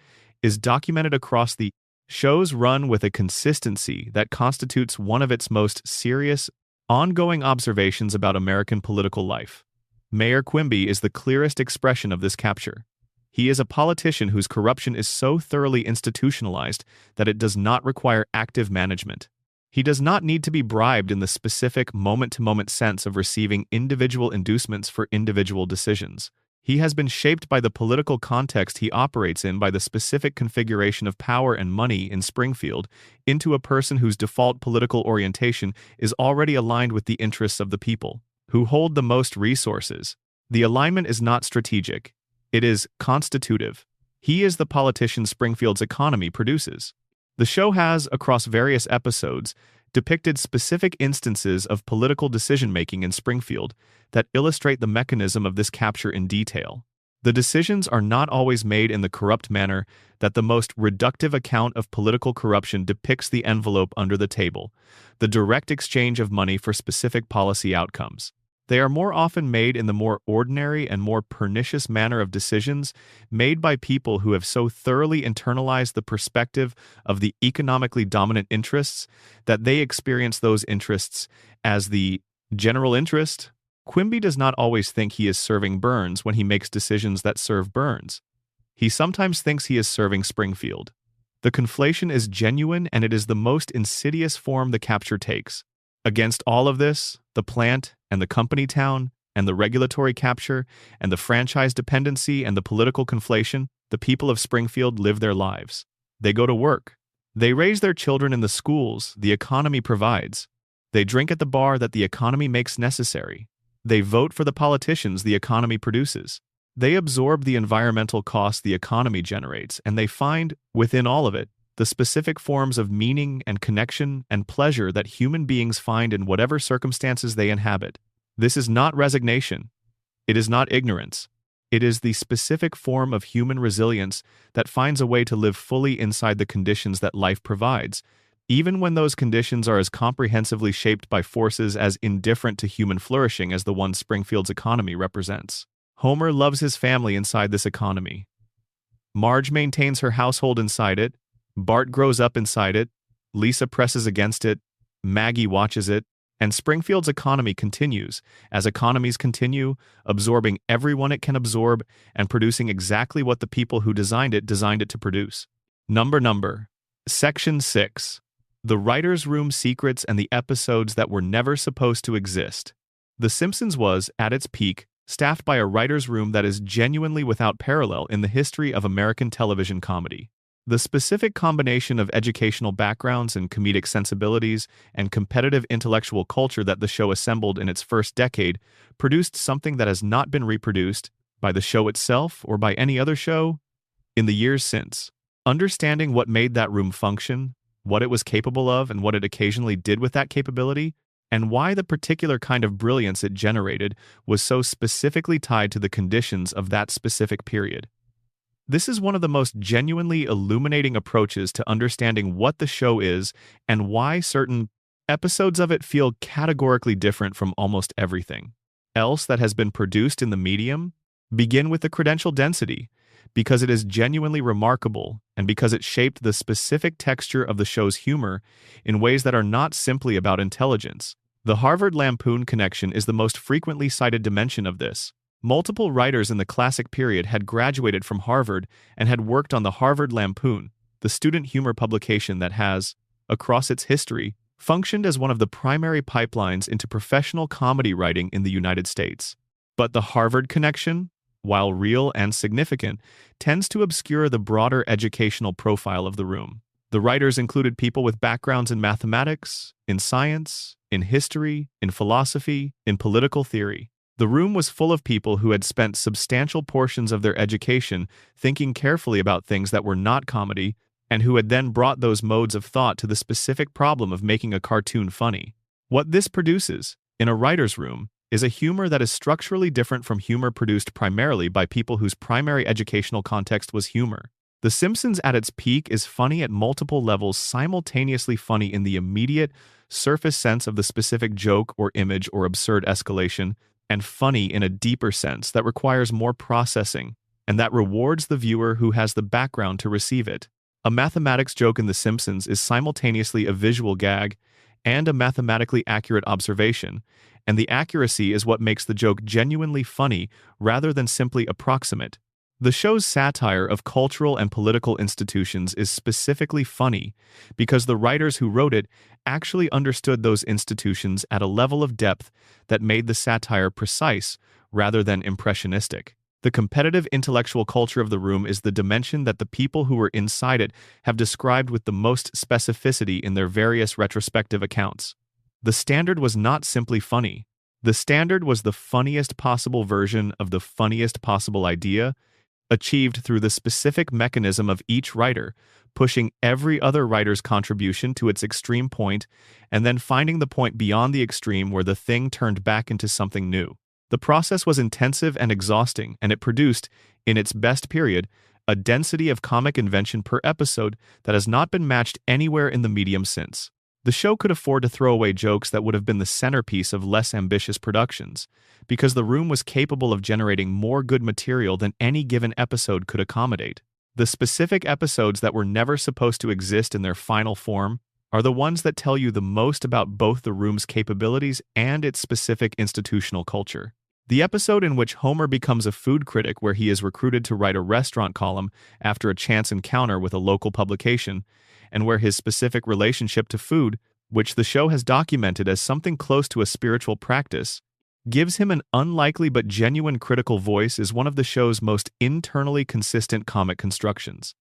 is documented across the show's run with a consistency that constitutes one of its most serious, ongoing observations about American political life. Mayor Quimby is the clearest expression of this capture. He is a politician whose corruption is so thoroughly institutionalized that it does not require active management. He does not need to be bribed in the specific moment-to-moment sense of receiving individual inducements for individual decisions. He has been shaped by the political context he operates in, by the specific configuration of power and money in Springfield, into a person whose default political orientation is already aligned with the interests of the people, who hold the most resources. The alignment is not strategic. It is constitutive. He is the politician Springfield's economy produces. The show has, across various episodes, depicted specific instances of political decision-making in Springfield that illustrate the mechanism of this capture in detail. The decisions are not always made in the corrupt manner that the most reductive account of political corruption depicts the envelope under the table, the direct exchange of money for specific policy outcomes. They are more often made in the more ordinary and more pernicious manner of decisions made by people who have so thoroughly internalized the perspective of the economically dominant interests that they experience those interests as the general interest. Quimby does not always think he is serving Burns when he makes decisions that serve Burns. He sometimes thinks he is serving Springfield. The conflation is genuine, and it is the most insidious form the capture takes. Against all of this, the plant and the company town and the regulatory capture and the franchise dependency and the political conflation, the people of Springfield live their lives. They go to work. They raise their children in the schools the economy provides. They drink at the bar that the economy makes necessary. They vote for the politicians the economy produces. They absorb the environmental costs the economy generates, and they find, within all of it, the specific forms of meaning and connection and pleasure that human beings find in whatever circumstances they inhabit. This is not resignation. It is not ignorance. It is the specific form of human resilience that finds a way to live fully inside the conditions that life provides, even when those conditions are as comprehensively shaped by forces as indifferent to human flourishing as the one Springfield's economy represents. Homer loves his family inside this economy. Marge maintains her household inside it. Bart grows up inside it, Lisa presses against it, Maggie watches it, and Springfield's economy continues, as economies continue, absorbing everyone it can absorb and producing exactly what the people who designed it to produce. Number. Section 6. The Writer's Room Secrets and the Episodes That Were Never Supposed to Exist. The Simpsons was, at its peak, staffed by a writer's room that is genuinely without parallel in the history of American television comedy. The specific combination of educational backgrounds and comedic sensibilities and competitive intellectual culture that the show assembled in its first decade produced something that has not been reproduced by the show itself or by any other show in the years since. Understanding what made that room function, what it was capable of, and what it occasionally did with that capability, and why the particular kind of brilliance it generated was so specifically tied to the conditions of that specific period. This is one of the most genuinely illuminating approaches to understanding what the show is and why certain episodes of it feel categorically different from almost everything else that has been produced in the medium. Begin with the credential density, because it is genuinely remarkable and because it shaped the specific texture of the show's humor in ways that are not simply about intelligence, The Harvard Lampoon connection is the most frequently cited dimension of this. Multiple writers in the classic period had graduated from Harvard and had worked on the Harvard Lampoon, the student humor publication that has, across its history, functioned as one of the primary pipelines into professional comedy writing in the United States. But the Harvard connection, while real and significant, tends to obscure the broader educational profile of the room. The writers included people with backgrounds in mathematics, in science, in history, in philosophy, in political theory. The room was full of people who had spent substantial portions of their education thinking carefully about things that were not comedy, and who had then brought those modes of thought to the specific problem of making a cartoon funny. What this produces, in a writer's room, is a humor that is structurally different from humor produced primarily by people whose primary educational context was humor. The Simpsons at its peak is funny at multiple levels, simultaneously funny in the immediate, surface sense of the specific joke or image or absurd escalation, and funny in a deeper sense that requires more processing, and that rewards the viewer who has the background to receive it. A mathematics joke in The Simpsons is simultaneously a visual gag and a mathematically accurate observation, and the accuracy is what makes the joke genuinely funny rather than simply approximate. The show's satire of cultural and political institutions is specifically funny because the writers who wrote it actually understood those institutions at a level of depth that made the satire precise rather than impressionistic. The competitive intellectual culture of the room is the dimension that the people who were inside it have described with the most specificity in their various retrospective accounts. The Standard was not simply funny. The Standard was the funniest possible version of the funniest possible idea, achieved through the specific mechanism of each writer, pushing every other writer's contribution to its extreme point, and then finding the point beyond the extreme where the thing turned back into something new. The process was intensive and exhausting, and it produced, in its best period, a density of comic invention per episode that has not been matched anywhere in the medium since. The show could afford to throw away jokes that would have been the centerpiece of less ambitious productions, because the room was capable of generating more good material than any given episode could accommodate. The specific episodes that were never supposed to exist in their final form are the ones that tell you the most about both the room's capabilities and its specific institutional culture. The episode in which Homer becomes a food critic, where he is recruited to write a restaurant column after a chance encounter with a local publication, and where his specific relationship to food, which the show has documented as something close to a spiritual practice, gives him an unlikely but genuine critical voice, is one of the show's most internally consistent comic constructions.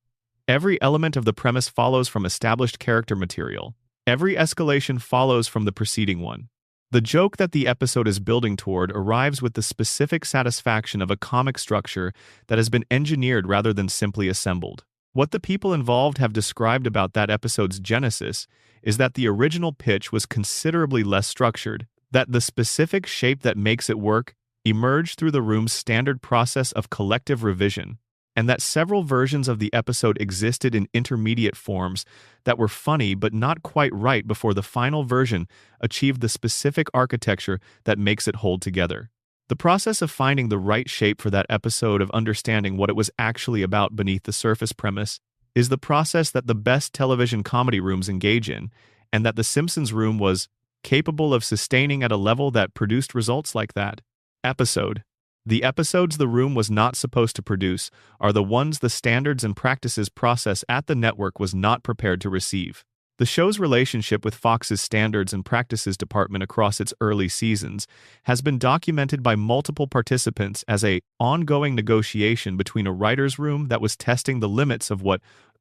Every element of the premise follows from established character material. Every escalation follows from the preceding one. The joke that the episode is building toward arrives with the specific satisfaction of a comic structure that has been engineered rather than simply assembled. What the people involved have described about that episode's genesis is that the original pitch was considerably less structured, that the specific shape that makes it work emerged through the room's standard process of collective revision, and that several versions of the episode existed in intermediate forms that were funny but not quite right before the final version achieved the specific architecture that makes it hold together. The process of finding the right shape for that episode, of understanding what it was actually about beneath the surface premise, is the process that the best television comedy rooms engage in, and that The Simpsons room was capable of sustaining at a level that produced results like that. Episode. The episodes the room was not supposed to produce are the ones the standards and practices process at the network was not prepared to receive. The show's relationship with Fox's standards and practices department across its early seasons has been documented by multiple participants as an ongoing negotiation between a writer's room that was testing the limits of what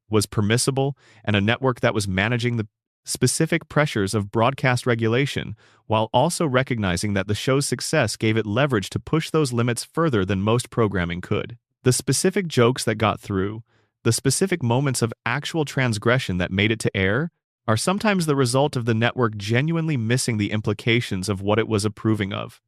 was permissible and a network that was managing the specific pressures of broadcast regulation, while also recognizing that the show's success gave it leverage to push those limits further than most programming could. The specific jokes that got through, the specific moments of actual transgression that made it to air, are sometimes the result of the network genuinely missing the implications of what it was approving of.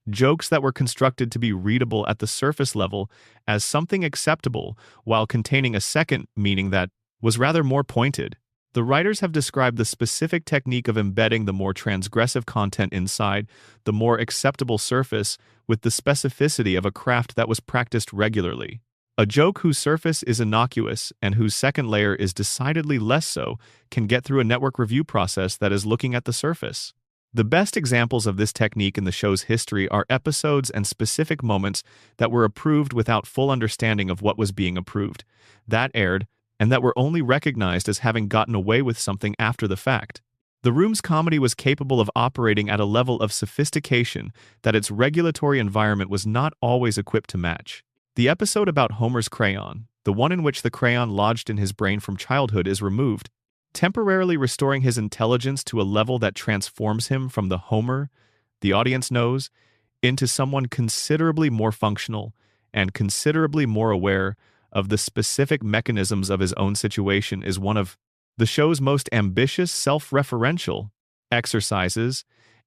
Jokes that were constructed to be readable at the surface level as something acceptable while containing a second meaning that was rather more pointed. The writers have described the specific technique of embedding the more transgressive content inside the more acceptable surface with the specificity of a craft that was practiced regularly. A joke whose surface is innocuous and whose second layer is decidedly less so can get through a network review process that is looking at the surface. The best examples of this technique in the show's history are episodes and specific moments that were approved without full understanding of what was being approved, that aired, and that were only recognized as having gotten away with something after the fact. The Room's comedy was capable of operating at a level of sophistication that its regulatory environment was not always equipped to match. The episode about Homer's crayon, the one in which the crayon lodged in his brain from childhood is removed, temporarily restoring his intelligence to a level that transforms him from the Homer, the audience knows, into someone considerably more functional and considerably more aware of the specific mechanisms of his own situation is one of the show's most ambitious self-referential exercises,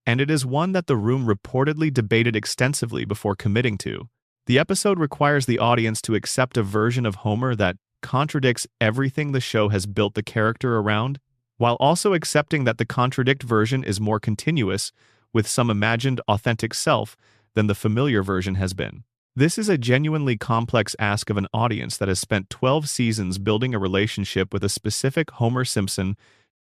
and it is one that the Room reportedly debated extensively before committing to. The episode requires the audience to accept a version of Homer that contradicts everything the show has built the character around, while also accepting that the contradict version is more continuous with some imagined authentic self than the familiar version has been. This is a genuinely complex ask of an audience that has spent 12 seasons building a relationship with a specific Homer Simpson,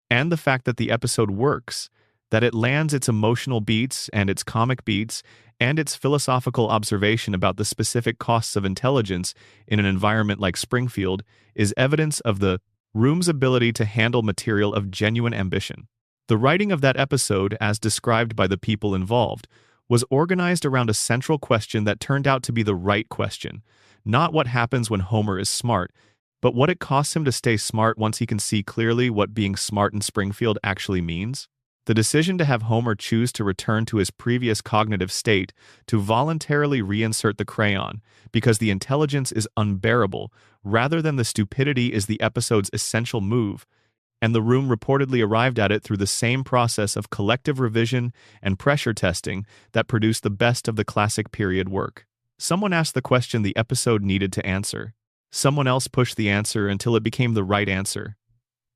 and the fact that the episode works, that it lands its emotional beats and its comic beats and its philosophical observation about the specific costs of intelligence in an environment like Springfield is evidence of the Room's ability to handle material of genuine ambition. The writing of that episode, as described by the people involved, was organized around a central question that turned out to be the right question, not what happens when Homer is smart, but what it costs him to stay smart once he can see clearly what being smart in Springfield actually means. The decision to have Homer choose to return to his previous cognitive state, to voluntarily reinsert the crayon, because the intelligence is unbearable, rather than the stupidity is the episode's essential move, and the Room reportedly arrived at it through the same process of collective revision and pressure testing that produced the best of the classic period work. Someone asked the question the episode needed to answer. Someone else pushed the answer until it became the right answer.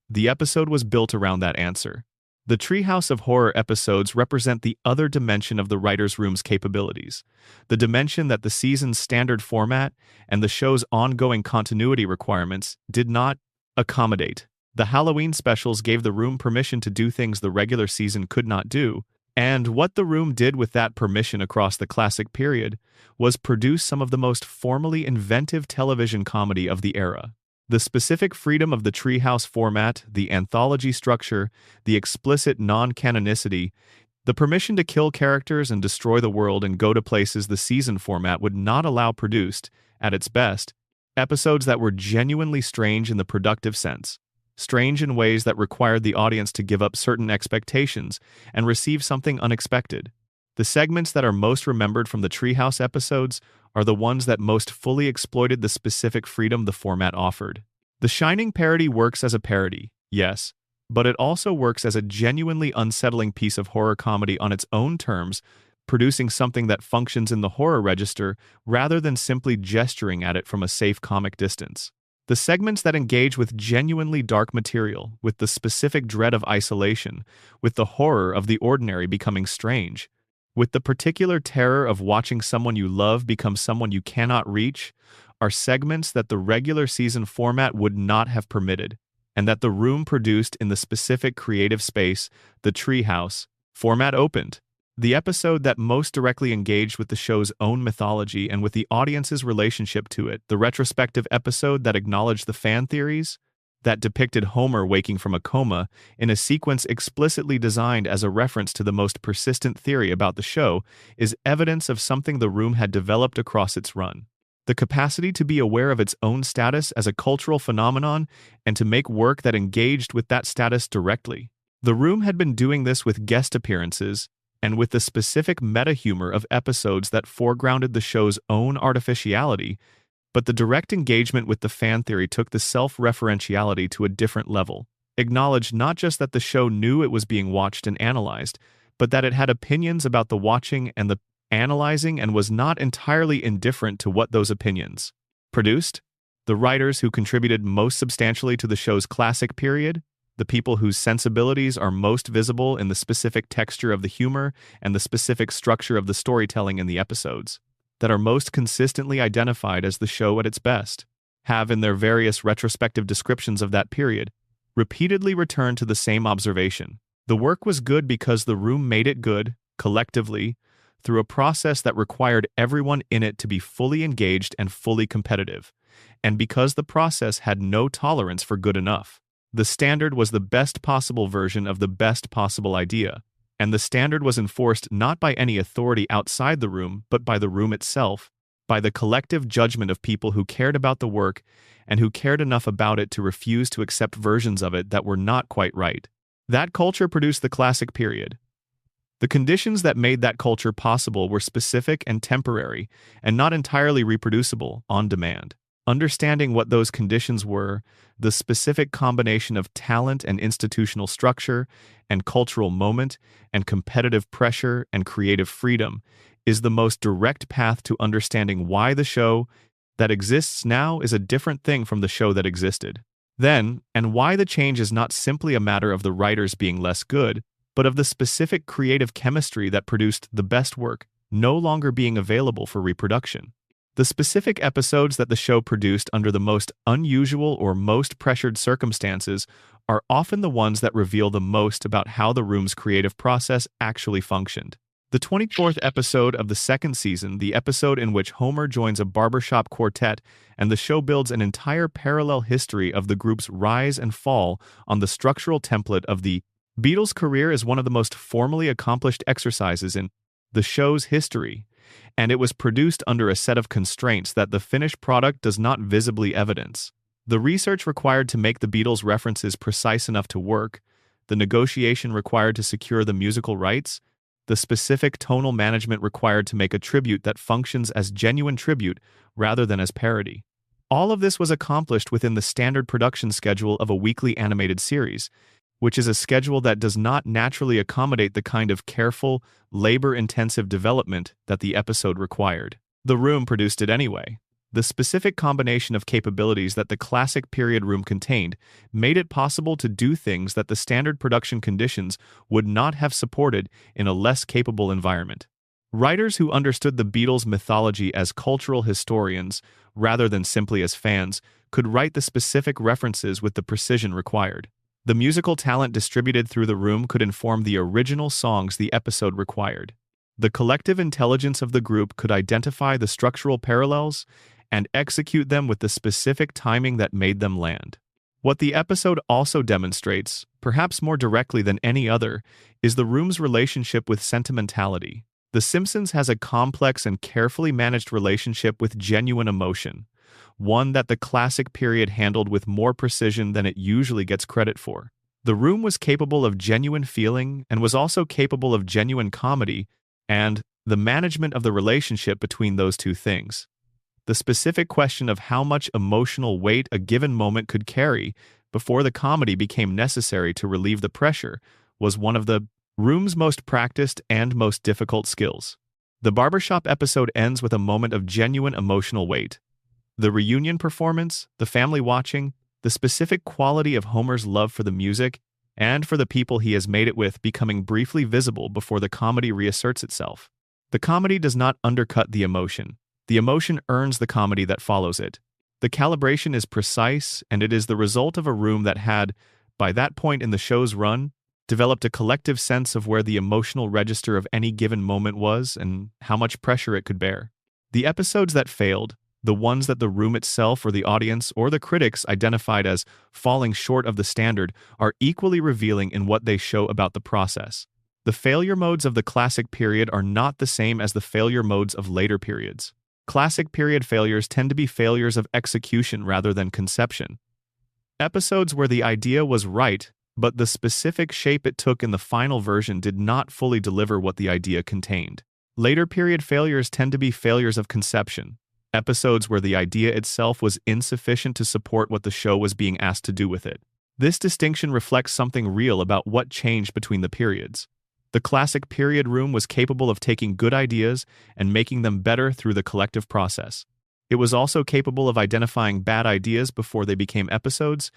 The episode was built around that answer. The Treehouse of Horror episodes represent the other dimension of the writer's room's capabilities, the dimension that the season's standard format and the show's ongoing continuity requirements did not accommodate. The Halloween specials gave the Room permission to do things the regular season could not do, and what the Room did with that permission across the classic period was produce some of the most formally inventive television comedy of the era. The specific freedom of the Treehouse format, the anthology structure, the explicit non-canonicity, the permission to kill characters and destroy the world and go to places the season format would not allow produced, at its best, episodes that were genuinely strange in the productive sense, strange in ways that required the audience to give up certain expectations and receive something unexpected. The segments that are most remembered from the Treehouse episodes are the ones that most fully exploited the specific freedom the format offered. The Shining parody works as a parody, yes, but it also works as a genuinely unsettling piece of horror comedy on its own terms, producing something that functions in the horror register rather than simply gesturing at it from a safe comic distance. The segments that engage with genuinely dark material, with the specific dread of isolation, with the horror of the ordinary becoming strange, with the particular terror of watching someone you love become someone you cannot reach, are segments that the regular season format would not have permitted, and that the Room produced in the specific creative space the Treehouse format opened. The episode that most directly engaged with the show's own mythology and with the audience's relationship to it, the retrospective episode that acknowledged the fan theories, that depicted Homer waking from a coma in a sequence explicitly designed as a reference to the most persistent theory about the show, is evidence of something the Room had developed across its run. The capacity to be aware of its own status as a cultural phenomenon and to make work that engaged with that status directly. The Room had been doing this with guest appearances and with the specific meta-humor of episodes that foregrounded the show's own artificiality, but the direct engagement with the fan theory took the self-referentiality to a different level, acknowledged not just that the show knew it was being watched and analyzed, but that it had opinions about the watching and the analyzing and was not entirely indifferent to what those opinions produced. The writers who contributed most substantially to the show's classic period, the people whose sensibilities are most visible in the specific texture of the humor and the specific structure of the storytelling in the episodes, that are most consistently identified as the show at its best, have in their various retrospective descriptions of that period, repeatedly returned to the same observation. The work was good because the room made it good, collectively, through a process that required everyone in it to be fully engaged and fully competitive, and because the process had no tolerance for good enough. The standard was the best possible version of the best possible idea, and the standard was enforced not by any authority outside the room, but by the room itself, by the collective judgment of people who cared about the work and who cared enough about it to refuse to accept versions of it that were not quite right. That culture produced the classic period. The conditions that made that culture possible were specific and temporary, and not entirely reproducible, on demand. Understanding what those conditions were, the specific combination of talent and institutional structure, and cultural moment, and competitive pressure and creative freedom, is the most direct path to understanding why the show that exists now is a different thing from the show that existed then, and why the change is not simply a matter of the writers being less good, but of the specific creative chemistry that produced the best work no longer being available for reproduction. The specific episodes that the show produced under the most unusual or most pressured circumstances are often the ones that reveal the most about how the room's creative process actually functioned. The 24th episode of the second season, the episode in which Homer joins a barbershop quartet and the show builds an entire parallel history of the group's rise and fall on the structural template of the Beatles' career, is one of the most formally accomplished exercises in the show's history, and it was produced under a set of constraints that the finished product does not visibly evidence. The research required to make the Beatles' references precise enough to work, the negotiation required to secure the musical rights, the specific tonal management required to make a tribute that functions as genuine tribute rather than as parody. All of this was accomplished within the standard production schedule of a weekly animated series, which is a schedule that does not naturally accommodate the kind of careful, labor-intensive development that the episode required. The room produced it anyway. The specific combination of capabilities that the classic period room contained made it possible to do things that the standard production conditions would not have supported in a less capable environment. Writers who understood the Beatles' mythology as cultural historians, rather than simply as fans, could write the specific references with the precision required. The musical talent distributed through the room could inform the original songs the episode required. The collective intelligence of the group could identify the structural parallels and execute them with the specific timing that made them land. What the episode also demonstrates, perhaps more directly than any other, is the room's relationship with sentimentality. The Simpsons has a complex and carefully managed relationship with genuine emotion, one that the classic period handled with more precision than it usually gets credit for. The room was capable of genuine feeling and was also capable of genuine comedy, and the management of the relationship between those two things. The specific question of how much emotional weight a given moment could carry before the comedy became necessary to relieve the pressure was one of the room's most practiced and most difficult skills. The barbershop episode ends with a moment of genuine emotional weight. The reunion performance, the family watching, the specific quality of Homer's love for the music and for the people he has made it with becoming briefly visible before the comedy reasserts itself. The comedy does not undercut the emotion. The emotion earns the comedy that follows it. The calibration is precise, and it is the result of a room that had, by that point in the show's run, developed a collective sense of where the emotional register of any given moment was and how much pressure it could bear. The episodes that failed, the ones that the room itself or the audience or the critics identified as falling short of the standard, are equally revealing in what they show about the process. The failure modes of the classic period are not the same as the failure modes of later periods. Classic period failures tend to be failures of execution rather than conception. Episodes where the idea was right, but the specific shape it took in the final version did not fully deliver what the idea contained. Later period failures tend to be failures of conception. Episodes where the idea itself was insufficient to support what the show was being asked to do with it. This distinction reflects something real about what changed between the periods. The classic period room was capable of taking good ideas and making them better through the collective process. It was also capable of identifying bad ideas before they became episodes,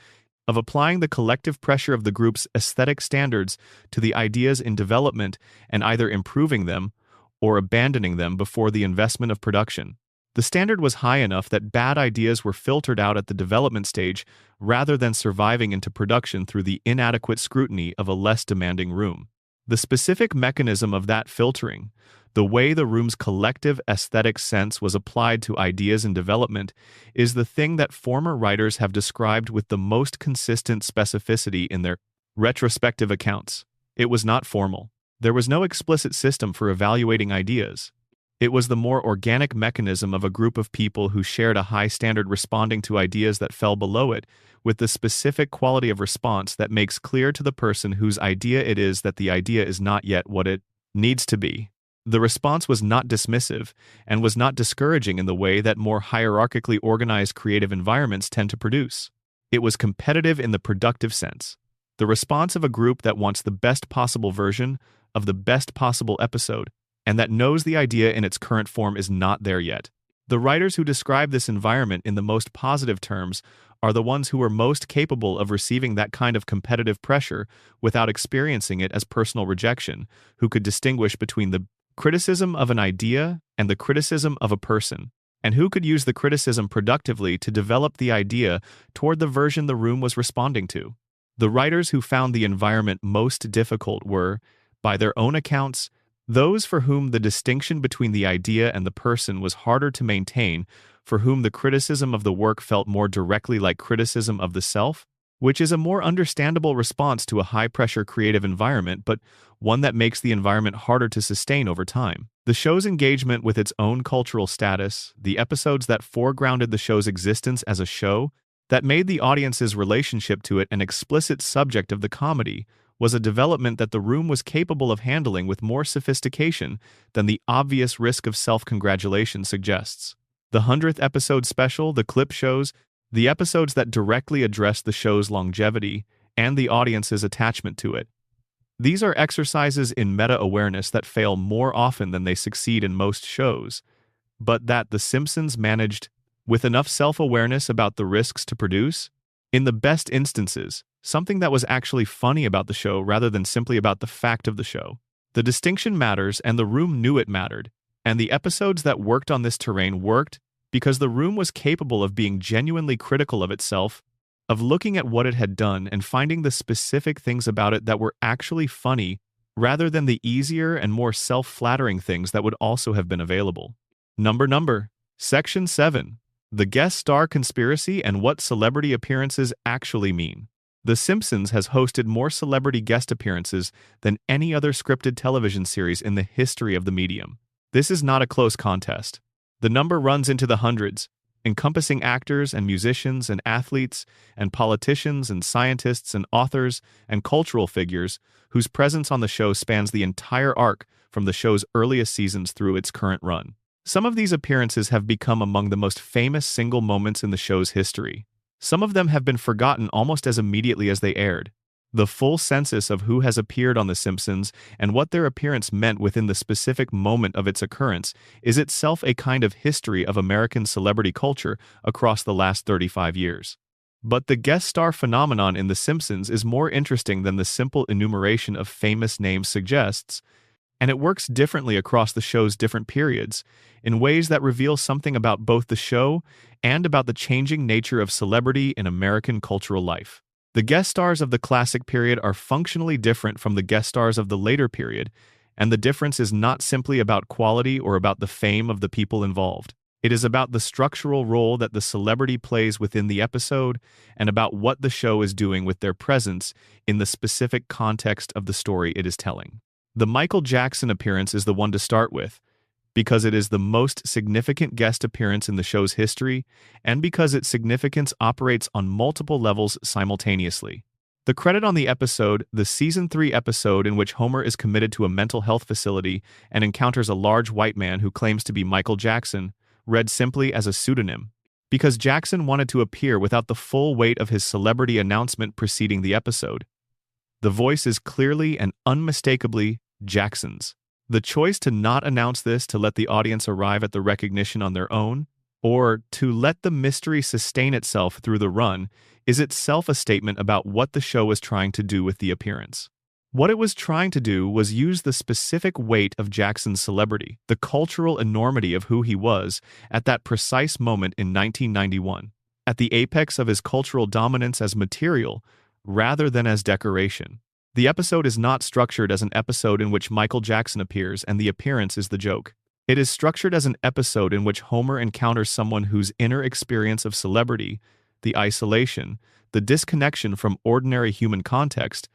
of applying the collective pressure of the group's aesthetic standards to the ideas in development and either improving them or abandoning them before the investment of production. The standard was high enough that bad ideas were filtered out at the development stage rather than surviving into production through the inadequate scrutiny of a less demanding room. The specific mechanism of that filtering, the way the room's collective aesthetic sense was applied to ideas in development, is the thing that former writers have described with the most consistent specificity in their retrospective accounts. It was not formal. There was no explicit system for evaluating ideas. It was the more organic mechanism of a group of people who shared a high standard responding to ideas that fell below it, with the specific quality of response that makes clear to the person whose idea it is that the idea is not yet what it needs to be. The response was not dismissive and was not discouraging in the way that more hierarchically organized creative environments tend to produce. It was competitive in the productive sense. The response of a group that wants the best possible version of the best possible episode, and that knows the idea in its current form is not there yet. The writers who describe this environment in the most positive terms are the ones who are most capable of receiving that kind of competitive pressure without experiencing it as personal rejection, who could distinguish between the criticism of an idea and the criticism of a person, and who could use the criticism productively to develop the idea toward the version the room was responding to. The writers who found the environment most difficult were, by their own accounts, those for whom the distinction between the idea and the person was harder to maintain, for whom the criticism of the work felt more directly like criticism of the self, which is a more understandable response to a high-pressure creative environment, but one that makes the environment harder to sustain over time. The show's engagement with its own cultural status, the episodes that foregrounded the show's existence as a show, that made the audience's relationship to it an explicit subject of the comedy, was a development that the room was capable of handling with more sophistication than the obvious risk of self-congratulation suggests. The 100th episode special, the clip shows, the episodes that directly address the show's longevity and the audience's attachment to it. These are exercises in meta-awareness that fail more often than they succeed in most shows, but that The Simpsons managed with enough self-awareness about the risks to produce. In the best instances, something that was actually funny about the show rather than simply about the fact of the show. The distinction matters, and the room knew it mattered, and the episodes that worked on this terrain worked because the room was capable of being genuinely critical of itself, of looking at what it had done and finding the specific things about it that were actually funny rather than the easier and more self-flattering things that would also have been available. Section 7. The Guest Star Conspiracy and What Celebrity Appearances Actually Mean. The Simpsons has hosted more celebrity guest appearances than any other scripted television series in the history of the medium. This is not a close contest. The number runs into the hundreds, encompassing actors and musicians and athletes and politicians and scientists and authors and cultural figures whose presence on the show spans the entire arc from the show's earliest seasons through its current run. Some of these appearances have become among the most famous single moments in the show's history. Some of them have been forgotten almost as immediately as they aired. The full census of who has appeared on The Simpsons and what their appearance meant within the specific moment of its occurrence is itself a kind of history of American celebrity culture across the last 35 years. But the guest star phenomenon in The Simpsons is more interesting than the simple enumeration of famous names suggests, and it works differently across the show's different periods, in ways that reveal something about both the show and about the changing nature of celebrity in American cultural life. The guest stars of the classic period are functionally different from the guest stars of the later period, and the difference is not simply about quality or about the fame of the people involved. It is about the structural role that the celebrity plays within the episode and about what the show is doing with their presence in the specific context of the story it is telling. The Michael Jackson appearance is the one to start with, because it is the most significant guest appearance in the show's history, and because its significance operates on multiple levels simultaneously. The credit on the episode, the Season 3 episode in which Homer is committed to a mental health facility and encounters a large white man who claims to be Michael Jackson, read simply as a pseudonym, because Jackson wanted to appear without the full weight of his celebrity announcement preceding the episode. The voice is clearly and unmistakably Jackson's. The choice to not announce this to let the audience arrive at the recognition on their own, or to let the mystery sustain itself through the run, is itself a statement about what the show was trying to do with the appearance. What it was trying to do was use the specific weight of Jackson's celebrity, the cultural enormity of who he was at that precise moment in 1991, at the apex of his cultural dominance as material rather than as decoration. The episode is not structured as an episode in which Michael Jackson appears and the appearance is the joke. It is structured as an episode in which Homer encounters someone whose inner experience of celebrity, the isolation, the disconnection from ordinary human context,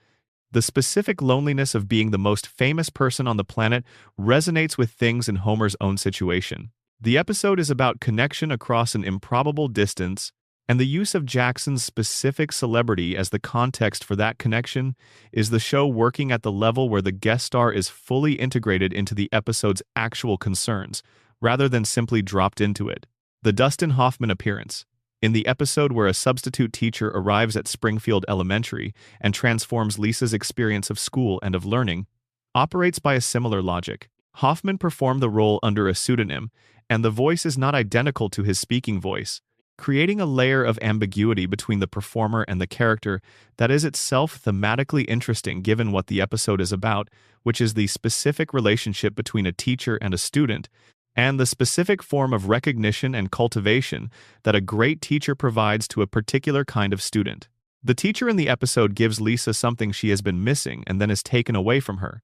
the specific loneliness of being the most famous person on the planet resonates with things in Homer's own situation. The episode is about connection across an improbable distance, and the use of Jackson's specific celebrity as the context for that connection is the show working at the level where the guest star is fully integrated into the episode's actual concerns, rather than simply dropped into it. The Dustin Hoffman appearance. In the episode where a substitute teacher arrives at Springfield Elementary and transforms Lisa's experience of school and of learning, operates by a similar logic. Hoffman performed the role under a pseudonym, and the voice is not identical to his speaking voice, creating a layer of ambiguity between the performer and the character that is itself thematically interesting given what the episode is about, which is the specific relationship between a teacher and a student, and the specific form of recognition and cultivation that a great teacher provides to a particular kind of student. The teacher in the episode gives Lisa something she has been missing and then is taken away from her,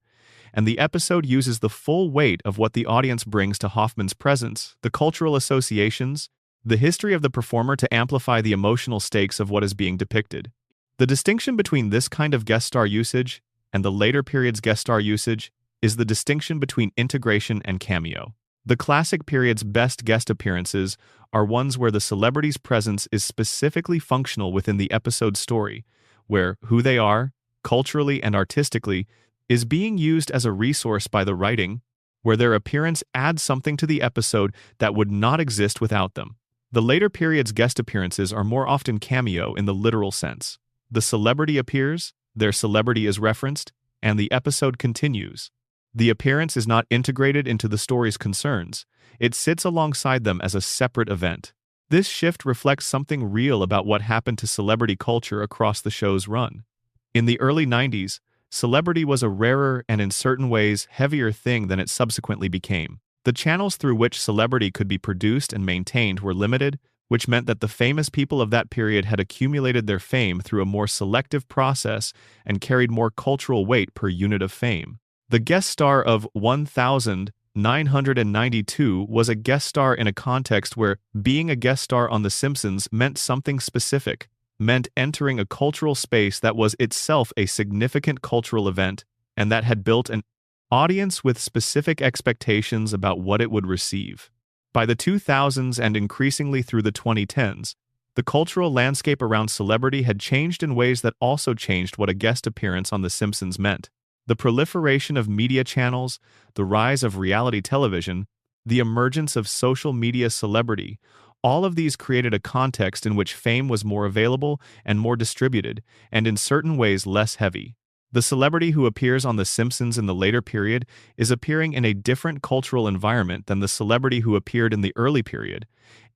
and the episode uses the full weight of what the audience brings to Hoffman's presence, the cultural associations, the history of the performer to amplify the emotional stakes of what is being depicted. The distinction between this kind of guest star usage and the later period's guest star usage is the distinction between integration and cameo. The classic period's best guest appearances are ones where the celebrity's presence is specifically functional within the episode's story, where who they are, culturally and artistically, is being used as a resource by the writing, where their appearance adds something to the episode that would not exist without them. The later period's guest appearances are more often cameo in the literal sense. The celebrity appears, their celebrity is referenced, and the episode continues. The appearance is not integrated into the story's concerns, it sits alongside them as a separate event. This shift reflects something real about what happened to celebrity culture across the show's run. In the early 90s, celebrity was a rarer and in certain ways heavier thing than it subsequently became. The channels through which celebrity could be produced and maintained were limited, which meant that the famous people of that period had accumulated their fame through a more selective process and carried more cultural weight per unit of fame. The guest star of 1992 was a guest star in a context where being a guest star on The Simpsons meant something specific, meant entering a cultural space that was itself a significant cultural event and that had built an audience with specific expectations about what it would receive. By the 2000s and increasingly through the 2010s, the cultural landscape around celebrity had changed in ways that also changed what a guest appearance on The Simpsons meant. The proliferation of media channels, the rise of reality television, the emergence of social media celebrity, all of these created a context in which fame was more available and more distributed, and in certain ways less heavy. The celebrity who appears on The Simpsons in the later period is appearing in a different cultural environment than the celebrity who appeared in the early period,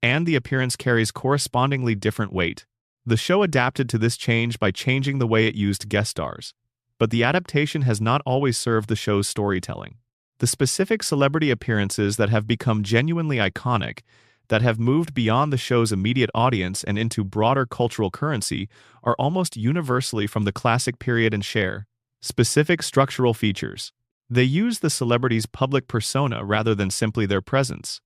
and the appearance carries correspondingly different weight. The show adapted to this change by changing the way it used guest stars, but the adaptation has not always served the show's storytelling. The specific celebrity appearances that have become genuinely iconic, that have moved beyond the show's immediate audience and into broader cultural currency, are almost universally from the classic period and share specific structural features. They use the celebrity's public persona rather than simply their presence.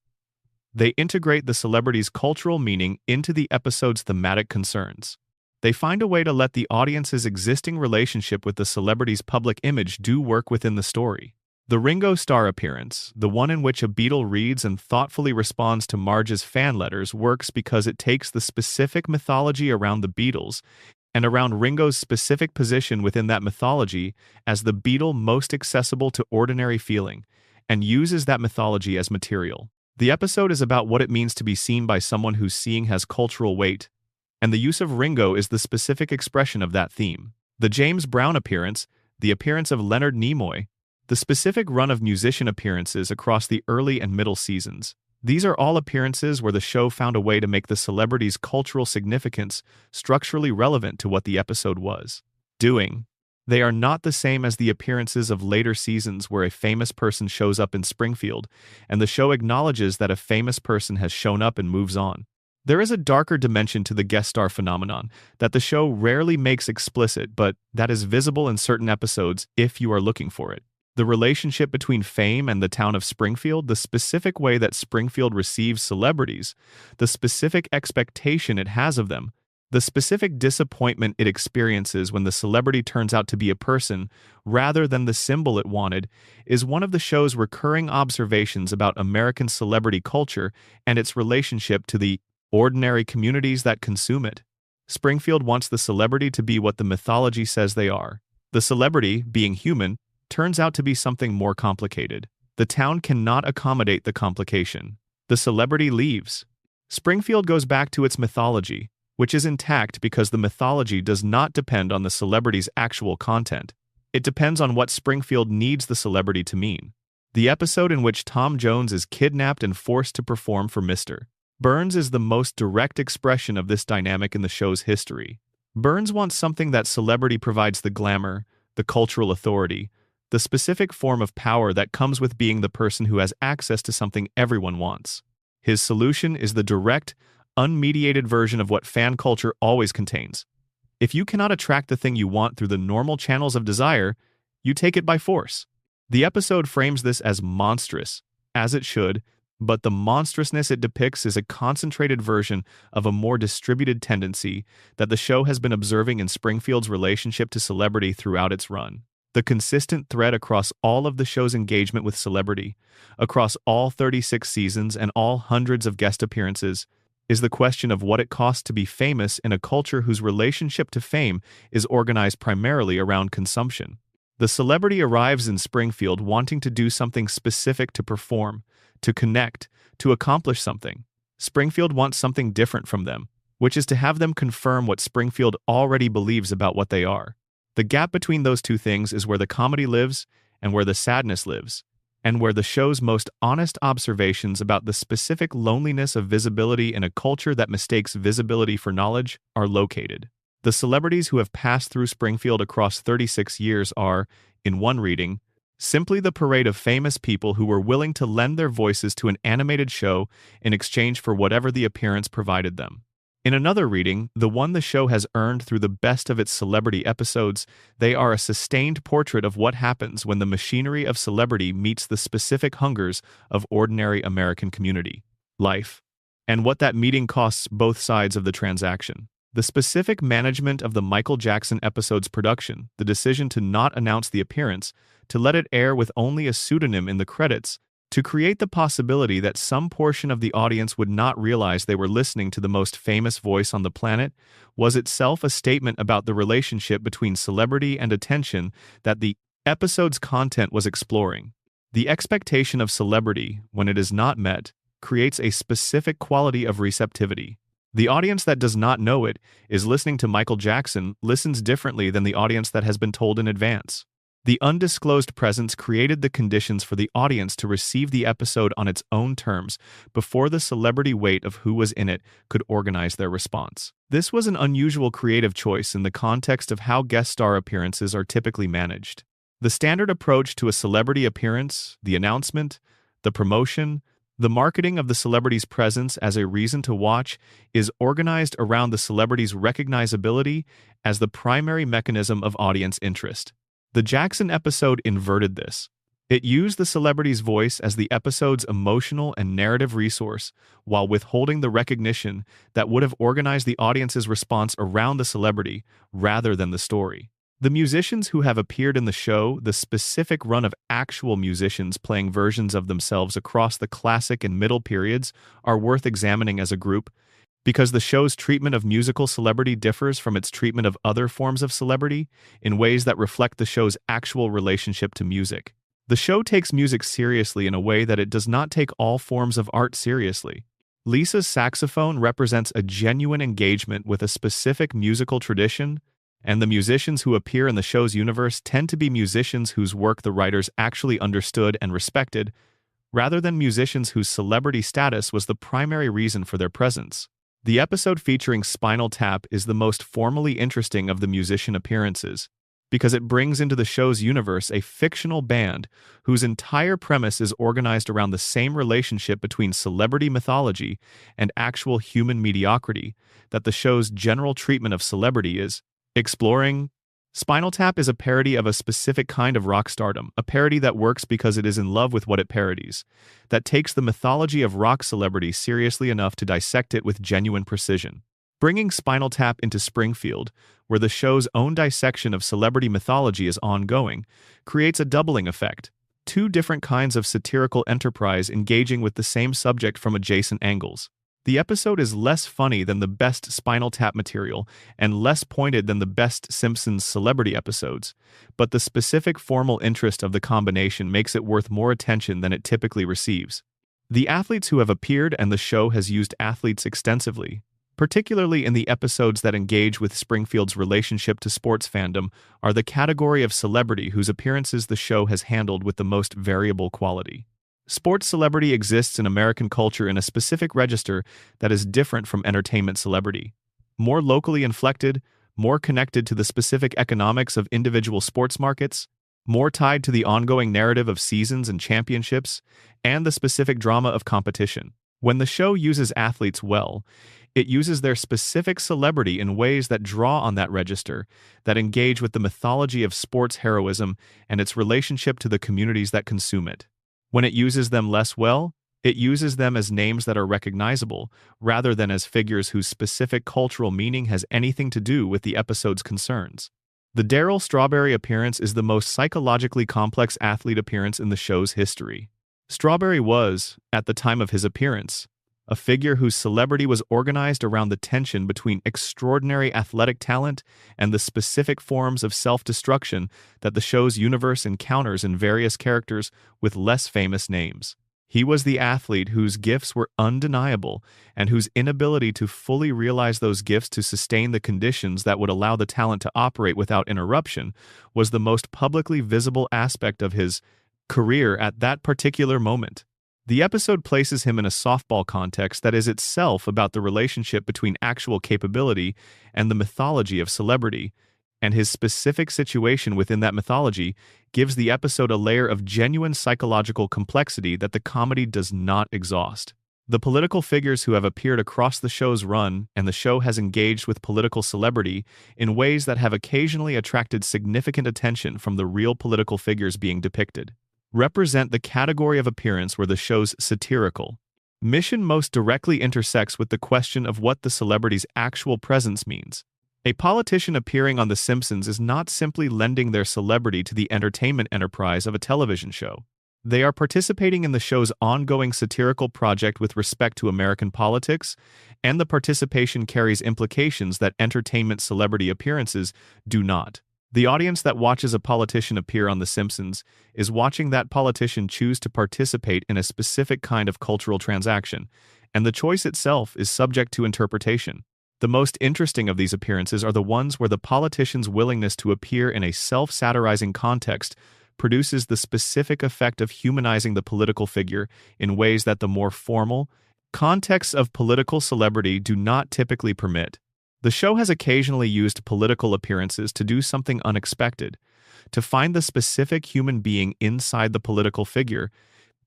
They integrate the celebrity's cultural meaning into the episode's thematic concerns. They find a way to let the audience's existing relationship with the celebrity's public image do work within the story. The Ringo Starr appearance, the one in which a Beatle reads and thoughtfully responds to Marge's fan letters, works because it takes the specific mythology around the Beatles and around Ringo's specific position within that mythology as the Beatle most accessible to ordinary feeling, and uses that mythology as material. The episode is about what it means to be seen by someone whose seeing has cultural weight, and the use of Ringo is the specific expression of that theme. The James Brown appearance, the appearance of Leonard Nimoy, the specific run of musician appearances across the early and middle seasons. These are all appearances where the show found a way to make the celebrity's cultural significance structurally relevant to what the episode was doing. They are not the same as the appearances of later seasons where a famous person shows up in Springfield, and the show acknowledges that a famous person has shown up and moves on. There is a darker dimension to the guest star phenomenon that the show rarely makes explicit, but that is visible in certain episodes if you are looking for it. The relationship between fame and the town of Springfield, the specific way that Springfield receives celebrities, the specific expectation it has of them, the specific disappointment it experiences when the celebrity turns out to be a person rather than the symbol it wanted, is one of the show's recurring observations about American celebrity culture and its relationship to the ordinary communities that consume it. Springfield wants the celebrity to be what the mythology says they are. The celebrity, being human, turns out to be something more complicated. The town cannot accommodate the complication. The celebrity leaves. Springfield goes back to its mythology, which is intact because the mythology does not depend on the celebrity's actual content. It depends on what Springfield needs the celebrity to mean. The episode in which Tom Jones is kidnapped and forced to perform for Mr. Burns is the most direct expression of this dynamic in the show's history. Burns wants something that celebrity provides: the glamour, the cultural authority, the specific form of power that comes with being the person who has access to something everyone wants. His solution is the direct, unmediated version of what fan culture always contains. If you cannot attract the thing you want through the normal channels of desire, you take it by force. The episode frames this as monstrous, as it should, but the monstrousness it depicts is a concentrated version of a more distributed tendency that the show has been observing in Springfield's relationship to celebrity throughout its run. The consistent thread across all of the show's engagement with celebrity, across all 36 seasons and all hundreds of guest appearances, is the question of what it costs to be famous in a culture whose relationship to fame is organized primarily around consumption. The celebrity arrives in Springfield wanting to do something specific, to perform, to connect, to accomplish something. Springfield wants something different from them, which is to have them confirm what Springfield already believes about what they are. The gap between those two things is where the comedy lives and where the sadness lives, and where the show's most honest observations about the specific loneliness of visibility in a culture that mistakes visibility for knowledge are located. The celebrities who have passed through Springfield across 36 years are, in one reading, simply the parade of famous people who were willing to lend their voices to an animated show in exchange for whatever the appearance provided them. In another reading, the one the show has earned through the best of its celebrity episodes, they are a sustained portrait of what happens when the machinery of celebrity meets the specific hungers of ordinary American community life, and what that meeting costs both sides of the transaction. The specific management of the Michael Jackson episode's production, the decision to not announce the appearance, to let it air with only a pseudonym in the credits, to create the possibility that some portion of the audience would not realize they were listening to the most famous voice on the planet, was itself a statement about the relationship between celebrity and attention that the episode's content was exploring. The expectation of celebrity, when it is not met, creates a specific quality of receptivity. The audience that does not know it is listening to Michael Jackson listens differently than the audience that has been told in advance. The undisclosed presence created the conditions for the audience to receive the episode on its own terms before the celebrity weight of who was in it could organize their response. This was an unusual creative choice in the context of how guest star appearances are typically managed. The standard approach to a celebrity appearance, the announcement, the promotion, the marketing of the celebrity's presence as a reason to watch, is organized around the celebrity's recognizability as the primary mechanism of audience interest. The Jackson episode inverted this. It used the celebrity's voice as the episode's emotional and narrative resource, while withholding the recognition that would have organized the audience's response around the celebrity rather than the story. The musicians who have appeared in the show, the specific run of actual musicians playing versions of themselves across the classic and middle periods, are worth examining as a group, because the show's treatment of musical celebrity differs from its treatment of other forms of celebrity in ways that reflect the show's actual relationship to music. The show takes music seriously in a way that it does not take all forms of art seriously. Lisa's saxophone represents a genuine engagement with a specific musical tradition, and the musicians who appear in the show's universe tend to be musicians whose work the writers actually understood and respected, rather than musicians whose celebrity status was the primary reason for their presence. The episode featuring Spinal Tap is the most formally interesting of the musician appearances. because it brings into the show's universe a fictional band whose entire premise is organized around the same relationship between celebrity mythology and actual human mediocrity that the show's general treatment of celebrity is exploring. Spinal Tap is a parody of a specific kind of rock stardom, a parody that works because it is in love with what it parodies, that takes the mythology of rock celebrity seriously enough to dissect it with genuine precision. Bringing Spinal Tap into Springfield, where the show's own dissection of celebrity mythology is ongoing, creates a doubling effect. Two different kinds of satirical enterprise engaging with the same subject from adjacent angles. The episode is less funny than the best Spinal Tap material and less pointed than the best Simpsons celebrity episodes, but the specific formal interest of the combination makes it worth more attention than it typically receives. The athletes who have appeared and the show has used athletes extensively, particularly in the episodes that engage with Springfield's relationship to sports fandom, are the category of celebrity whose appearances the show has handled with the most variable quality. Sports celebrity exists in American culture in a specific register that is different from entertainment celebrity. More locally inflected, more connected to the specific economics of individual sports markets, more tied to the ongoing narrative of seasons and championships, and the specific drama of competition. When the show uses athletes well, it uses their specific celebrity in ways that draw on that register, that engage with the mythology of sports heroism and its relationship to the communities that consume it. When it uses them less well, it uses them as names that are recognizable, rather than as figures whose specific cultural meaning has anything to do with the episode's concerns. The Darryl Strawberry appearance is the most psychologically complex athlete appearance in the show's history. Strawberry was, at the time of his appearance, a figure whose celebrity was organized around the tension between extraordinary athletic talent and the specific forms of self-destruction that the show's universe encounters in various characters with less famous names. He was the athlete whose gifts were undeniable and whose inability to fully realize those gifts to sustain the conditions that would allow the talent to operate without interruption was the most publicly visible aspect of his career at that particular moment. The episode places him in a softball context that is itself about the relationship between actual capability and the mythology of celebrity, and his specific situation within that mythology gives the episode a layer of genuine psychological complexity that the comedy does not exhaust. The political figures who have appeared across the show's run, and the show has engaged with political celebrity in ways that have occasionally attracted significant attention from the real political figures being depicted, represent the category of appearance where the show's satirical mission most directly intersects with the question of what the celebrity's actual presence means. A politician appearing on The Simpsons is not simply lending their celebrity to the entertainment enterprise of a television show. They are participating in the show's ongoing satirical project with respect to American politics, and the participation carries implications that entertainment celebrity appearances do not. The audience that watches a politician appear on The Simpsons is watching that politician choose to participate in a specific kind of cultural transaction, and the choice itself is subject to interpretation. The most interesting of these appearances are the ones where the politician's willingness to appear in a self-satirizing context produces the specific effect of humanizing the political figure in ways that the more formal contexts of political celebrity do not typically permit. The show has occasionally used political appearances to do something unexpected, to find the specific human being inside the political figure,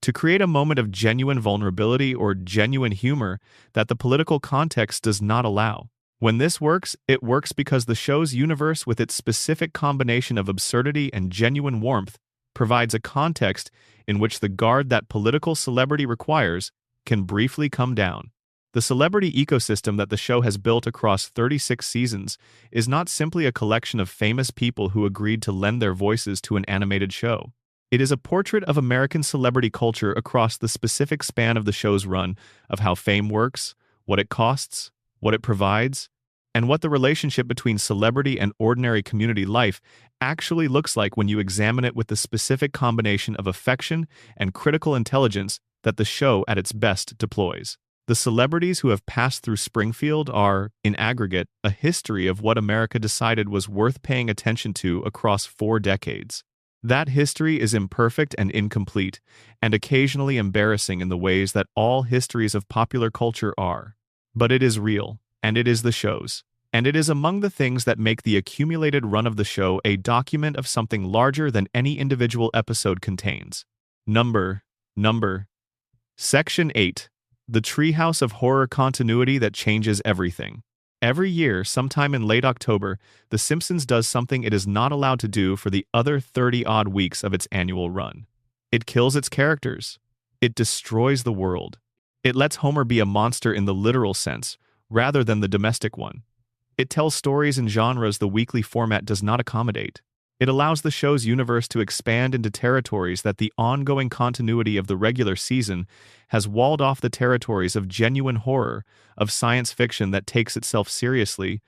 to create a moment of genuine vulnerability or genuine humor that the political context does not allow. When this works, it works because the show's universe, with its specific combination of absurdity and genuine warmth, provides a context in which the guard that political celebrity requires can briefly come down. The celebrity ecosystem that the show has built across 36 seasons is not simply a collection of famous people who agreed to lend their voices to an animated show. It is a portrait of American celebrity culture across the specific span of the show's run, of how fame works, what it costs, what it provides, and what the relationship between celebrity and ordinary community life actually looks like when you examine it with the specific combination of affection and critical intelligence that the show at its best deploys. The celebrities who have passed through Springfield are, in aggregate, a history of what America decided was worth paying attention to across 4 decades. That history is imperfect and incomplete, and occasionally embarrassing in the ways that all histories of popular culture are. But it is real, and it is the show's. And it is among the things that make the accumulated run of the show a document of something larger than any individual episode contains. Number. Section 8. The Treehouse of Horror Continuity that changes everything. Every year, sometime in late October, The Simpsons does something it is not allowed to do for the other 30-odd weeks of its annual run. It kills its characters. It destroys the world. It lets Homer be a monster in the literal sense, rather than the domestic one. It tells stories in genres the weekly format does not accommodate. It allows the show's universe to expand into territories that the ongoing continuity of the regular season has walled off, the territories of genuine horror, of science fiction that takes itself seriously,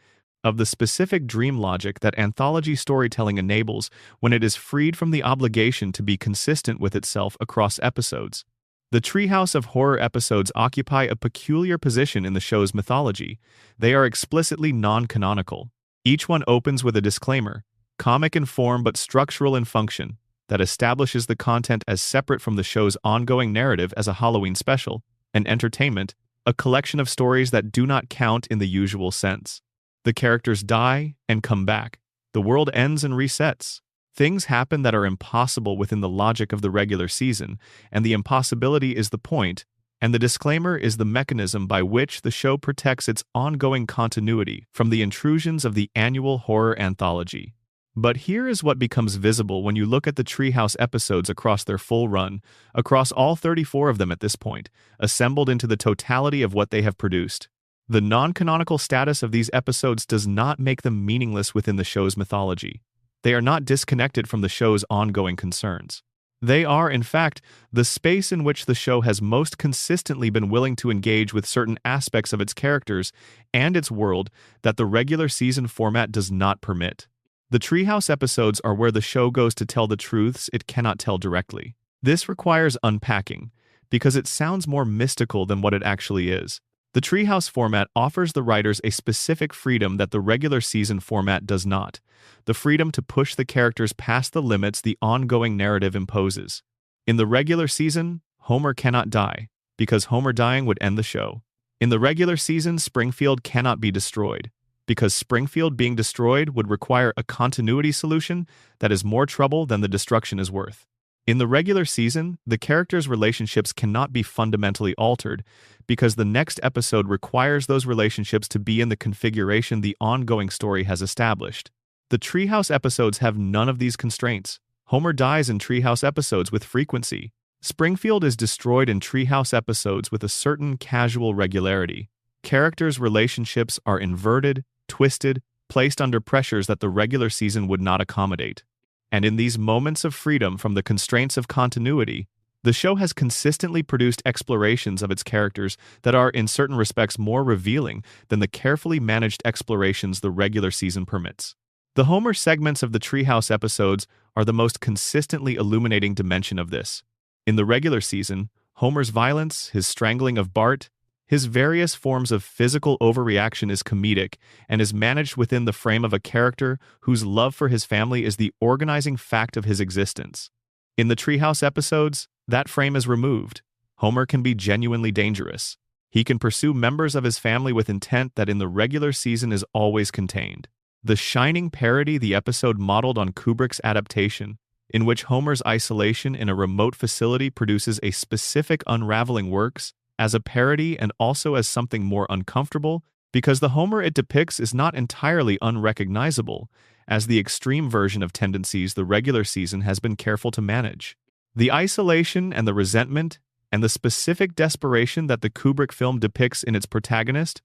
of the specific dream logic that anthology storytelling enables when it is freed from the obligation to be consistent with itself across episodes. The Treehouse of Horror episodes occupy a peculiar position in the show's mythology. They are explicitly non-canonical. Each one opens with a disclaimer, comic in form but structural in function, that establishes the content as separate from the show's ongoing narrative as a Halloween special, an entertainment, a collection of stories that do not count in the usual sense. The characters die and come back. The world ends and resets. Things happen that are impossible within the logic of the regular season, and the impossibility is the point, and the disclaimer is the mechanism by which the show protects its ongoing continuity from the intrusions of the annual horror anthology. But here is what becomes visible when you look at the Treehouse episodes across their full run, across all 34 of them at this point, assembled into the totality of what they have produced. The non-canonical status of these episodes does not make them meaningless within the show's mythology. They are not disconnected from the show's ongoing concerns. They are, in fact, the space in which the show has most consistently been willing to engage with certain aspects of its characters and its world that the regular season format does not permit. The Treehouse episodes are where the show goes to tell the truths it cannot tell directly. This requires unpacking, because it sounds more mystical than what it actually is. The Treehouse format offers the writers a specific freedom that the regular season format does not, the freedom to push the characters past the limits the ongoing narrative imposes. In the regular season, Homer cannot die, because Homer dying would end the show. In the regular season, Springfield cannot be destroyed, because Springfield being destroyed would require a continuity solution that is more trouble than the destruction is worth. In the regular season, the characters' relationships cannot be fundamentally altered because the next episode requires those relationships to be in the configuration the ongoing story has established. The Treehouse episodes have none of these constraints. Homer dies in Treehouse episodes with frequency. Springfield is destroyed in Treehouse episodes with a certain casual regularity. Characters' relationships are inverted, twisted, placed under pressures that the regular season would not accommodate. And in these moments of freedom from the constraints of continuity, the show has consistently produced explorations of its characters that are, in certain respects, more revealing than the carefully managed explorations the regular season permits. The Homer segments of the Treehouse episodes are the most consistently illuminating dimension of this. In the regular season, Homer's violence, his strangling of Bart, his various forms of physical overreaction is comedic and is managed within the frame of a character whose love for his family is the organizing fact of his existence. In the Treehouse episodes, that frame is removed. Homer can be genuinely dangerous. He can pursue members of his family with intent that in the regular season is always contained. The shining parody the episode modeled on Kubrick's adaptation, in which Homer's isolation in a remote facility produces a specific unraveling, works as a parody and also as something more uncomfortable, because the Homer it depicts is not entirely unrecognizable, as the extreme version of tendencies the regular season has been careful to manage. The isolation and the resentment and the specific desperation that the Kubrick film depicts in its protagonist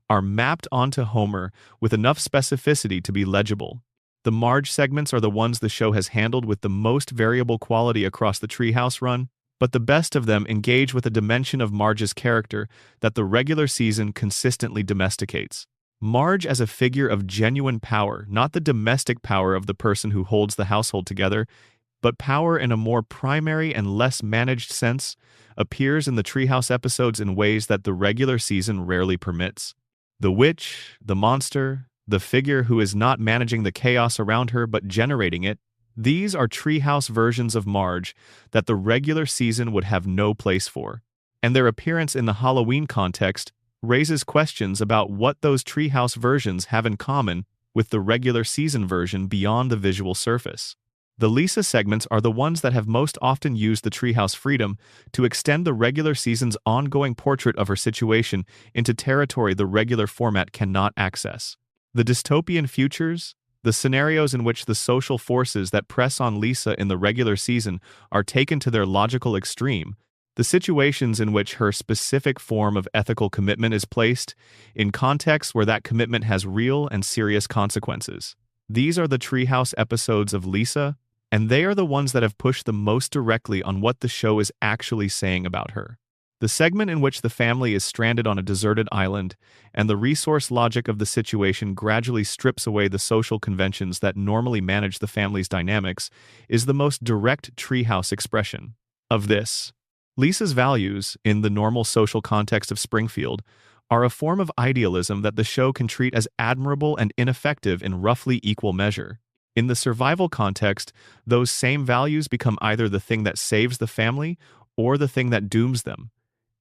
are mapped onto Homer with enough specificity to be legible. The Marge segments are the ones the show has handled with the most variable quality across the Treehouse run, but the best of them engage with a dimension of Marge's character that the regular season consistently domesticates. Marge as a figure of genuine power, not the domestic power of the person who holds the household together, but power in a more primary and less managed sense, appears in the Treehouse episodes in ways that the regular season rarely permits. The witch, the monster, the figure who is not managing the chaos around her but generating it, these are Treehouse versions of Marge that the regular season would have no place for, and their appearance in the Halloween context raises questions about what those treehouse versions have in common with the regular season version beyond the visual surface. The Lisa segments are the ones that have most often used the treehouse freedom to extend the regular season's ongoing portrait of her situation into territory the regular format cannot access. The dystopian futures, the scenarios in which the social forces that press on Lisa in the regular season are taken to their logical extreme, the situations in which her specific form of ethical commitment is placed in contexts where that commitment has real and serious consequences. These are the treehouse episodes of Lisa, and they are the ones that have pushed the most directly on what the show is actually saying about her. The segment in which the family is stranded on a deserted island and the resource logic of the situation gradually strips away the social conventions that normally manage the family's dynamics is the most direct treehouse expression of this. Lisa's values, in the normal social context of Springfield, are a form of idealism that the show can treat as admirable and ineffective in roughly equal measure. In the survival context, those same values become either the thing that saves the family or the thing that dooms them,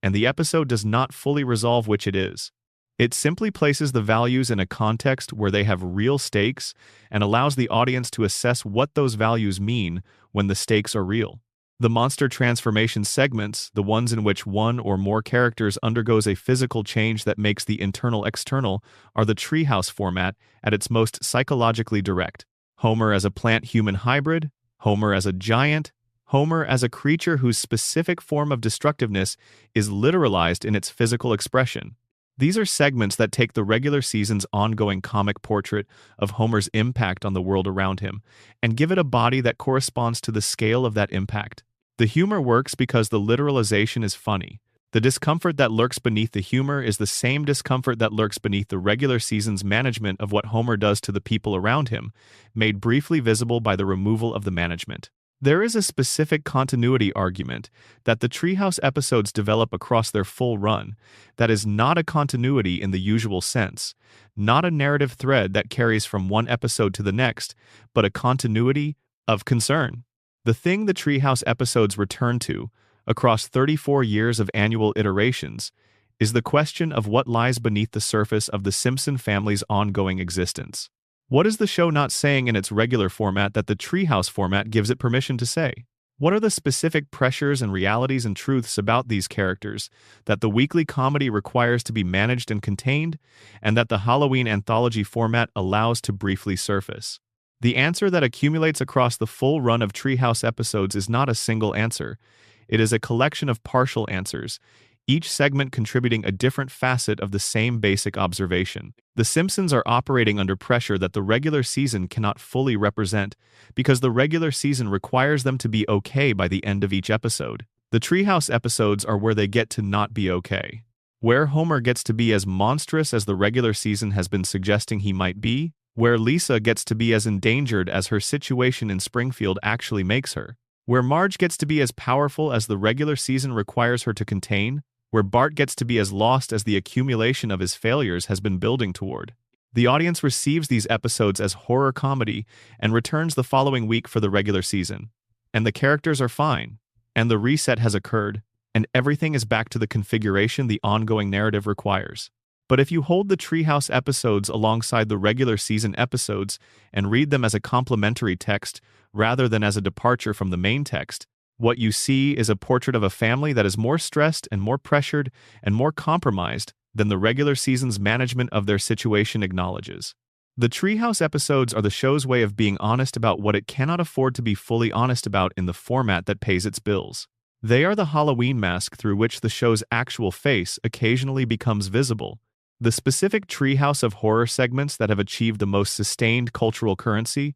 and the episode does not fully resolve which it is. It simply places the values in a context where they have real stakes and allows the audience to assess what those values mean when the stakes are real. The monster transformation segments, the ones in which one or more characters undergoes a physical change that makes the internal external, are the treehouse format at its most psychologically direct. Homer as a plant-human hybrid, Homer as a giant, Homer as a creature whose specific form of destructiveness is literalized in its physical expression. These are segments that take the regular season's ongoing comic portrait of Homer's impact on the world around him and give it a body that corresponds to the scale of that impact. The humor works because the literalization is funny. The discomfort that lurks beneath the humor is the same discomfort that lurks beneath the regular season's management of what Homer does to the people around him, made briefly visible by the removal of the management. There is a specific continuity argument that the Treehouse episodes develop across their full run that is not a continuity in the usual sense, not a narrative thread that carries from one episode to the next, but a continuity of concern. The thing the Treehouse episodes return to, across 34 years of annual iterations, is the question of what lies beneath the surface of the Simpson family's ongoing existence. What is the show not saying in its regular format that the Treehouse format gives it permission to say? What are the specific pressures and realities and truths about these characters that the weekly comedy requires to be managed and contained, and that the Halloween anthology format allows to briefly surface? The answer that accumulates across the full run of Treehouse episodes is not a single answer. It is a collection of partial answers, each segment contributing a different facet of the same basic observation. The Simpsons are operating under pressure that the regular season cannot fully represent, because the regular season requires them to be okay by the end of each episode. The Treehouse episodes are where they get to not be okay. Where Homer gets to be as monstrous as the regular season has been suggesting he might be, where Lisa gets to be as endangered as her situation in Springfield actually makes her, where Marge gets to be as powerful as the regular season requires her to contain, where Bart gets to be as lost as the accumulation of his failures has been building toward. The audience receives these episodes as horror comedy and returns the following week for the regular season. And the characters are fine, and the reset has occurred, and everything is back to the configuration the ongoing narrative requires. But if you hold the Treehouse episodes alongside the regular season episodes and read them as a complementary text rather than as a departure from the main text, what you see is a portrait of a family that is more stressed and more pressured and more compromised than the regular season's management of their situation acknowledges. The Treehouse episodes are the show's way of being honest about what it cannot afford to be fully honest about in the format that pays its bills. They are the Halloween mask through which the show's actual face occasionally becomes visible. The specific Treehouse of horror segments that have achieved the most sustained cultural currency,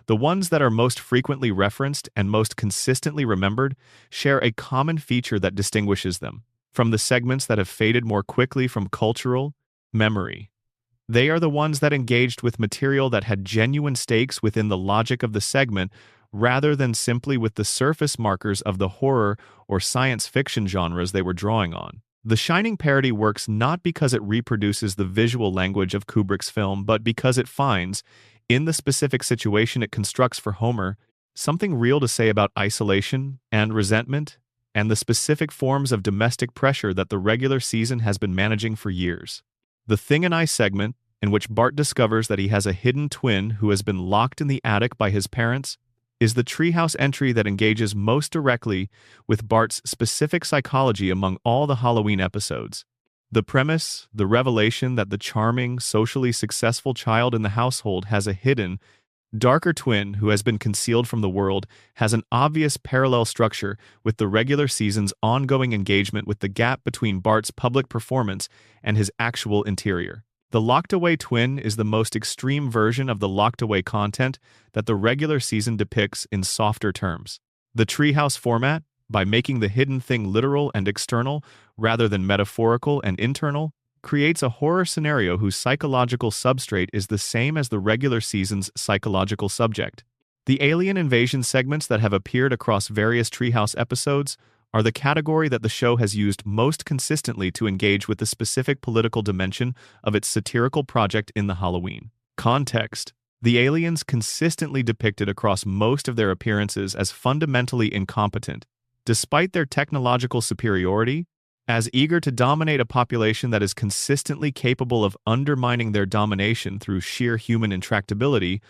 the ones that are most frequently referenced and most consistently remembered, share a common feature that distinguishes them from the segments that have faded more quickly from cultural memory. They are the ones that engaged with material that had genuine stakes within the logic of the segment rather than simply with the surface markers of the horror or science fiction genres they were drawing on. The Shining parody works not because it reproduces the visual language of Kubrick's film, but because it finds, in the specific situation it constructs for Homer, something real to say about isolation and resentment and the specific forms of domestic pressure that the regular season has been managing for years. The Thing and I segment, in which Bart discovers that he has a hidden twin who has been locked in the attic by his parents, is the treehouse entry that engages most directly with Bart's specific psychology among all the Halloween episodes. The premise, the revelation that the charming, socially successful child in the household has a hidden, darker twin who has been concealed from the world, has an obvious parallel structure with the regular season's ongoing engagement with the gap between Bart's public performance and his actual interior. The locked-away twin is the most extreme version of the locked-away content that the regular season depicts in softer terms. The treehouse format, by making the hidden thing literal and external rather than metaphorical and internal, creates a horror scenario whose psychological substrate is the same as the regular season's psychological subject. The alien invasion segments that have appeared across various treehouse episodes are the category that the show has used most consistently to engage with the specific political dimension of its satirical project in the Halloween context. The aliens consistently depicted across most of their appearances as fundamentally incompetent, despite their technological superiority, as eager to dominate a population that is consistently capable of undermining their domination through sheer human intractability,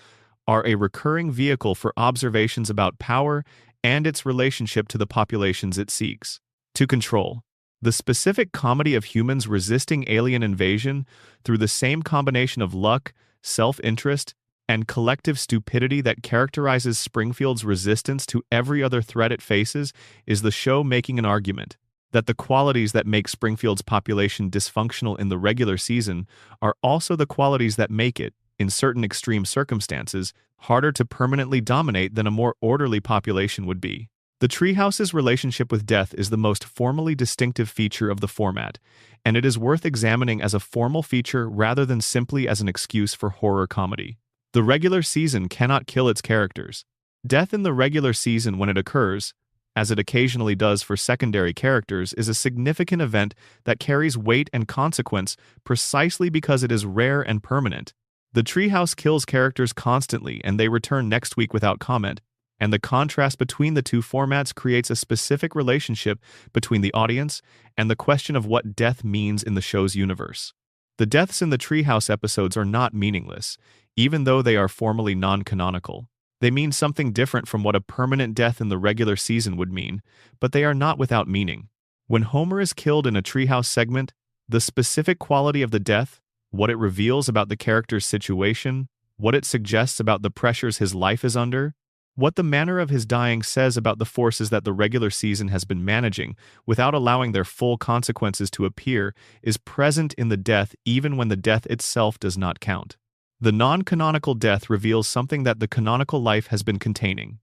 are a recurring vehicle for observations about power and its relationship to the populations it seeks to control. The specific comedy of humans resisting alien invasion through the same combination of luck, self-interest, and collective stupidity that characterizes Springfield's resistance to every other threat it faces is the show making an argument that the qualities that make Springfield's population dysfunctional in the regular season are also the qualities that make it, in certain extreme circumstances, harder to permanently dominate than a more orderly population would be. The treehouse's relationship with death is the most formally distinctive feature of the format, and it is worth examining as a formal feature rather than simply as an excuse for horror comedy. The regular season cannot kill its characters. Death in the regular season, when it occurs, as it occasionally does for secondary characters, is a significant event that carries weight and consequence precisely because it is rare and permanent. The treehouse kills characters constantly and they return next week without comment, and the contrast between the two formats creates a specific relationship between the audience and the question of what death means in the show's universe. The deaths in the treehouse episodes are not meaningless, even though they are formally non-canonical. They mean something different from what a permanent death in the regular season would mean, but they are not without meaning. When Homer is killed in a treehouse segment, the specific quality of the death, what it reveals about the character's situation, what it suggests about the pressures his life is under, what the manner of his dying says about the forces that the regular season has been managing without allowing their full consequences to appear, is present in the death even when the death itself does not count. The non-canonical death reveals something that the canonical life has been containing.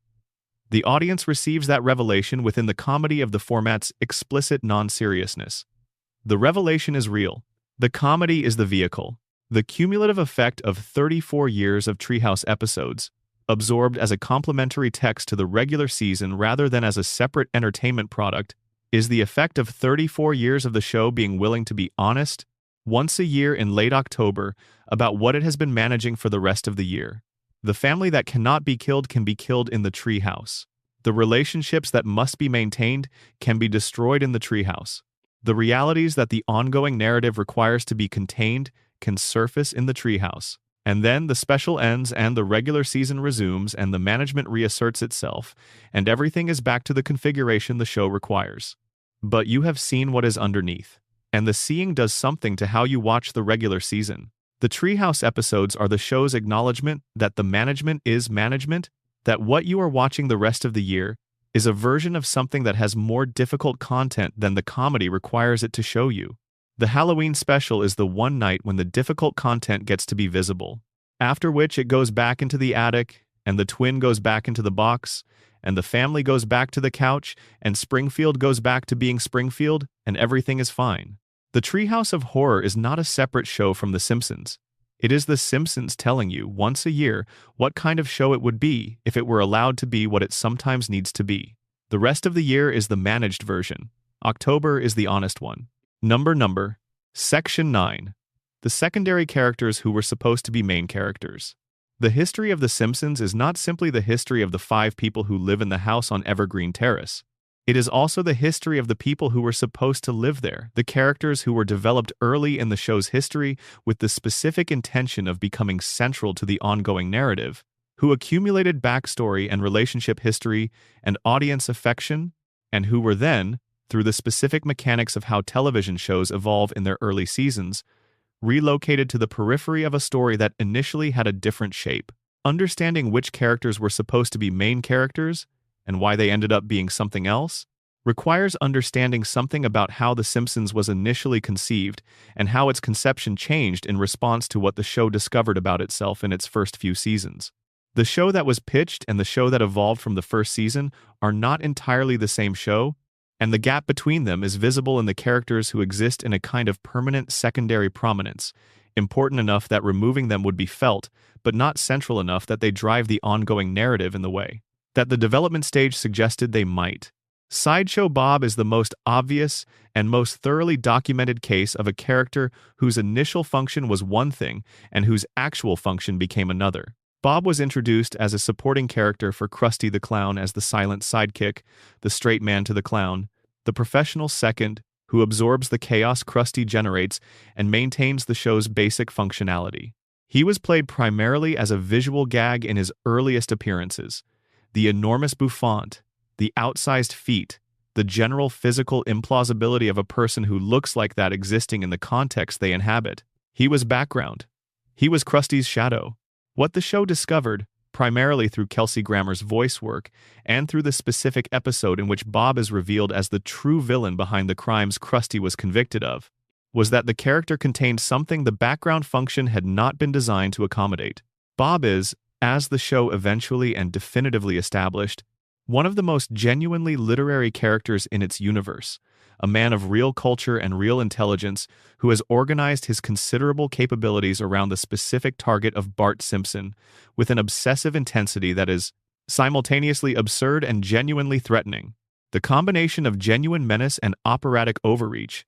The audience receives that revelation within the comedy of the format's explicit non-seriousness. The revelation is real. The comedy is the vehicle. The cumulative effect of 34 years of treehouse episodes, absorbed as a complementary text to the regular season rather than as a separate entertainment product, is the effect of 34 years of the show being willing to be honest, once a year in late October, about what it has been managing for the rest of the year. The family that cannot be killed can be killed in the treehouse. The relationships that must be maintained can be destroyed in the treehouse. The realities that the ongoing narrative requires to be contained can surface in the treehouse. And then the special ends and the regular season resumes and the management reasserts itself, and everything is back to the configuration the show requires. But you have seen what is underneath, and the seeing does something to how you watch the regular season. The treehouse episodes are the show's acknowledgement that the management is management, that what you are watching the rest of the year is a version of something that has more difficult content than the comedy requires it to show you. The Halloween special is the one night when the difficult content gets to be visible, after which it goes back into the attic, and the twin goes back into the box, and the family goes back to the couch, and Springfield goes back to being Springfield, and everything is fine. The Treehouse of Horror is not a separate show from The Simpsons. It is The Simpsons telling you, once a year, what kind of show it would be if it were allowed to be what it sometimes needs to be. The rest of the year is the managed version. October is the honest one. Number. Section 9. The secondary characters who were supposed to be main characters. The history of The Simpsons is not simply the history of the 5 people who live in the house on Evergreen Terrace. It is also the history of the people who were supposed to live there, the characters who were developed early in the show's history with the specific intention of becoming central to the ongoing narrative, who accumulated backstory and relationship history and audience affection, and who were then, through the specific mechanics of how television shows evolve in their early seasons, relocated to the periphery of a story that initially had a different shape. Understanding which characters were supposed to be main characters and why they ended up being something else requires understanding something about how The Simpsons was initially conceived and how its conception changed in response to what the show discovered about itself in its first few seasons. The show that was pitched and the show that evolved from the first season are not entirely the same show, and the gap between them is visible in the characters who exist in a kind of permanent secondary prominence, important enough that removing them would be felt, but not central enough that they drive the ongoing narrative in the way that the development stage suggested they might. Sideshow Bob is the most obvious and most thoroughly documented case of a character whose initial function was one thing and whose actual function became another. Bob was introduced as a supporting character for Krusty the Clown as the silent sidekick, the straight man to the clown, the professional second, who absorbs the chaos Krusty generates and maintains the show's basic functionality. He was played primarily as a visual gag in his earliest appearances. The enormous bouffant, the outsized feet, the general physical implausibility of a person who looks like that existing in the context they inhabit. He was background. He was Krusty's shadow. What the show discovered, primarily through Kelsey Grammer's voice work and through the specific episode in which Bob is revealed as the true villain behind the crimes Krusty was convicted of, was that the character contained something the background function had not been designed to accommodate. Bob is, as the show eventually and definitively established, one of the most genuinely literary characters in its universe, a man of real culture and real intelligence who has organized his considerable capabilities around the specific target of Bart Simpson with an obsessive intensity that is simultaneously absurd and genuinely threatening. The combination of genuine menace and operatic overreach,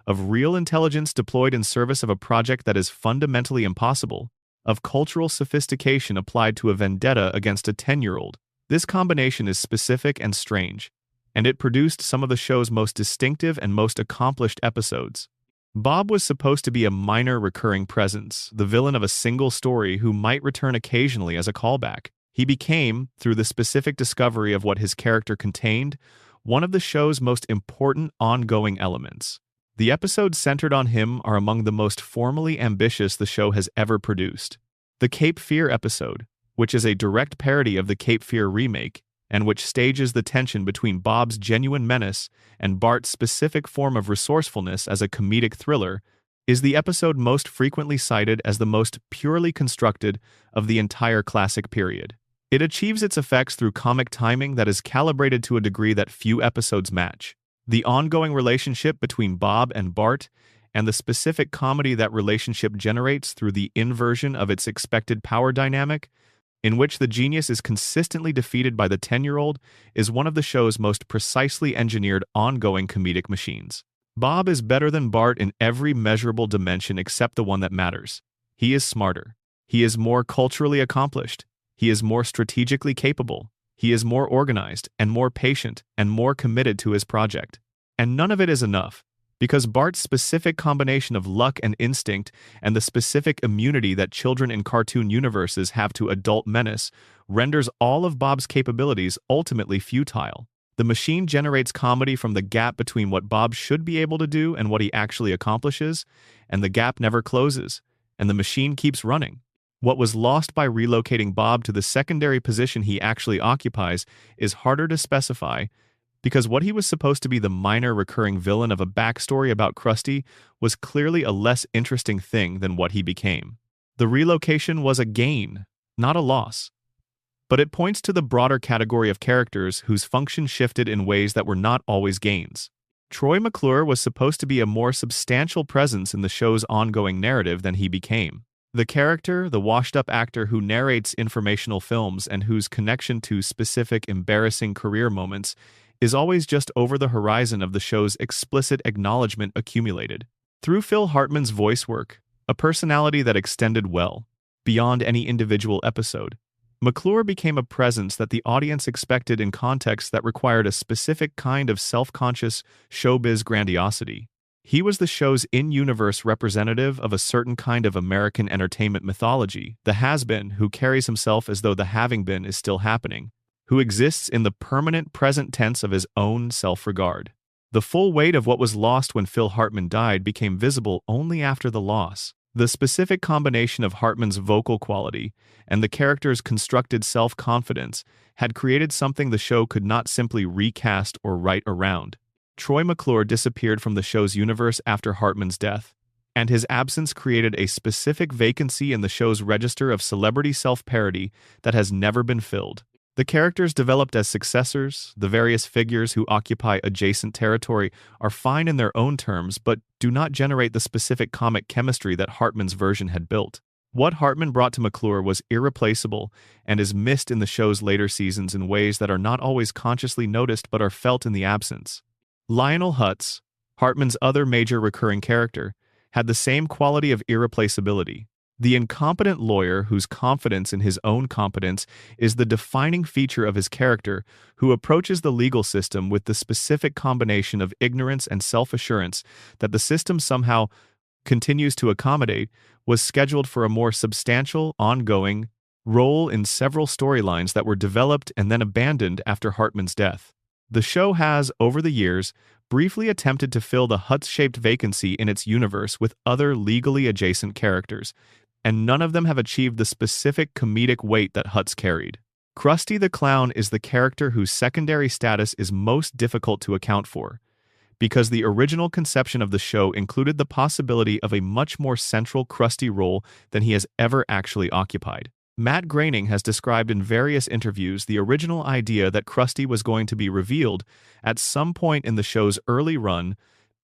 of real intelligence deployed in service of a project that is fundamentally impossible, of cultural sophistication applied to a vendetta against a 10-year-old. This combination is specific and strange, and it produced some of the show's most distinctive and most accomplished episodes. Bob was supposed to be a minor recurring presence, the villain of a single story who might return occasionally as a callback. He became, through the specific discovery of what his character contained, one of the show's most important ongoing elements. The episodes centered on him are among the most formally ambitious the show has ever produced. The Cape Fear episode, which is a direct parody of the Cape Fear remake, and which stages the tension between Bob's genuine menace and Bart's specific form of resourcefulness as a comedic thriller, is the episode most frequently cited as the most purely constructed of the entire classic period. It achieves its effects through comic timing that is calibrated to a degree that few episodes match. The ongoing relationship between Bob and Bart, and the specific comedy that relationship generates through the inversion of its expected power dynamic, in which the genius is consistently defeated by the 10-year-old, is one of the show's most precisely engineered ongoing comedic machines. Bob is better than Bart in every measurable dimension except the one that matters. He is smarter. He is more culturally accomplished. He is more strategically capable. He is more organized and more patient and more committed to his project. And none of it is enough, because Bart's specific combination of luck and instinct and the specific immunity that children in cartoon universes have to adult menace renders all of Bob's capabilities ultimately futile. The machine generates comedy from the gap between what Bob should be able to do and what he actually accomplishes, and the gap never closes, and the machine keeps running. What was lost by relocating Bob to the secondary position he actually occupies is harder to specify, because what he was supposed to be the minor recurring villain of a backstory about Krusty was clearly a less interesting thing than what he became. The relocation was a gain, not a loss. But it points to the broader category of characters whose function shifted in ways that were not always gains. Troy McClure was supposed to be a more substantial presence in the show's ongoing narrative than he became. The character, the washed-up actor who narrates informational films and whose connection to specific embarrassing career moments is always just over the horizon of the show's explicit acknowledgement accumulated. Through Phil Hartman's voice work, a personality that extended well, beyond any individual episode, McClure became a presence that the audience expected in contexts that required a specific kind of self-conscious showbiz grandiosity. He was the show's in-universe representative of a certain kind of American entertainment mythology, the has-been who carries himself as though the having-been is still happening, who exists in the permanent present tense of his own self-regard. The full weight of what was lost when Phil Hartman died became visible only after the loss. The specific combination of Hartman's vocal quality and the character's constructed self-confidence had created something the show could not simply recast or write around. Troy McClure disappeared from the show's universe after Hartman's death, and his absence created a specific vacancy in the show's register of celebrity self-parody that has never been filled. The characters developed as successors, the various figures who occupy adjacent territory, are fine in their own terms but do not generate the specific comic chemistry that Hartman's version had built. What Hartman brought to McClure was irreplaceable and is missed in the show's later seasons in ways that are not always consciously noticed but are felt in the absence. Lionel Hutz, Hartman's other major recurring character, had the same quality of irreplaceability. The incompetent lawyer whose confidence in his own competence is the defining feature of his character, who approaches the legal system with the specific combination of ignorance and self-assurance that the system somehow continues to accommodate, was scheduled for a more substantial, ongoing role in several storylines that were developed and then abandoned after Hartman's death. The show has, over the years, briefly attempted to fill the Hutz-shaped vacancy in its universe with other legally adjacent characters, and none of them have achieved the specific comedic weight that Hutz carried. Krusty the Clown is the character whose secondary status is most difficult to account for, because the original conception of the show included the possibility of a much more central Krusty role than he has ever actually occupied. Matt Groening has described in various interviews the original idea that Krusty was going to be revealed at some point in the show's early run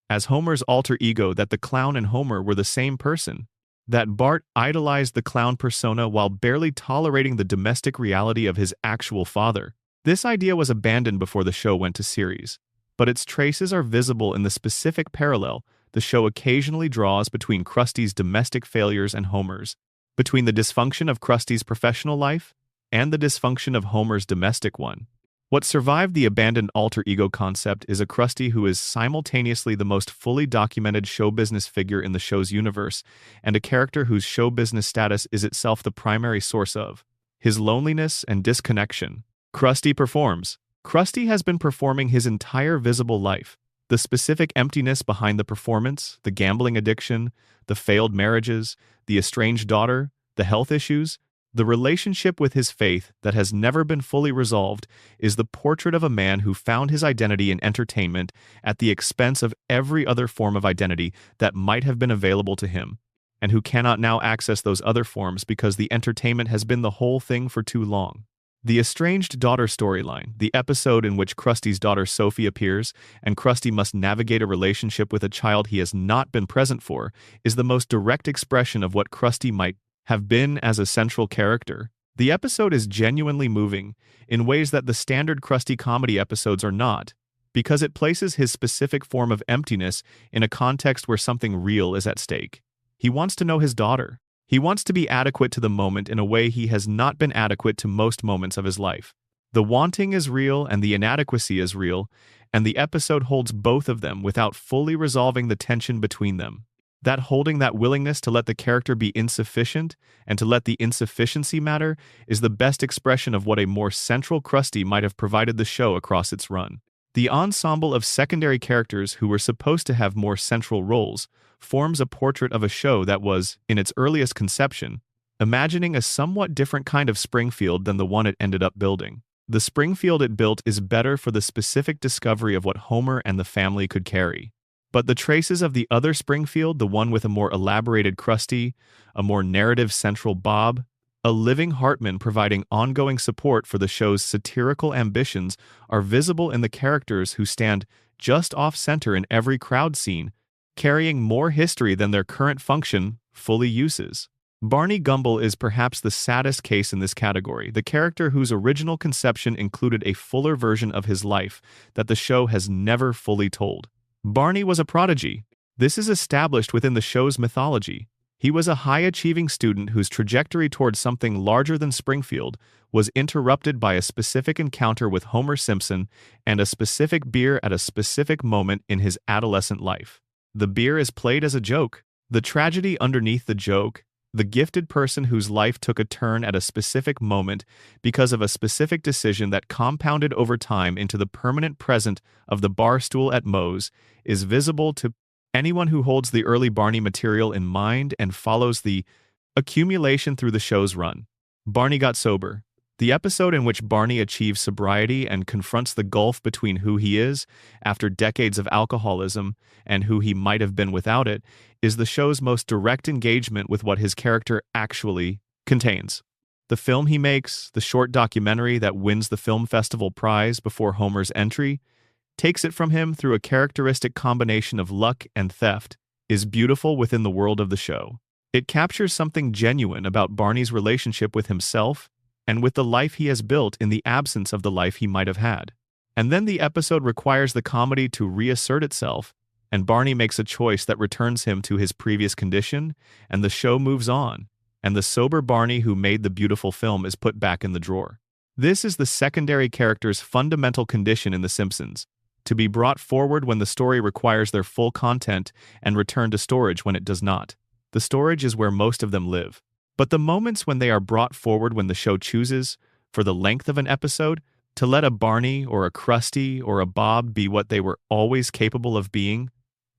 as Homer's alter ego, that the clown and Homer were the same person, that Bart idolized the clown persona while barely tolerating the domestic reality of his actual father. This idea was abandoned before the show went to series, but its traces are visible in the specific parallel the show occasionally draws between Krusty's domestic failures and Homer's, between the dysfunction of Krusty's professional life and the dysfunction of Homer's domestic one. What survived the abandoned alter ego concept is a Krusty who is simultaneously the most fully documented show business figure in the show's universe and a character whose show business status is itself the primary source of his loneliness and disconnection. Krusty performs. Krusty has been performing his entire visible life. The specific emptiness behind the performance, the gambling addiction, the failed marriages, the estranged daughter, the health issues, the relationship with his faith that has never been fully resolved is the portrait of a man who found his identity in entertainment at the expense of every other form of identity that might have been available to him, and who cannot now access those other forms because the entertainment has been the whole thing for too long. The estranged daughter storyline, the episode in which Krusty's daughter Sophie appears and Krusty must navigate a relationship with a child he has not been present for, is the most direct expression of what Krusty might have been as a central character. The episode is genuinely moving in ways that the standard Krusty comedy episodes are not, because it places his specific form of emptiness in a context where something real is at stake. He wants to know his daughter. He wants to be adequate to the moment in a way he has not been adequate to most moments of his life. The wanting is real and the inadequacy is real, and the episode holds both of them without fully resolving the tension between them. That holding, that willingness to let the character be insufficient and to let the insufficiency matter, is the best expression of what a more central Krusty might have provided the show across its run. The ensemble of secondary characters who were supposed to have more central roles forms a portrait of a show that was, in its earliest conception, imagining a somewhat different kind of Springfield than the one it ended up building. The Springfield it built is better for the specific discovery of what Homer and the family could carry. But the traces of the other Springfield, the one with a more elaborated Krusty, a more narrative central Bob, a living Hartman providing ongoing support for the show's satirical ambitions, are visible in the characters who stand just off-center in every crowd scene, carrying more history than their current function fully uses. Barney Gumble is perhaps the saddest case in this category, the character whose original conception included a fuller version of his life that the show has never fully told. Barney was a prodigy. This is established within the show's mythology. He was a high-achieving student whose trajectory towards something larger than Springfield was interrupted by a specific encounter with Homer Simpson and a specific beer at a specific moment in his adolescent life. The beer is played as a joke. The tragedy underneath the joke, the gifted person whose life took a turn at a specific moment because of a specific decision that compounded over time into the permanent present of the bar stool at Moe's, is visible to anyone who holds the early Barney material in mind and follows the accumulation through the show's run. Barney Got Sober. The episode in which Barney achieves sobriety and confronts the gulf between who he is after decades of alcoholism and who he might have been without it is the show's most direct engagement with what his character actually contains. The film he makes, the short documentary that wins the film festival prize before Homer's entry, takes it from him through a characteristic combination of luck and theft, is beautiful within the world of the show. It captures something genuine about Barney's relationship with himself and with the life he has built in the absence of the life he might have had. And then the episode requires the comedy to reassert itself, and Barney makes a choice that returns him to his previous condition, and the show moves on, and the sober Barney who made the beautiful film is put back in the drawer. This is the secondary character's fundamental condition in The Simpsons, to be brought forward when the story requires their full content and returned to storage when it does not. The storage is where most of them live. But the moments when they are brought forward when the show chooses, for the length of an episode, to let a Barney or a Krusty or a Bob be what they were always capable of being,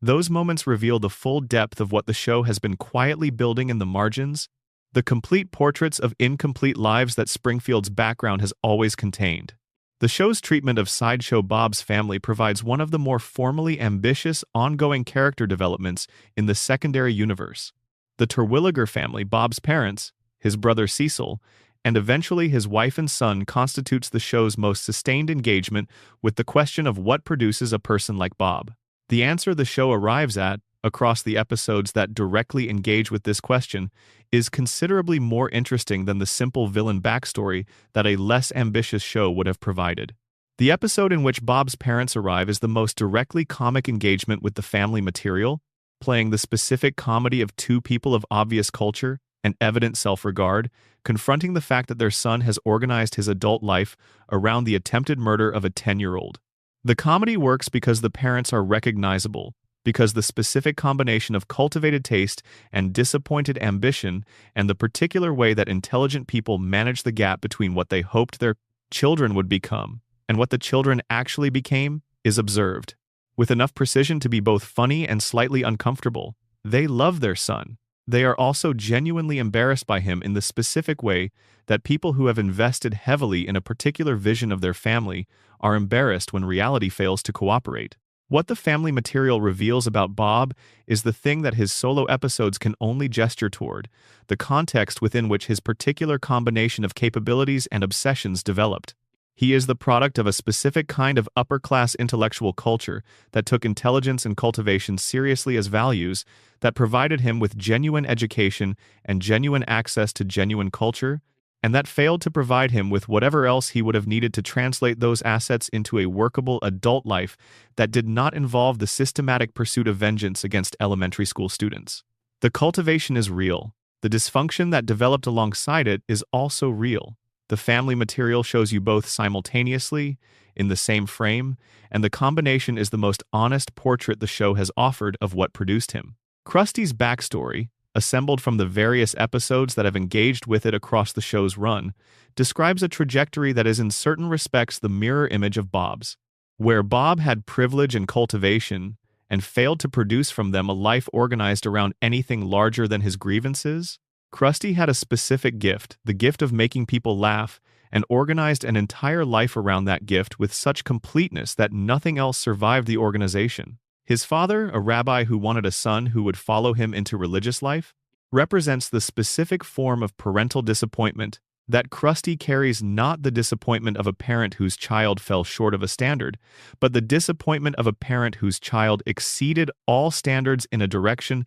those moments reveal the full depth of what the show has been quietly building in the margins, the complete portraits of incomplete lives that Springfield's background has always contained. The show's treatment of Sideshow Bob's family provides one of the more formally ambitious, ongoing character developments in the secondary universe. The Terwilliger family, Bob's parents, his brother Cecil, and eventually his wife and son constitutes the show's most sustained engagement with the question of what produces a person like Bob. The answer the show arrives at, across the episodes that directly engage with this question, is considerably more interesting than the simple villain backstory that a less ambitious show would have provided. The episode in which Bob's parents arrive is the most directly comic engagement with the family material, playing the specific comedy of two people of obvious culture and evident self-regard, confronting the fact that their son has organized his adult life around the attempted murder of a 10-year-old. The comedy works because the parents are recognizable, because the specific combination of cultivated taste and disappointed ambition and the particular way that intelligent people manage the gap between what they hoped their children would become and what the children actually became is observed. With enough precision to be both funny and slightly uncomfortable, they love their son. They are also genuinely embarrassed by him in the specific way that people who have invested heavily in a particular vision of their family are embarrassed when reality fails to cooperate. What the family material reveals about Bob is the thing that his solo episodes can only gesture toward, the context within which his particular combination of capabilities and obsessions developed. He is the product of a specific kind of upper-class intellectual culture that took intelligence and cultivation seriously as values, that provided him with genuine education and genuine access to genuine culture, and that failed to provide him with whatever else he would have needed to translate those assets into a workable adult life that did not involve the systematic pursuit of vengeance against elementary school students. The cultivation is real. The dysfunction that developed alongside it is also real. The family material shows you both simultaneously, in the same frame, and the combination is the most honest portrait the show has offered of what produced him. Krusty's backstory, assembled from the various episodes that have engaged with it across the show's run, describes a trajectory that is in certain respects the mirror image of Bob's. Where Bob had privilege and cultivation, and failed to produce from them a life organized around anything larger than his grievances, Krusty had a specific gift, the gift of making people laugh, and organized an entire life around that gift with such completeness that nothing else survived the organization. His father, a rabbi who wanted a son who would follow him into religious life, represents the specific form of parental disappointment that Krusty carries, not the disappointment of a parent whose child fell short of a standard, but the disappointment of a parent whose child exceeded all standards in a direction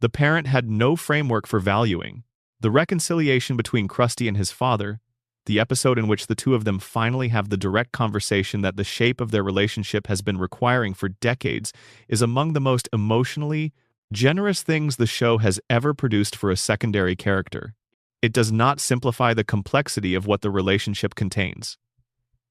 the parent had no framework for valuing. The reconciliation between Krusty and his father, the episode in which the two of them finally have the direct conversation that the shape of their relationship has been requiring for decades, is among the most emotionally generous things the show has ever produced for a secondary character. It does not simplify the complexity of what the relationship contains.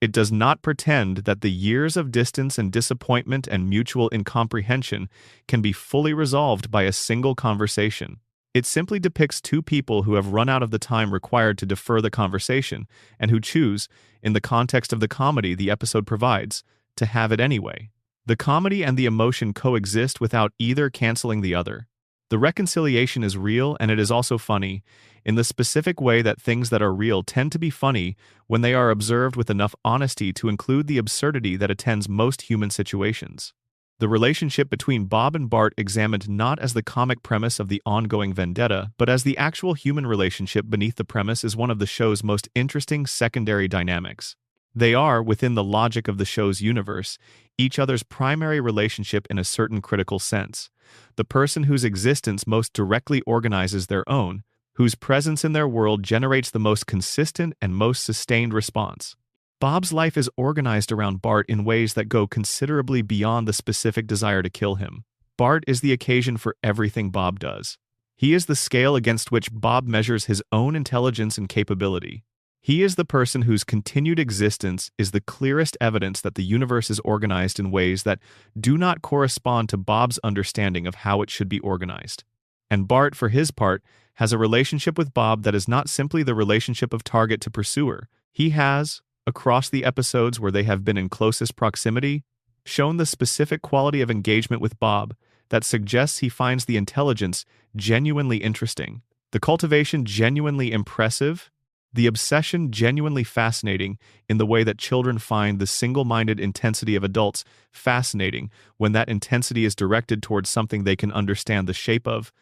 It does not pretend that the years of distance and disappointment and mutual incomprehension can be fully resolved by a single conversation. It simply depicts two people who have run out of the time required to defer the conversation and who choose, in the context of the comedy the episode provides, to have it anyway. The comedy and the emotion coexist without either canceling the other. The reconciliation is real, and it is also funny, in the specific way that things that are real tend to be funny when they are observed with enough honesty to include the absurdity that attends most human situations. The relationship between Bob and Bart examined not as the comic premise of the ongoing vendetta, but as the actual human relationship beneath the premise is one of the show's most interesting secondary dynamics. They are, within the logic of the show's universe, each other's primary relationship in a certain critical sense. The person whose existence most directly organizes their own, whose presence in their world generates the most consistent and most sustained response. Bob's life is organized around Bart in ways that go considerably beyond the specific desire to kill him. Bart is the occasion for everything Bob does. He is the scale against which Bob measures his own intelligence and capability. He is the person whose continued existence is the clearest evidence that the universe is organized in ways that do not correspond to Bob's understanding of how it should be organized. And Bart, for his part, has a relationship with Bob that is not simply the relationship of target to pursuer. He has, across the episodes where they have been in closest proximity, shown the specific quality of engagement with Bob that suggests he finds the intelligence genuinely interesting, the cultivation genuinely impressive, the obsession genuinely fascinating in the way that children find the single-minded intensity of adults fascinating when that intensity is directed towards something they can understand the shape of,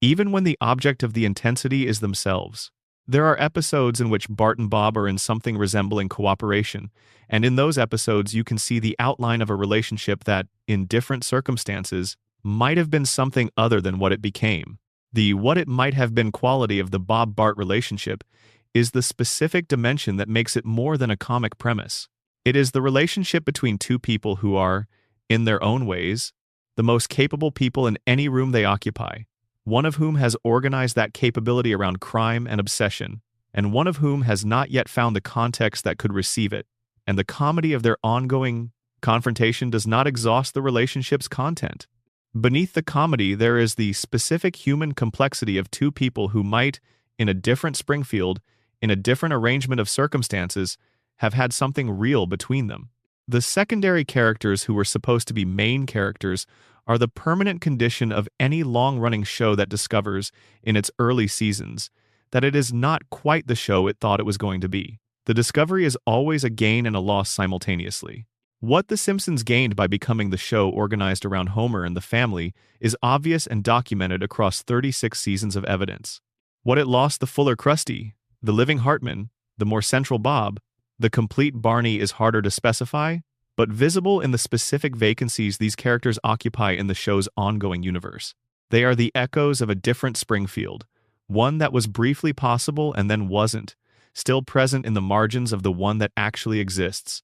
even when the object of the intensity is themselves. There are episodes in which Bart and Bob are in something resembling cooperation, and in those episodes you can see the outline of a relationship that, in different circumstances, might have been something other than what it became. The what it might have been quality of the Bob-Bart relationship is the specific dimension that makes it more than a comic premise. It is the relationship between two people who are, in their own ways, the most capable people in any room they occupy, one of whom has organized that capability around crime and obsession, and one of whom has not yet found the context that could receive it, and the comedy of their ongoing confrontation does not exhaust the relationship's content. Beneath the comedy there is the specific human complexity of two people who might, in a different Springfield, in a different arrangement of circumstances, have had something real between them. The secondary characters who were supposed to be main characters are the permanent condition of any long-running show that discovers, in its early seasons, that it is not quite the show it thought it was going to be. The discovery is always a gain and a loss simultaneously. What The Simpsons gained by becoming the show organized around Homer and the family is obvious and documented across 36 seasons of evidence. What it lost the fuller Krusty, the living Hartman, the more central Bob, the complete Barney is harder to specify, but visible in the specific vacancies these characters occupy in the show's ongoing universe. They are the echoes of a different Springfield, one that was briefly possible and then wasn't, still present in the margins of the one that actually exists.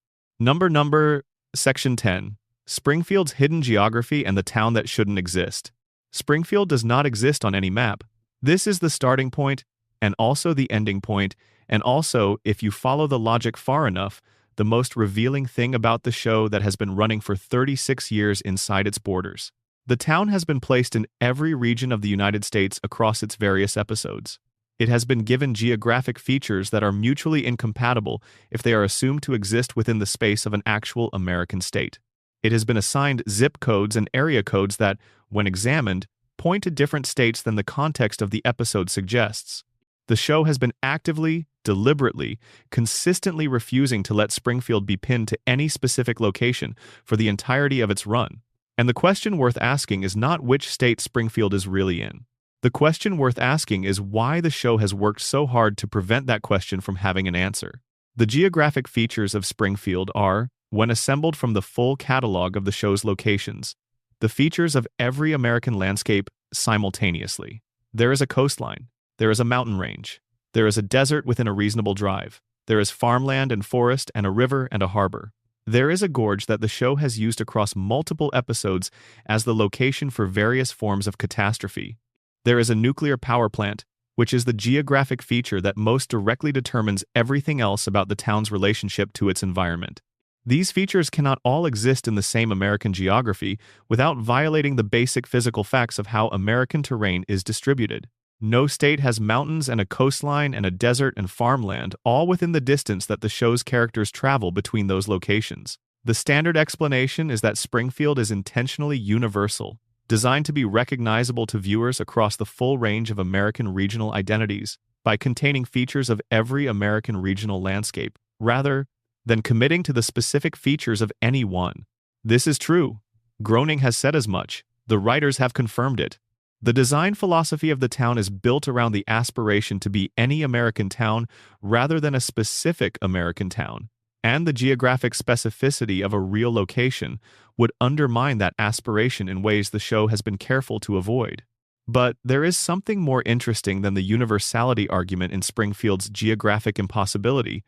Section 10. Springfield's hidden geography and the town that shouldn't exist. Springfield does not exist on any map. This is the starting point, and also the ending point, and also, if you follow the logic far enough, the most revealing thing about the show that has been running for 36 years inside its borders. The town has been placed in every region of the United States across its various episodes. It has been given geographic features that are mutually incompatible if they are assumed to exist within the space of an actual American state. It has been assigned zip codes and area codes that, when examined, point to different states than the context of the episode suggests. The show has been actively, deliberately, consistently refusing to let Springfield be pinned to any specific location for the entirety of its run. And the question worth asking is not which state Springfield is really in. The question worth asking is why the show has worked so hard to prevent that question from having an answer. The geographic features of Springfield are, when assembled from the full catalog of the show's locations, the features of every American landscape simultaneously. There is a coastline. There is a mountain range. There is a desert within a reasonable drive. There is farmland and forest and a river and a harbor. There is a gorge that the show has used across multiple episodes as the location for various forms of catastrophe. There is a nuclear power plant, which is the geographic feature that most directly determines everything else about the town's relationship to its environment. These features cannot all exist in the same American geography without violating the basic physical facts of how American terrain is distributed. No state has mountains and a coastline and a desert and farmland, all within the distance that the show's characters travel between those locations. The standard explanation is that Springfield is intentionally universal, designed to be recognizable to viewers across the full range of American regional identities by containing features of every American regional landscape, rather than committing to the specific features of any one. This is true. Groening has said as much. The writers have confirmed it. The design philosophy of the town is built around the aspiration to be any American town rather than a specific American town, and the geographic specificity of a real location would undermine that aspiration in ways the show has been careful to avoid. But there is something more interesting than the universality argument in Springfield's geographic impossibility,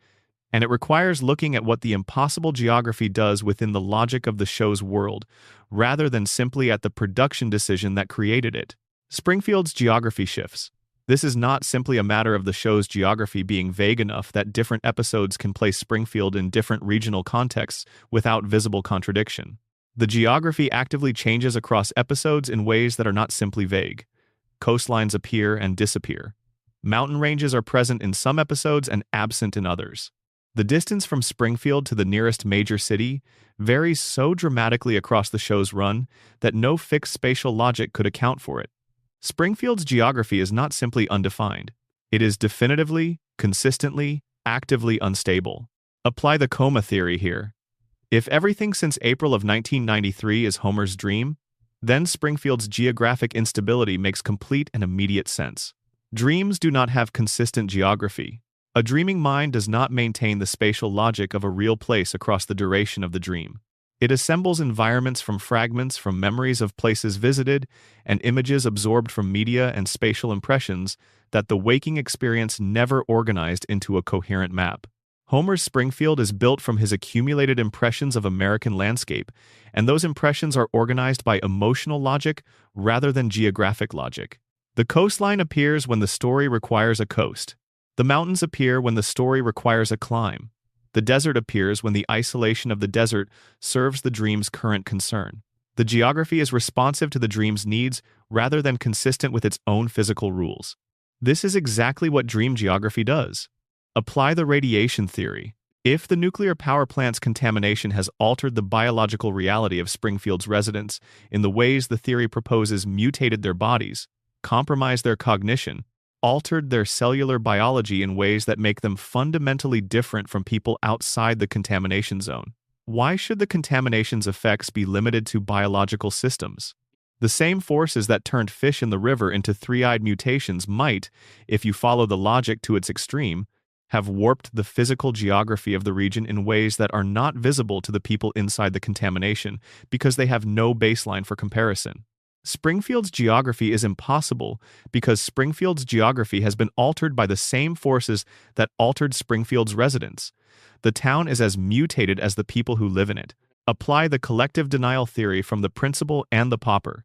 and it requires looking at what the impossible geography does within the logic of the show's world, rather than simply at the production decision that created it. Springfield's geography shifts. This is not simply a matter of the show's geography being vague enough that different episodes can place Springfield in different regional contexts without visible contradiction. The geography actively changes across episodes in ways that are not simply vague. Coastlines appear and disappear. Mountain ranges are present in some episodes and absent in others. The distance from Springfield to the nearest major city varies so dramatically across the show's run that no fixed spatial logic could account for it. Springfield's geography is not simply undefined. It is definitively, consistently, actively unstable. Apply the coma theory here. If everything since April of 1993 is Homer's dream, then Springfield's geographic instability makes complete and immediate sense. Dreams do not have consistent geography. A dreaming mind does not maintain the spatial logic of a real place across the duration of the dream. It assembles environments from fragments from memories of places visited and images absorbed from media and spatial impressions that the waking experience never organized into a coherent map. Homer's Springfield is built from his accumulated impressions of American landscape, and those impressions are organized by emotional logic rather than geographic logic. The coastline appears when the story requires a coast. The mountains appear when the story requires a climb. The desert appears when the isolation of the desert serves the dream's current concern. The geography is responsive to the dream's needs rather than consistent with its own physical rules. This is exactly what dream geography does. Apply the radiation theory. If the nuclear power plant's contamination has altered the biological reality of Springfield's residents in the ways the theory proposes mutated their bodies, compromised their cognition, altered their cellular biology in ways that make them fundamentally different from people outside the contamination zone, why should the contamination's effects be limited to biological systems? The same forces that turned fish in the river into three-eyed mutations might, if you follow the logic to its extreme, have warped the physical geography of the region in ways that are not visible to the people inside the contamination because they have no baseline for comparison. Springfield's geography is impossible because Springfield's geography has been altered by the same forces that altered Springfield's residents. The town is as mutated as the people who live in it. Apply the collective denial theory from the principal and the pauper.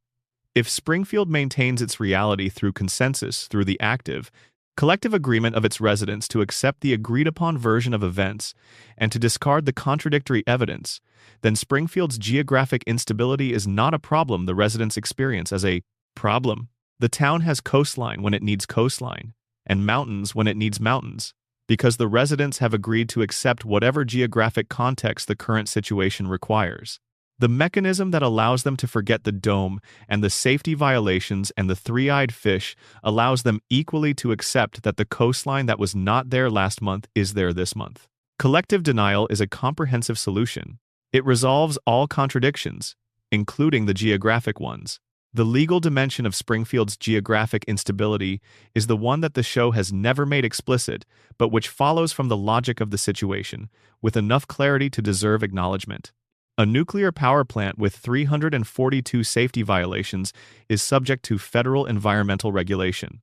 If Springfield maintains its reality through consensus, through the active, collective agreement of its residents to accept the agreed-upon version of events and to discard the contradictory evidence, then Springfield's geographic instability is not a problem the residents experience as a problem. The town has coastline when it needs coastline, and mountains when it needs mountains, because the residents have agreed to accept whatever geographic context the current situation requires. The mechanism that allows them to forget the dome and the safety violations and the three-eyed fish allows them equally to accept that the coastline that was not there last month is there this month. Collective denial is a comprehensive solution. It resolves all contradictions, including the geographic ones. The legal dimension of Springfield's geographic instability is the one that the show has never made explicit, but which follows from the logic of the situation, with enough clarity to deserve acknowledgement. A nuclear power plant with 342 safety violations is subject to federal environmental regulation.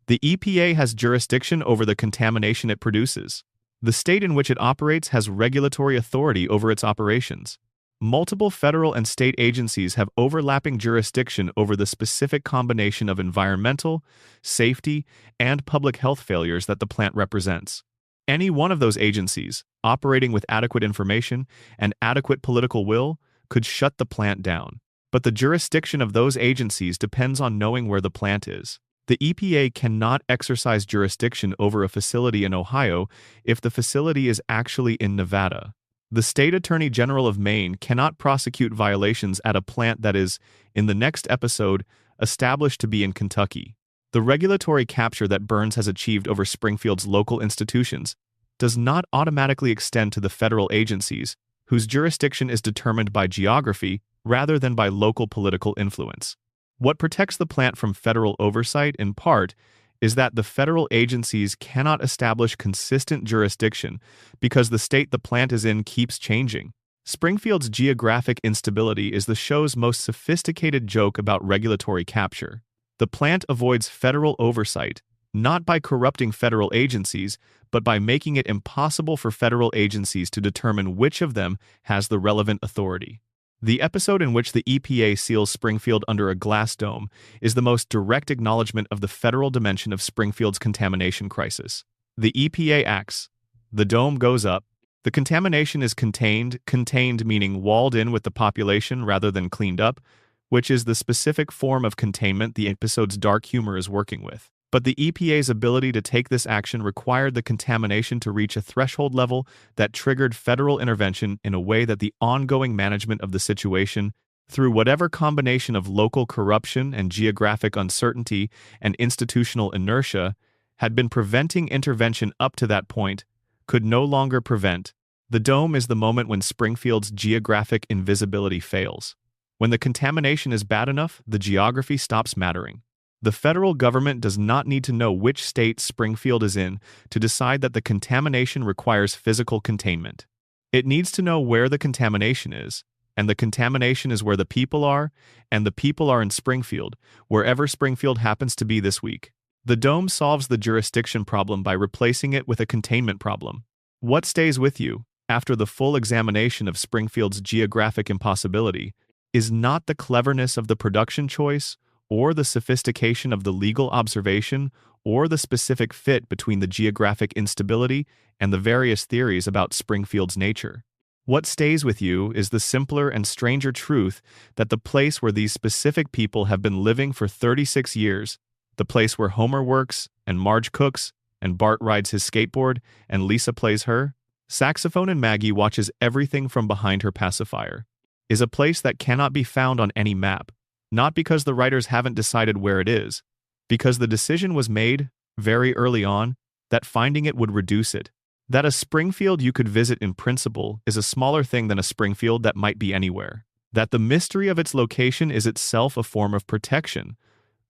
The EPA has jurisdiction over the contamination it produces. The state in which it operates has regulatory authority over its operations. Multiple federal and state agencies have overlapping jurisdiction over the specific combination of environmental, safety, and public health failures that the plant represents. Any one of those agencies, operating with adequate information and adequate political will, could shut the plant down. But the jurisdiction of those agencies depends on knowing where the plant is. The EPA cannot exercise jurisdiction over a facility in Ohio if the facility is actually in Nevada. The State Attorney General of Maine cannot prosecute violations at a plant that is, in the next episode, established to be in Kentucky. The regulatory capture that Burns has achieved over Springfield's local institutions does not automatically extend to the federal agencies, whose jurisdiction is determined by geography rather than by local political influence. What protects the plant from federal oversight, in part, is that the federal agencies cannot establish consistent jurisdiction because the state the plant is in keeps changing. Springfield's geographic instability is the show's most sophisticated joke about regulatory capture. The plant avoids federal oversight, not by corrupting federal agencies, but by making it impossible for federal agencies to determine which of them has the relevant authority. The episode in which the EPA seals Springfield under a glass dome is the most direct acknowledgement of the federal dimension of Springfield's contamination crisis. The EPA acts. The dome goes up. The contamination is contained meaning walled in with the population rather than cleaned up, which is the specific form of containment the episode's dark humor is working with. But the EPA's ability to take this action required the contamination to reach a threshold level that triggered federal intervention in a way that the ongoing management of the situation, through whatever combination of local corruption and geographic uncertainty and institutional inertia, had been preventing intervention up to that point, could no longer prevent. The dome is the moment when Springfield's geographic invisibility fails. When the contamination is bad enough, the geography stops mattering. The federal government does not need to know which state Springfield is in to decide that the contamination requires physical containment. It needs to know where the contamination is, and the contamination is where the people are, and the people are in Springfield, wherever Springfield happens to be this week. The dome solves the jurisdiction problem by replacing it with a containment problem. What stays with you, after the full examination of Springfield's geographic impossibility, is not the cleverness of the production choice, or the sophistication of the legal observation, or the specific fit between the geographic instability and the various theories about Springfield's nature. What stays with you is the simpler and stranger truth that the place where these specific people have been living for 36 years, the place where Homer works, and Marge cooks, and Bart rides his skateboard, and Lisa plays her saxophone, and Maggie watches everything from behind her pacifier, is a place that cannot be found on any map. Not because the writers haven't decided where it is, because the decision was made, very early on, that finding it would reduce it. That a Springfield you could visit in principle is a smaller thing than a Springfield that might be anywhere. That the mystery of its location is itself a form of protection,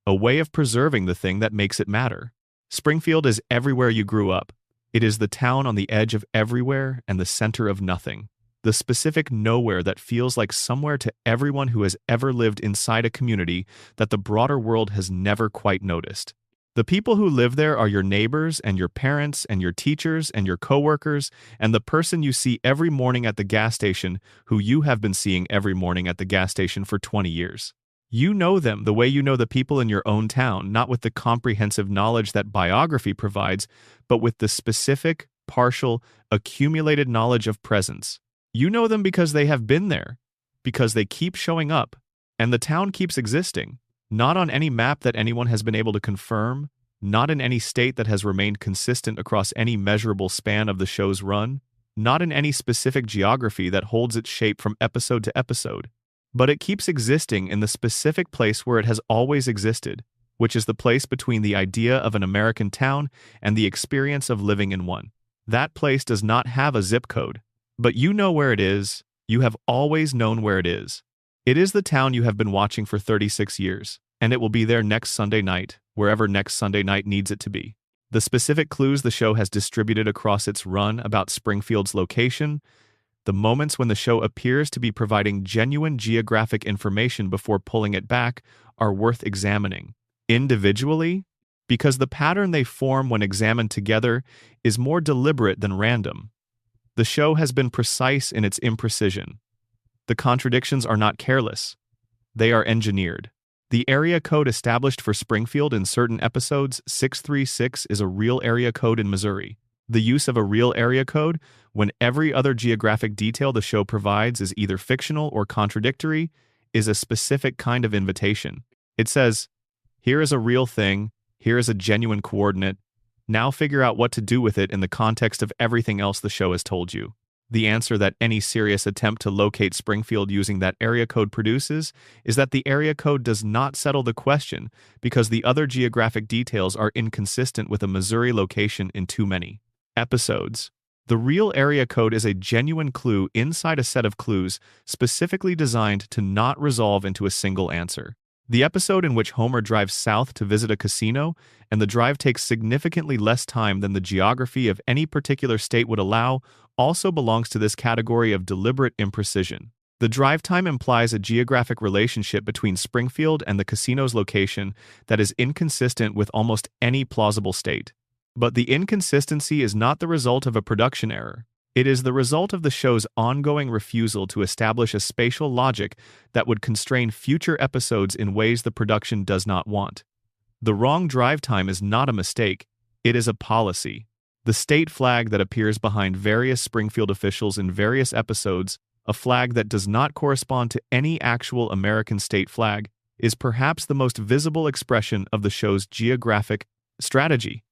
a way of preserving the thing that makes it matter. Springfield is everywhere you grew up. It is the town on the edge of everywhere and the center of nothing. The specific nowhere that feels like somewhere to everyone who has ever lived inside a community that the broader world has never quite noticed. The people who live there are your neighbors and your parents and your teachers and your coworkers and the person you see every morning at the gas station who you have been seeing every morning at the gas station for 20 years. You know them the way you know the people in your own town, not with the comprehensive knowledge that biography provides, but with the specific, partial, accumulated knowledge of presence. You know them because they have been there, because they keep showing up, and the town keeps existing, not on any map that anyone has been able to confirm, not in any state that has remained consistent across any measurable span of the show's run, not in any specific geography that holds its shape from episode to episode, but it keeps existing in the specific place where it has always existed, which is the place between the idea of an American town and the experience of living in one. That place does not have a zip code. But you know where it is. You have always known where it is. It is the town you have been watching for 36 years, and it will be there next Sunday night, wherever next Sunday night needs it to be. The specific clues the show has distributed across its run about Springfield's location, the moments when the show appears to be providing genuine geographic information before pulling it back, are worth examining. Individually, because the pattern they form when examined together is more deliberate than random. The show has been precise in its imprecision. The contradictions are not careless. They are engineered. The area code established for Springfield in certain episodes, 636, is a real area code in Missouri. The use of a real area code, when every other geographic detail the show provides is either fictional or contradictory, is a specific kind of invitation. It says, here is a real thing, here is a genuine coordinate, now figure out what to do with it in the context of everything else the show has told you. The answer that any serious attempt to locate Springfield using that area code produces is that the area code does not settle the question because the other geographic details are inconsistent with a Missouri location in too many episodes. The real area code is a genuine clue inside a set of clues specifically designed to not resolve into a single answer. The episode in which Homer drives south to visit a casino, and the drive takes significantly less time than the geography of any particular state would allow, also belongs to this category of deliberate imprecision. The drive time implies a geographic relationship between Springfield and the casino's location that is inconsistent with almost any plausible state. But the inconsistency is not the result of a production error. It is the result of the show's ongoing refusal to establish a spatial logic that would constrain future episodes in ways the production does not want. The wrong drive time is not a mistake, it is a policy. The state flag that appears behind various Springfield officials in various episodes, a flag that does not correspond to any actual American state flag, is perhaps the most visible expression of the show's geographic strategy.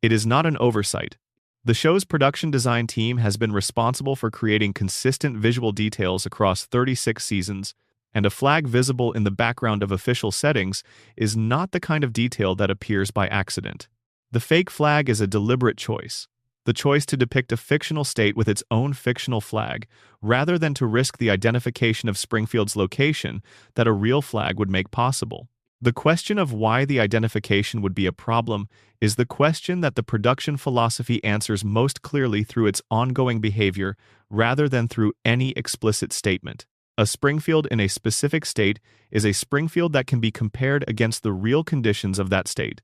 It is not an oversight. The show's production design team has been responsible for creating consistent visual details across 36 seasons, and a flag visible in the background of official settings is not the kind of detail that appears by accident. The fake flag is a deliberate choice, the choice to depict a fictional state with its own fictional flag, rather than to risk the identification of Springfield's location that a real flag would make possible. The question of why the identification would be a problem is the question that the production philosophy answers most clearly through its ongoing behavior rather than through any explicit statement. A Springfield in a specific state is a Springfield that can be compared against the real conditions of that state,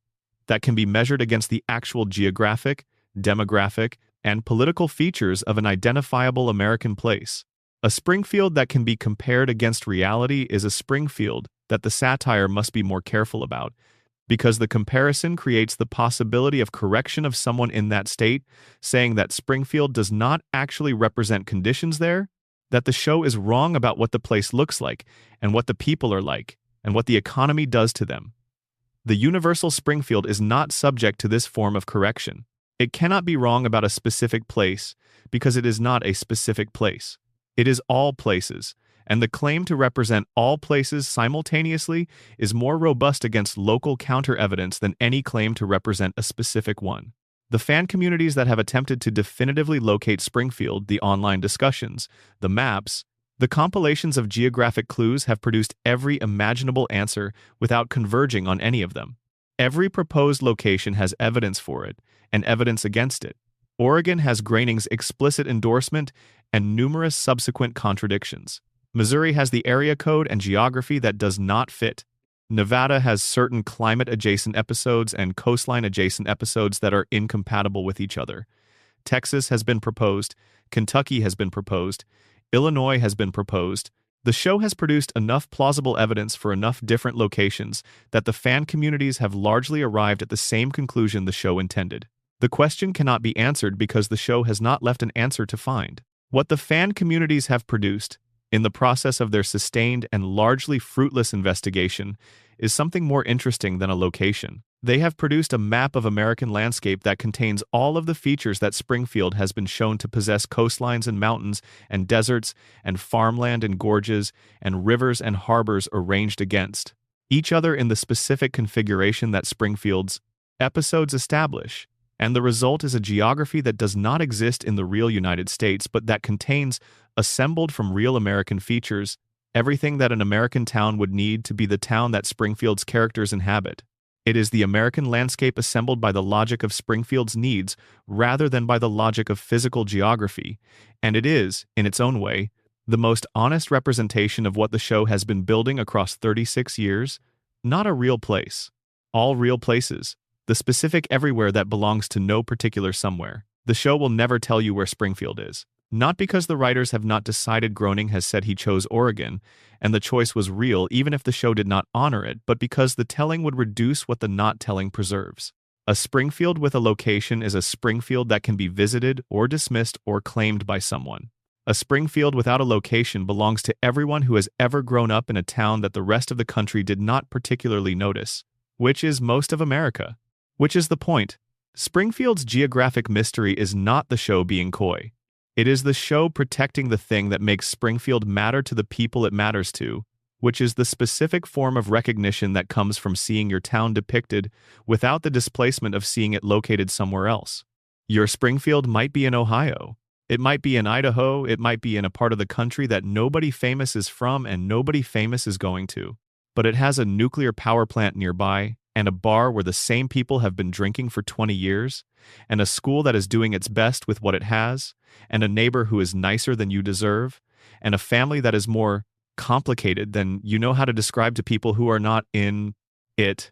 that can be measured against the actual geographic, demographic, and political features of an identifiable American place. A Springfield that can be compared against reality is a Springfield that the satire must be more careful about, because the comparison creates the possibility of correction of someone in that state, saying that Springfield does not actually represent conditions there, that the show is wrong about what the place looks like, and what the people are like, and what the economy does to them. The universal Springfield is not subject to this form of correction. It cannot be wrong about a specific place, because it is not a specific place. It is all places, and the claim to represent all places simultaneously is more robust against local counter-evidence than any claim to represent a specific one. The fan communities that have attempted to definitively locate Springfield, the online discussions, the maps, the compilations of geographic clues have produced every imaginable answer without converging on any of them. Every proposed location has evidence for it, and evidence against it. Oregon has Groening's explicit endorsement and numerous subsequent contradictions. Missouri has the area code and geography that does not fit. Nevada has certain climate-adjacent episodes and coastline-adjacent episodes that are incompatible with each other. Texas has been proposed. Kentucky has been proposed. Illinois has been proposed. The show has produced enough plausible evidence for enough different locations that the fan communities have largely arrived at the same conclusion the show intended. The question cannot be answered because the show has not left an answer to find. What the fan communities have produced, in the process of their sustained and largely fruitless investigation, is something more interesting than a location. They have produced a map of American landscape that contains all of the features that Springfield has been shown to possess: coastlines and mountains and deserts and farmland and gorges and rivers and harbors arranged against each other in the specific configuration that Springfield's episodes establish. And the result is a geography that does not exist in the real United States, but that contains, assembled from real American features, everything that an American town would need to be the town that Springfield's characters inhabit. It is the American landscape assembled by the logic of Springfield's needs rather than by the logic of physical geography, and it is, in its own way, the most honest representation of what the show has been building across 36 years. Not a real place. All real places. the specific everywhere that belongs to no particular somewhere. The show will never tell you where Springfield is. Not because the writers have not decided. Groening has said he chose Oregon, and the choice was real even if the show did not honor it, but because the telling would reduce what the not telling preserves. A Springfield with a location is a Springfield that can be visited or dismissed or claimed by someone. A Springfield without a location belongs to everyone who has ever grown up in a town that the rest of the country did not particularly notice, which is most of America. Which is the point. Springfield's geographic mystery is not the show being coy. It is the show protecting the thing that makes Springfield matter to the people it matters to, which is the specific form of recognition that comes from seeing your town depicted without the displacement of seeing it located somewhere else. Your Springfield might be in Ohio. It might be in Idaho. It might be in a part of the country that nobody famous is from and nobody famous is going to. But it has a nuclear power plant nearby, and a bar where the same people have been drinking for 20 years, and a school that is doing its best with what it has, and a neighbor who is nicer than you deserve, and a family that is more complicated than you know how to describe to people who are not in it.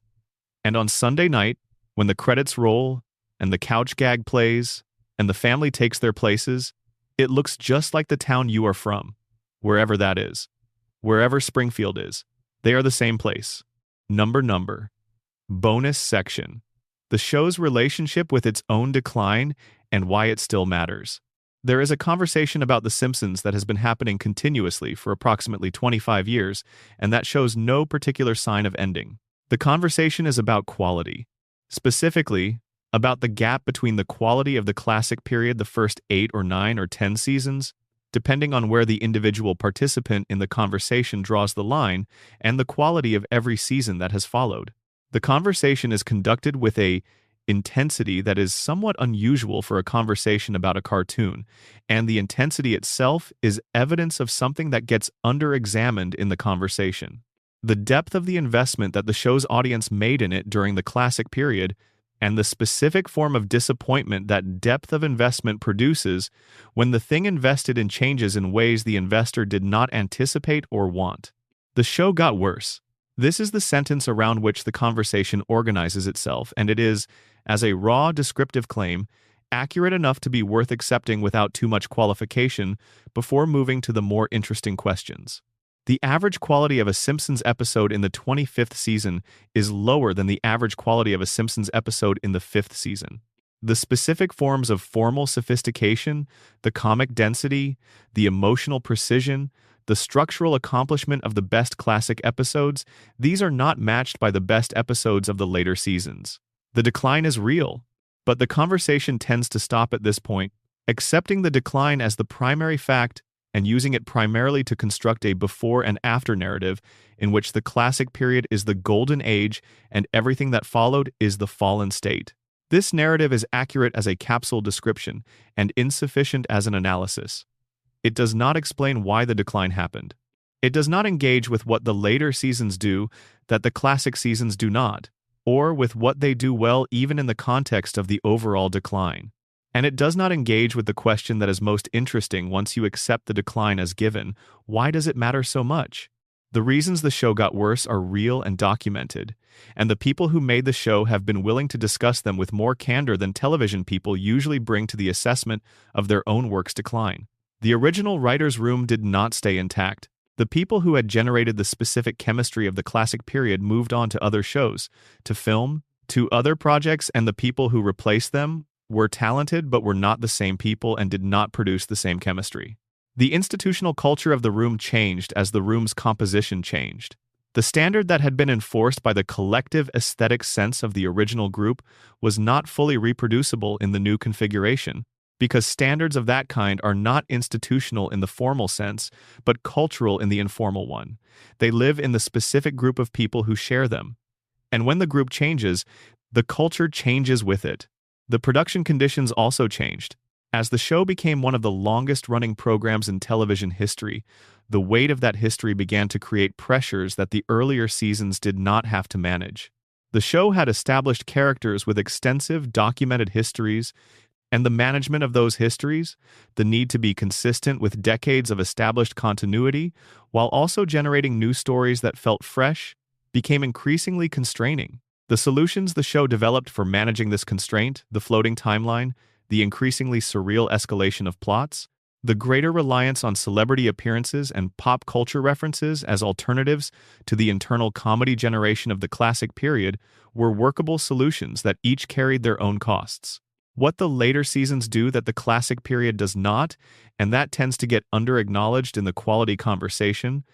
And on Sunday night, when the credits roll, and the couch gag plays, and the family takes their places, it looks just like the town you are from, wherever that is. Wherever Springfield is, they are the same place. Number. Bonus section. The show's relationship with its own decline and why it still matters. There is a conversation about The Simpsons that has been happening continuously for approximately 25 years, and that shows no particular sign of ending. The conversation is about quality. Specifically, about the gap between the quality of the classic period, the first 8 or 9 or 10 seasons, depending on where the individual participant in the conversation draws the line, and the quality of every season that has followed. The conversation is conducted with a intensity that is somewhat unusual for a conversation about a cartoon, and the intensity itself is evidence of something that gets under-examined in the conversation. The depth of the investment that the show's audience made in it during the classic period, and the specific form of disappointment that depth of investment produces when the thing invested in changes in ways the investor did not anticipate or want. The show got worse. This is the sentence around which the conversation organizes itself, and it is, as a raw descriptive claim, accurate enough to be worth accepting without too much qualification before moving to the more interesting questions. The average quality of a Simpsons episode in the 25th season is lower than the average quality of a Simpsons episode in the 5th season. The specific forms of formal sophistication, the comic density, the emotional precision, the structural accomplishment of the best classic episodes, these are not matched by the best episodes of the later seasons. The decline is real, but the conversation tends to stop at this point, accepting the decline as the primary fact and using it primarily to construct a before and after narrative in which the classic period is the golden age and everything that followed is the fallen state. This narrative is accurate as a capsule description and insufficient as an analysis. It does not explain why the decline happened. It does not engage with what the later seasons do that the classic seasons do not, or with what they do well even in the context of the overall decline. And it does not engage with the question that is most interesting once you accept the decline as given: why does it matter so much? The reasons the show got worse are real and documented, and the people who made the show have been willing to discuss them with more candor than television people usually bring to the assessment of their own work's decline. The original writer's room did not stay intact. The people who had generated the specific chemistry of the classic period moved on to other shows, to film, to other projects, and the people who replaced them were talented but were not the same people and did not produce the same chemistry. The institutional culture of the room changed as the room's composition changed. The standard that had been enforced by the collective aesthetic sense of the original group was not fully reproducible in the new configuration, because standards of that kind are not institutional in the formal sense, but cultural in the informal one. They live in the specific group of people who share them. And when the group changes, the culture changes with it. The production conditions also changed. As the show became one of the longest-running programs in television history, the weight of that history began to create pressures that the earlier seasons did not have to manage. The show had established characters with extensive documented histories, and the management of those histories, the need to be consistent with decades of established continuity, while also generating new stories that felt fresh, became increasingly constraining. The solutions the show developed for managing this constraint, the floating timeline, the increasingly surreal escalation of plots, the greater reliance on celebrity appearances and pop culture references as alternatives to the internal comedy generation of the classic period were workable solutions that each carried their own costs. What the later seasons do that the classic period does not, and that tends to get under-acknowledged in the quality conversation,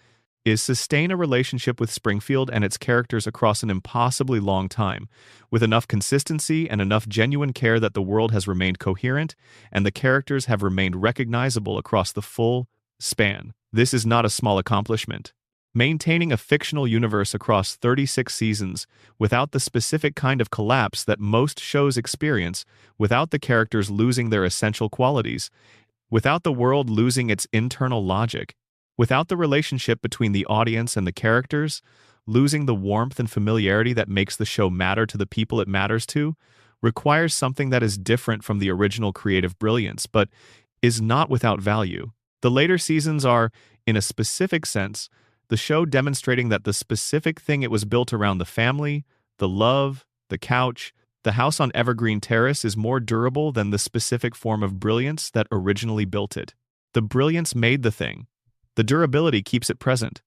is sustain a relationship with Springfield and its characters across an impossibly long time, with enough consistency and enough genuine care that the world has remained coherent and the characters have remained recognizable across the full span. This is not a small accomplishment. Maintaining a fictional universe across 36 seasons without the specific kind of collapse that most shows experience, without the characters losing their essential qualities, without the world losing its internal logic, without the relationship between the audience and the characters losing the warmth and familiarity that makes the show matter to the people it matters to, requires something that is different from the original creative brilliance, but is not without value. The later seasons are, in a specific sense, the show demonstrating that the specific thing it was built around, the family, the love, the couch, the house on Evergreen Terrace, is more durable than the specific form of brilliance that originally built it. The brilliance made the thing. The durability keeps it present.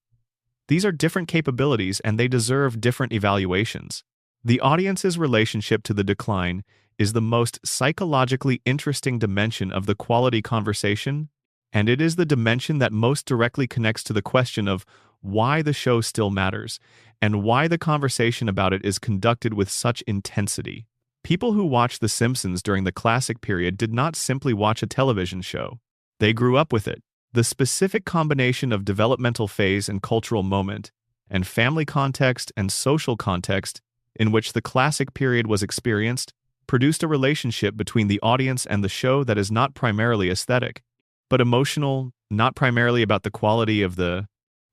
These are different capabilities and they deserve different evaluations. The audience's relationship to the decline is the most psychologically interesting dimension of the quality conversation, and it is the dimension that most directly connects to the question of why the show still matters and why the conversation about it is conducted with such intensity. People who watched The Simpsons during the classic period did not simply watch a television show. They grew up with it. The specific combination of developmental phase and cultural moment, and family context and social context in which the classic period was experienced, produced a relationship between the audience and the show that is not primarily aesthetic, but emotional, not primarily about the quality of the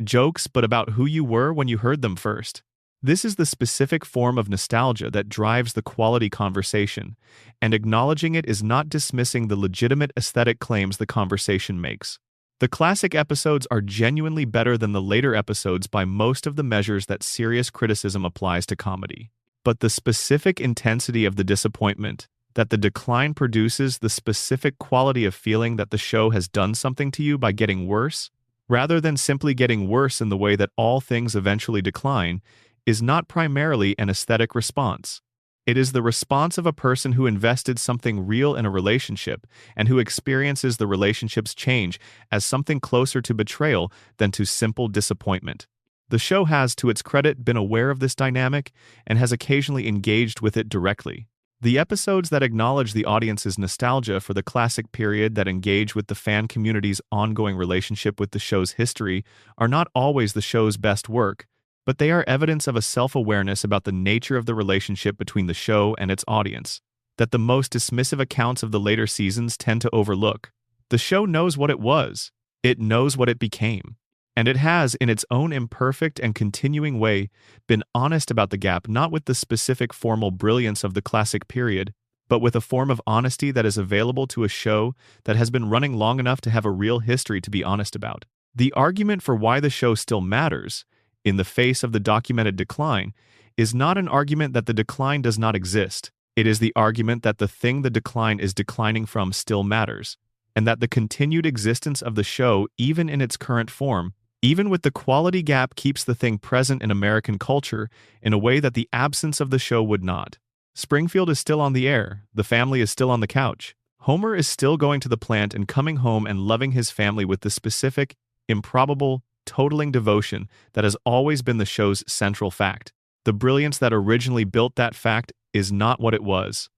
jokes, but about who you were when you heard them first. This is the specific form of nostalgia that drives the quality conversation, and acknowledging it is not dismissing the legitimate aesthetic claims the conversation makes. The classic episodes are genuinely better than the later episodes by most of the measures that serious criticism applies to comedy. But the specific intensity of the disappointment that the decline produces, the specific quality of feeling that the show has done something to you by getting worse, rather than simply getting worse in the way that all things eventually decline, is not primarily an aesthetic response. It is the response of a person who invested something real in a relationship and who experiences the relationship's change as something closer to betrayal than to simple disappointment. The show has, to its credit, been aware of this dynamic and has occasionally engaged with it directly. The episodes that acknowledge the audience's nostalgia for the classic period, that engage with the fan community's ongoing relationship with the show's history, are not always the show's best work, but they are evidence of a self-awareness about the nature of the relationship between the show and its audience that the most dismissive accounts of the later seasons tend to overlook. The show knows what it was, it knows what it became, and it has, in its own imperfect and continuing way, been honest about the gap, not with the specific formal brilliance of the classic period, but with a form of honesty that is available to a show that has been running long enough to have a real history to be honest about. The argument for why the show still matters, in the face of the documented decline, is not an argument that the decline does not exist. It is the argument that the thing the decline is declining from still matters, and that the continued existence of the show, even in its current form, even with the quality gap, keeps the thing present in American culture in a way that the absence of the show would not. Springfield is still on the air, the family is still on the couch. Homer is still going to the plant and coming home and loving his family with the specific, improbable, totaling devotion that has always been the show's central fact. The brilliance that originally built that fact is not what it was.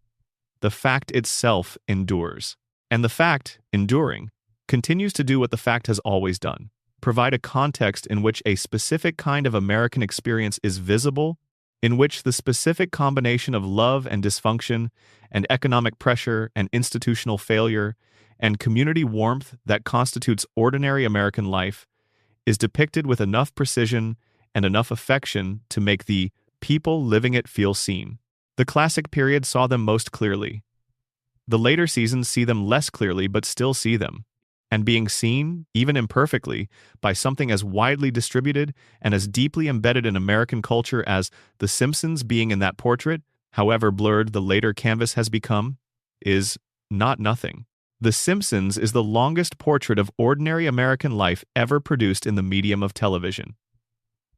The fact itself endures. And the fact, enduring, continues to do what the fact has always done: provide a context in which a specific kind of American experience is visible, in which the specific combination of love and dysfunction, and economic pressure and institutional failure, and community warmth that constitutes ordinary American life is depicted with enough precision and enough affection to make the people living it feel seen. The classic period saw them most clearly. The later seasons see them less clearly but still see them. and being seen, even imperfectly, by something as widely distributed and as deeply embedded in American culture as The Simpsons being in that portrait, however blurred the later canvas has become, is not nothing. The Simpsons is the longest portrait of ordinary American life ever produced in the medium of television.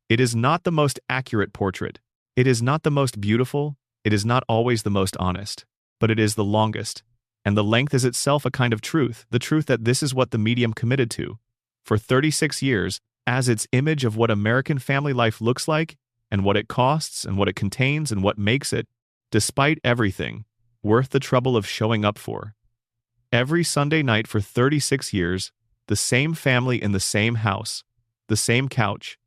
It is not the most accurate portrait. It is not the most beautiful. It is not always the most honest. But it is the longest. And the length is itself a kind of truth, the truth that this is what the medium committed to, for 36 years, as its image of what American family life looks like, and what it costs, and what it contains, and what makes it, despite everything, worth the trouble of showing up for. Every Sunday night for 36 years, the same family in the same house, the same couch,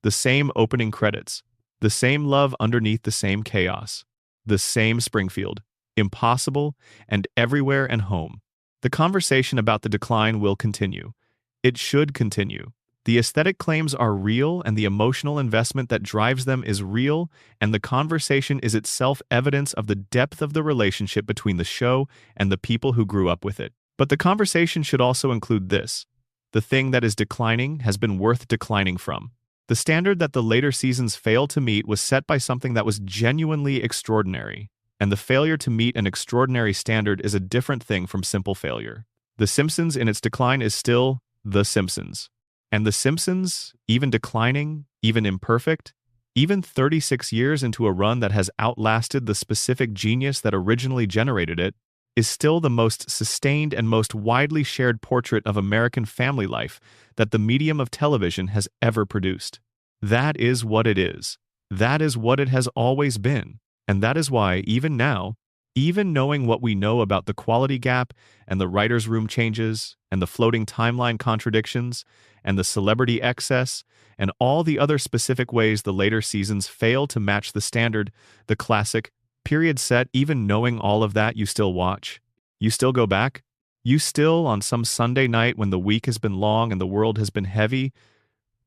the same opening credits, the same love underneath the same chaos, the same Springfield, impossible and everywhere and home. The conversation about the decline will continue. It should continue. The aesthetic claims are real and the emotional investment that drives them is real, and the conversation is itself evidence of the depth of the relationship between the show and the people who grew up with it. But the conversation should also include this. The thing that is declining has been worth declining from. The standard that the later seasons failed to meet was set by something that was genuinely extraordinary, and the failure to meet an extraordinary standard is a different thing from simple failure. The Simpsons in its decline is still The Simpsons. And The Simpsons, even declining, even imperfect, even 36 years into a run that has outlasted the specific genius that originally generated it, is still the most sustained and most widely shared portrait of American family life that the medium of television has ever produced. That is what it is. That is what it has always been. And that is why, even now, even knowing what we know about the quality gap and the writer's room changes and the floating timeline contradictions and the celebrity excess and all the other specific ways the later seasons fail to match the standard, the classic, period set, even knowing all of that, you still watch. You still go back. You still, on some Sunday night when the week has been long and the world has been heavy,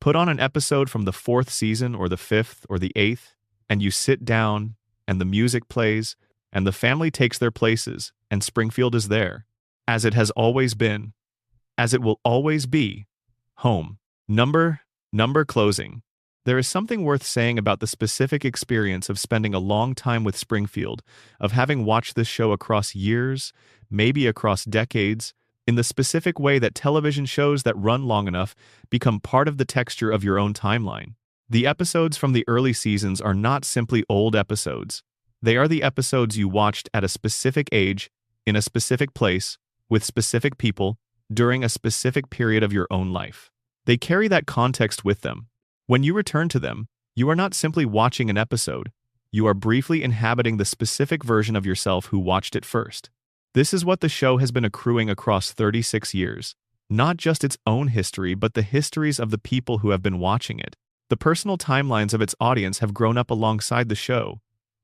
put on an episode from the 4th season or the 5th or the 8th, and you sit down and the music plays, and the family takes their places, and Springfield is there, as it has always been, as it will always be, home. Number closing. There is something worth saying about the specific experience of spending a long time with Springfield, of having watched this show across years, maybe across decades, in the specific way that television shows that run long enough become part of the texture of your own timeline. The episodes from the early seasons are not simply old episodes. They are the episodes you watched at a specific age, in a specific place, with specific people, during a specific period of your own life. They carry that context with them. When you return to them, you are not simply watching an episode. You are briefly inhabiting the specific version of yourself who watched it first. This is what the show has been accruing across 36 years. Not just its own history, but the histories of the people who have been watching it. The personal timelines of its audience have grown up alongside the show,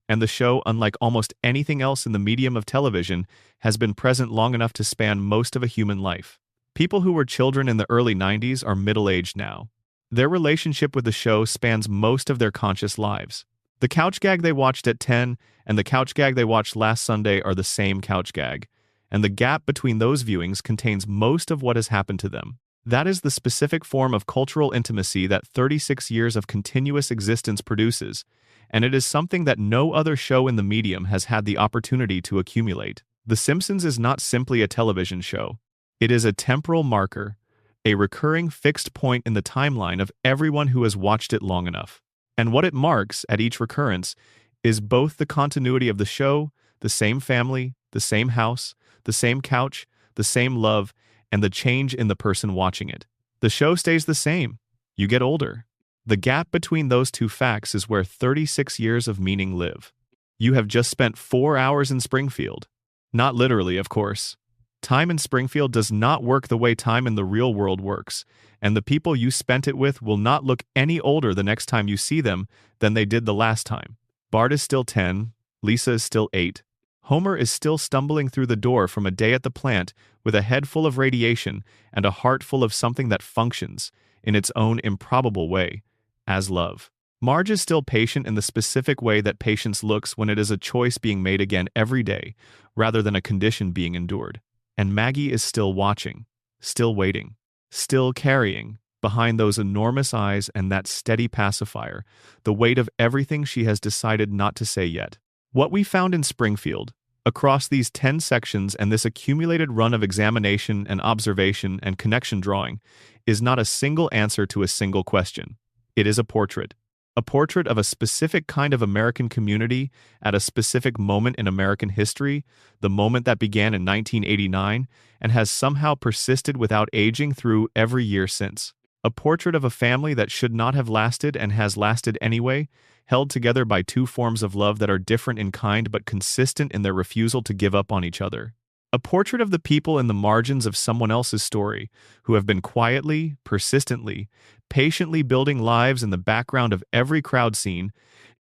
and the show, unlike almost anything else in the medium of television, has been present long enough to span most of a human life. People who were children in the early 90s are middle-aged now. Their relationship with the show spans most of their conscious lives. The couch gag they watched at 10 and the couch gag they watched last Sunday are the same couch gag, and the gap between those viewings contains most of what has happened to them. That is the specific form of cultural intimacy that 36 years of continuous existence produces, and it is something that no other show in the medium has had the opportunity to accumulate. The Simpsons is not simply a television show. It is a temporal marker, a recurring fixed point in the timeline of everyone who has watched it long enough. And what it marks at each recurrence is both the continuity of the show, the same family, the same house, the same couch, the same love, and the change in the person watching it. The show stays the same. You get older. The gap between those two facts is where 36 years of meaning live. You have just spent 4 hours in Springfield. Not literally, of course. Time in Springfield does not work the way time in the real world works, and the people you spent it with will not look any older the next time you see them than they did the last time. Bart is still 10, Lisa is still 8, Homer is still stumbling through the door from a day at the plant with a head full of radiation and a heart full of something that functions, in its own improbable way, as love. Marge is still patient in the specific way that patience looks when it is a choice being made again every day, rather than a condition being endured. And Maggie is still watching. still waiting, still carrying, behind those enormous eyes and that steady pacifier, the weight of everything she has decided not to say yet. What we found in Springfield, across these 10 sections and this accumulated run of examination and observation and connection drawing, is not a single answer to a single question. It is a portrait. A portrait of a specific kind of American community at a specific moment in American history, the moment that began in 1989 and has somehow persisted without aging through every year since. A portrait of a family that should not have lasted and has lasted anyway, held together by two forms of love that are different in kind but consistent in their refusal to give up on each other. A portrait of the people in the margins of someone else's story, who have been quietly, persistently, patiently building lives in the background of every crowd scene,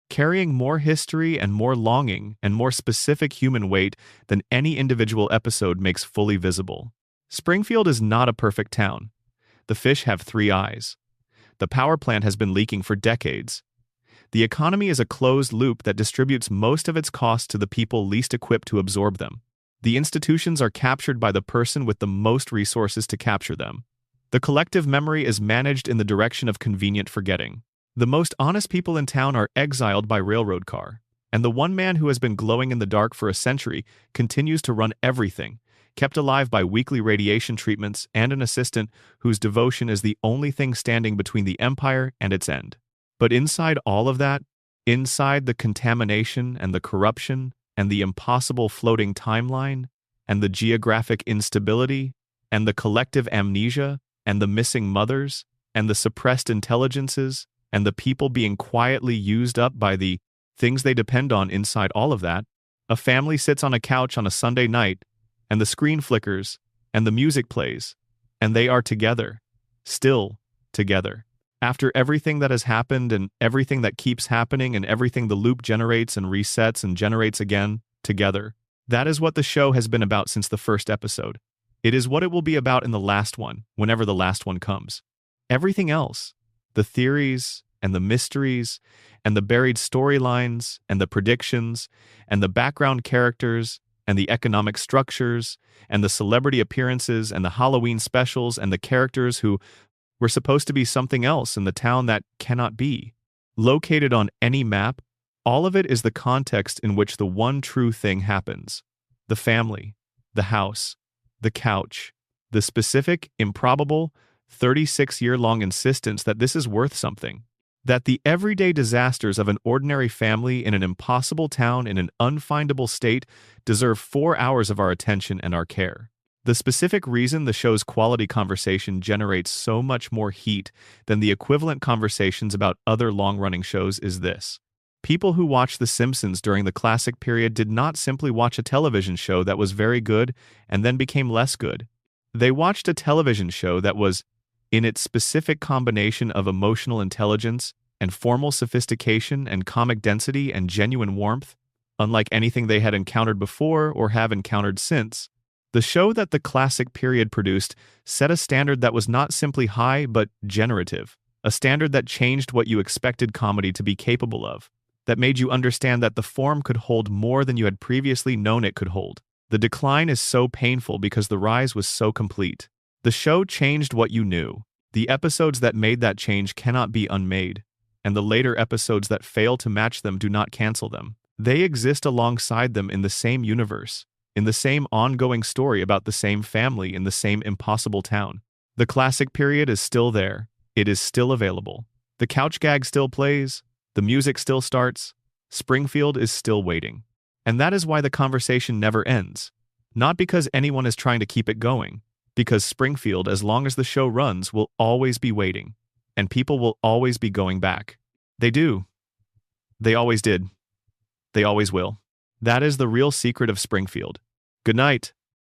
carrying more history and more longing and more specific human weight than any individual episode makes fully visible. Springfield is not a perfect town. The fish have 3 eyes. The power plant has been leaking for decades. The economy is a closed loop that distributes most of its costs to the people least equipped to absorb them. The institutions are captured by the person with the most resources to capture them. The collective memory is managed in the direction of convenient forgetting. The most honest people in town are exiled by railroad car. And the one man who has been glowing in the dark for a century continues to run everything, kept alive by weekly radiation treatments and an assistant whose devotion is the only thing standing between the empire and its end. But inside all of that, inside the contamination and the corruption and the impossible floating timeline and the geographic instability and the collective amnesia and the missing mothers and the suppressed intelligences and the people being quietly used up by the things they depend on, inside all of that, a family sits on a couch on a Sunday night and the screen flickers and the music plays and they are together, still together. After everything that has happened and everything that keeps happening and everything the loop generates and resets and generates again, together. That is what the show has been about since the first episode. It is what it will be about in the last one, whenever the last one comes. Everything else, the theories and the mysteries and the buried storylines and the predictions and the background characters and the economic structures and the celebrity appearances and the Halloween specials and the characters who were supposed to be something else in the town that cannot be. Located on any map, all of it is the context in which the one true thing happens. The family, the house, the couch, the specific, improbable, 36-year-long insistence that this is worth something. That the everyday disasters of an ordinary family in an impossible town in an unfindable state deserve 4 hours of our attention and our care. The specific reason the show's quality conversation generates so much more heat than the equivalent conversations about other long-running shows is this. People who watched The Simpsons during the classic period did not simply watch a television show that was very good and then became less good. They watched a television show that was, in its specific combination of emotional intelligence and formal sophistication and comic density and genuine warmth, unlike anything they had encountered before or have encountered since. The show that the classic period produced set a standard that was not simply high but generative, a standard that changed what you expected comedy to be capable of, that made you understand that the form could hold more than you had previously known it could hold. The decline is so painful because the rise was so complete. The show changed what you knew. The episodes that made that change cannot be unmade, and the later episodes that fail to match them do not cancel them. They exist alongside them in the same universe, in the same ongoing story about the same family in the same impossible town. The classic period is still there. It is still available. The couch gag still plays. The music still starts. Springfield is still waiting. And that is why the conversation never ends. Not because anyone is trying to keep it going. Because Springfield, as long as the show runs, will always be waiting. And people will always be going back. They do. They always did. They always will. That is the real secret of Springfield. Good night.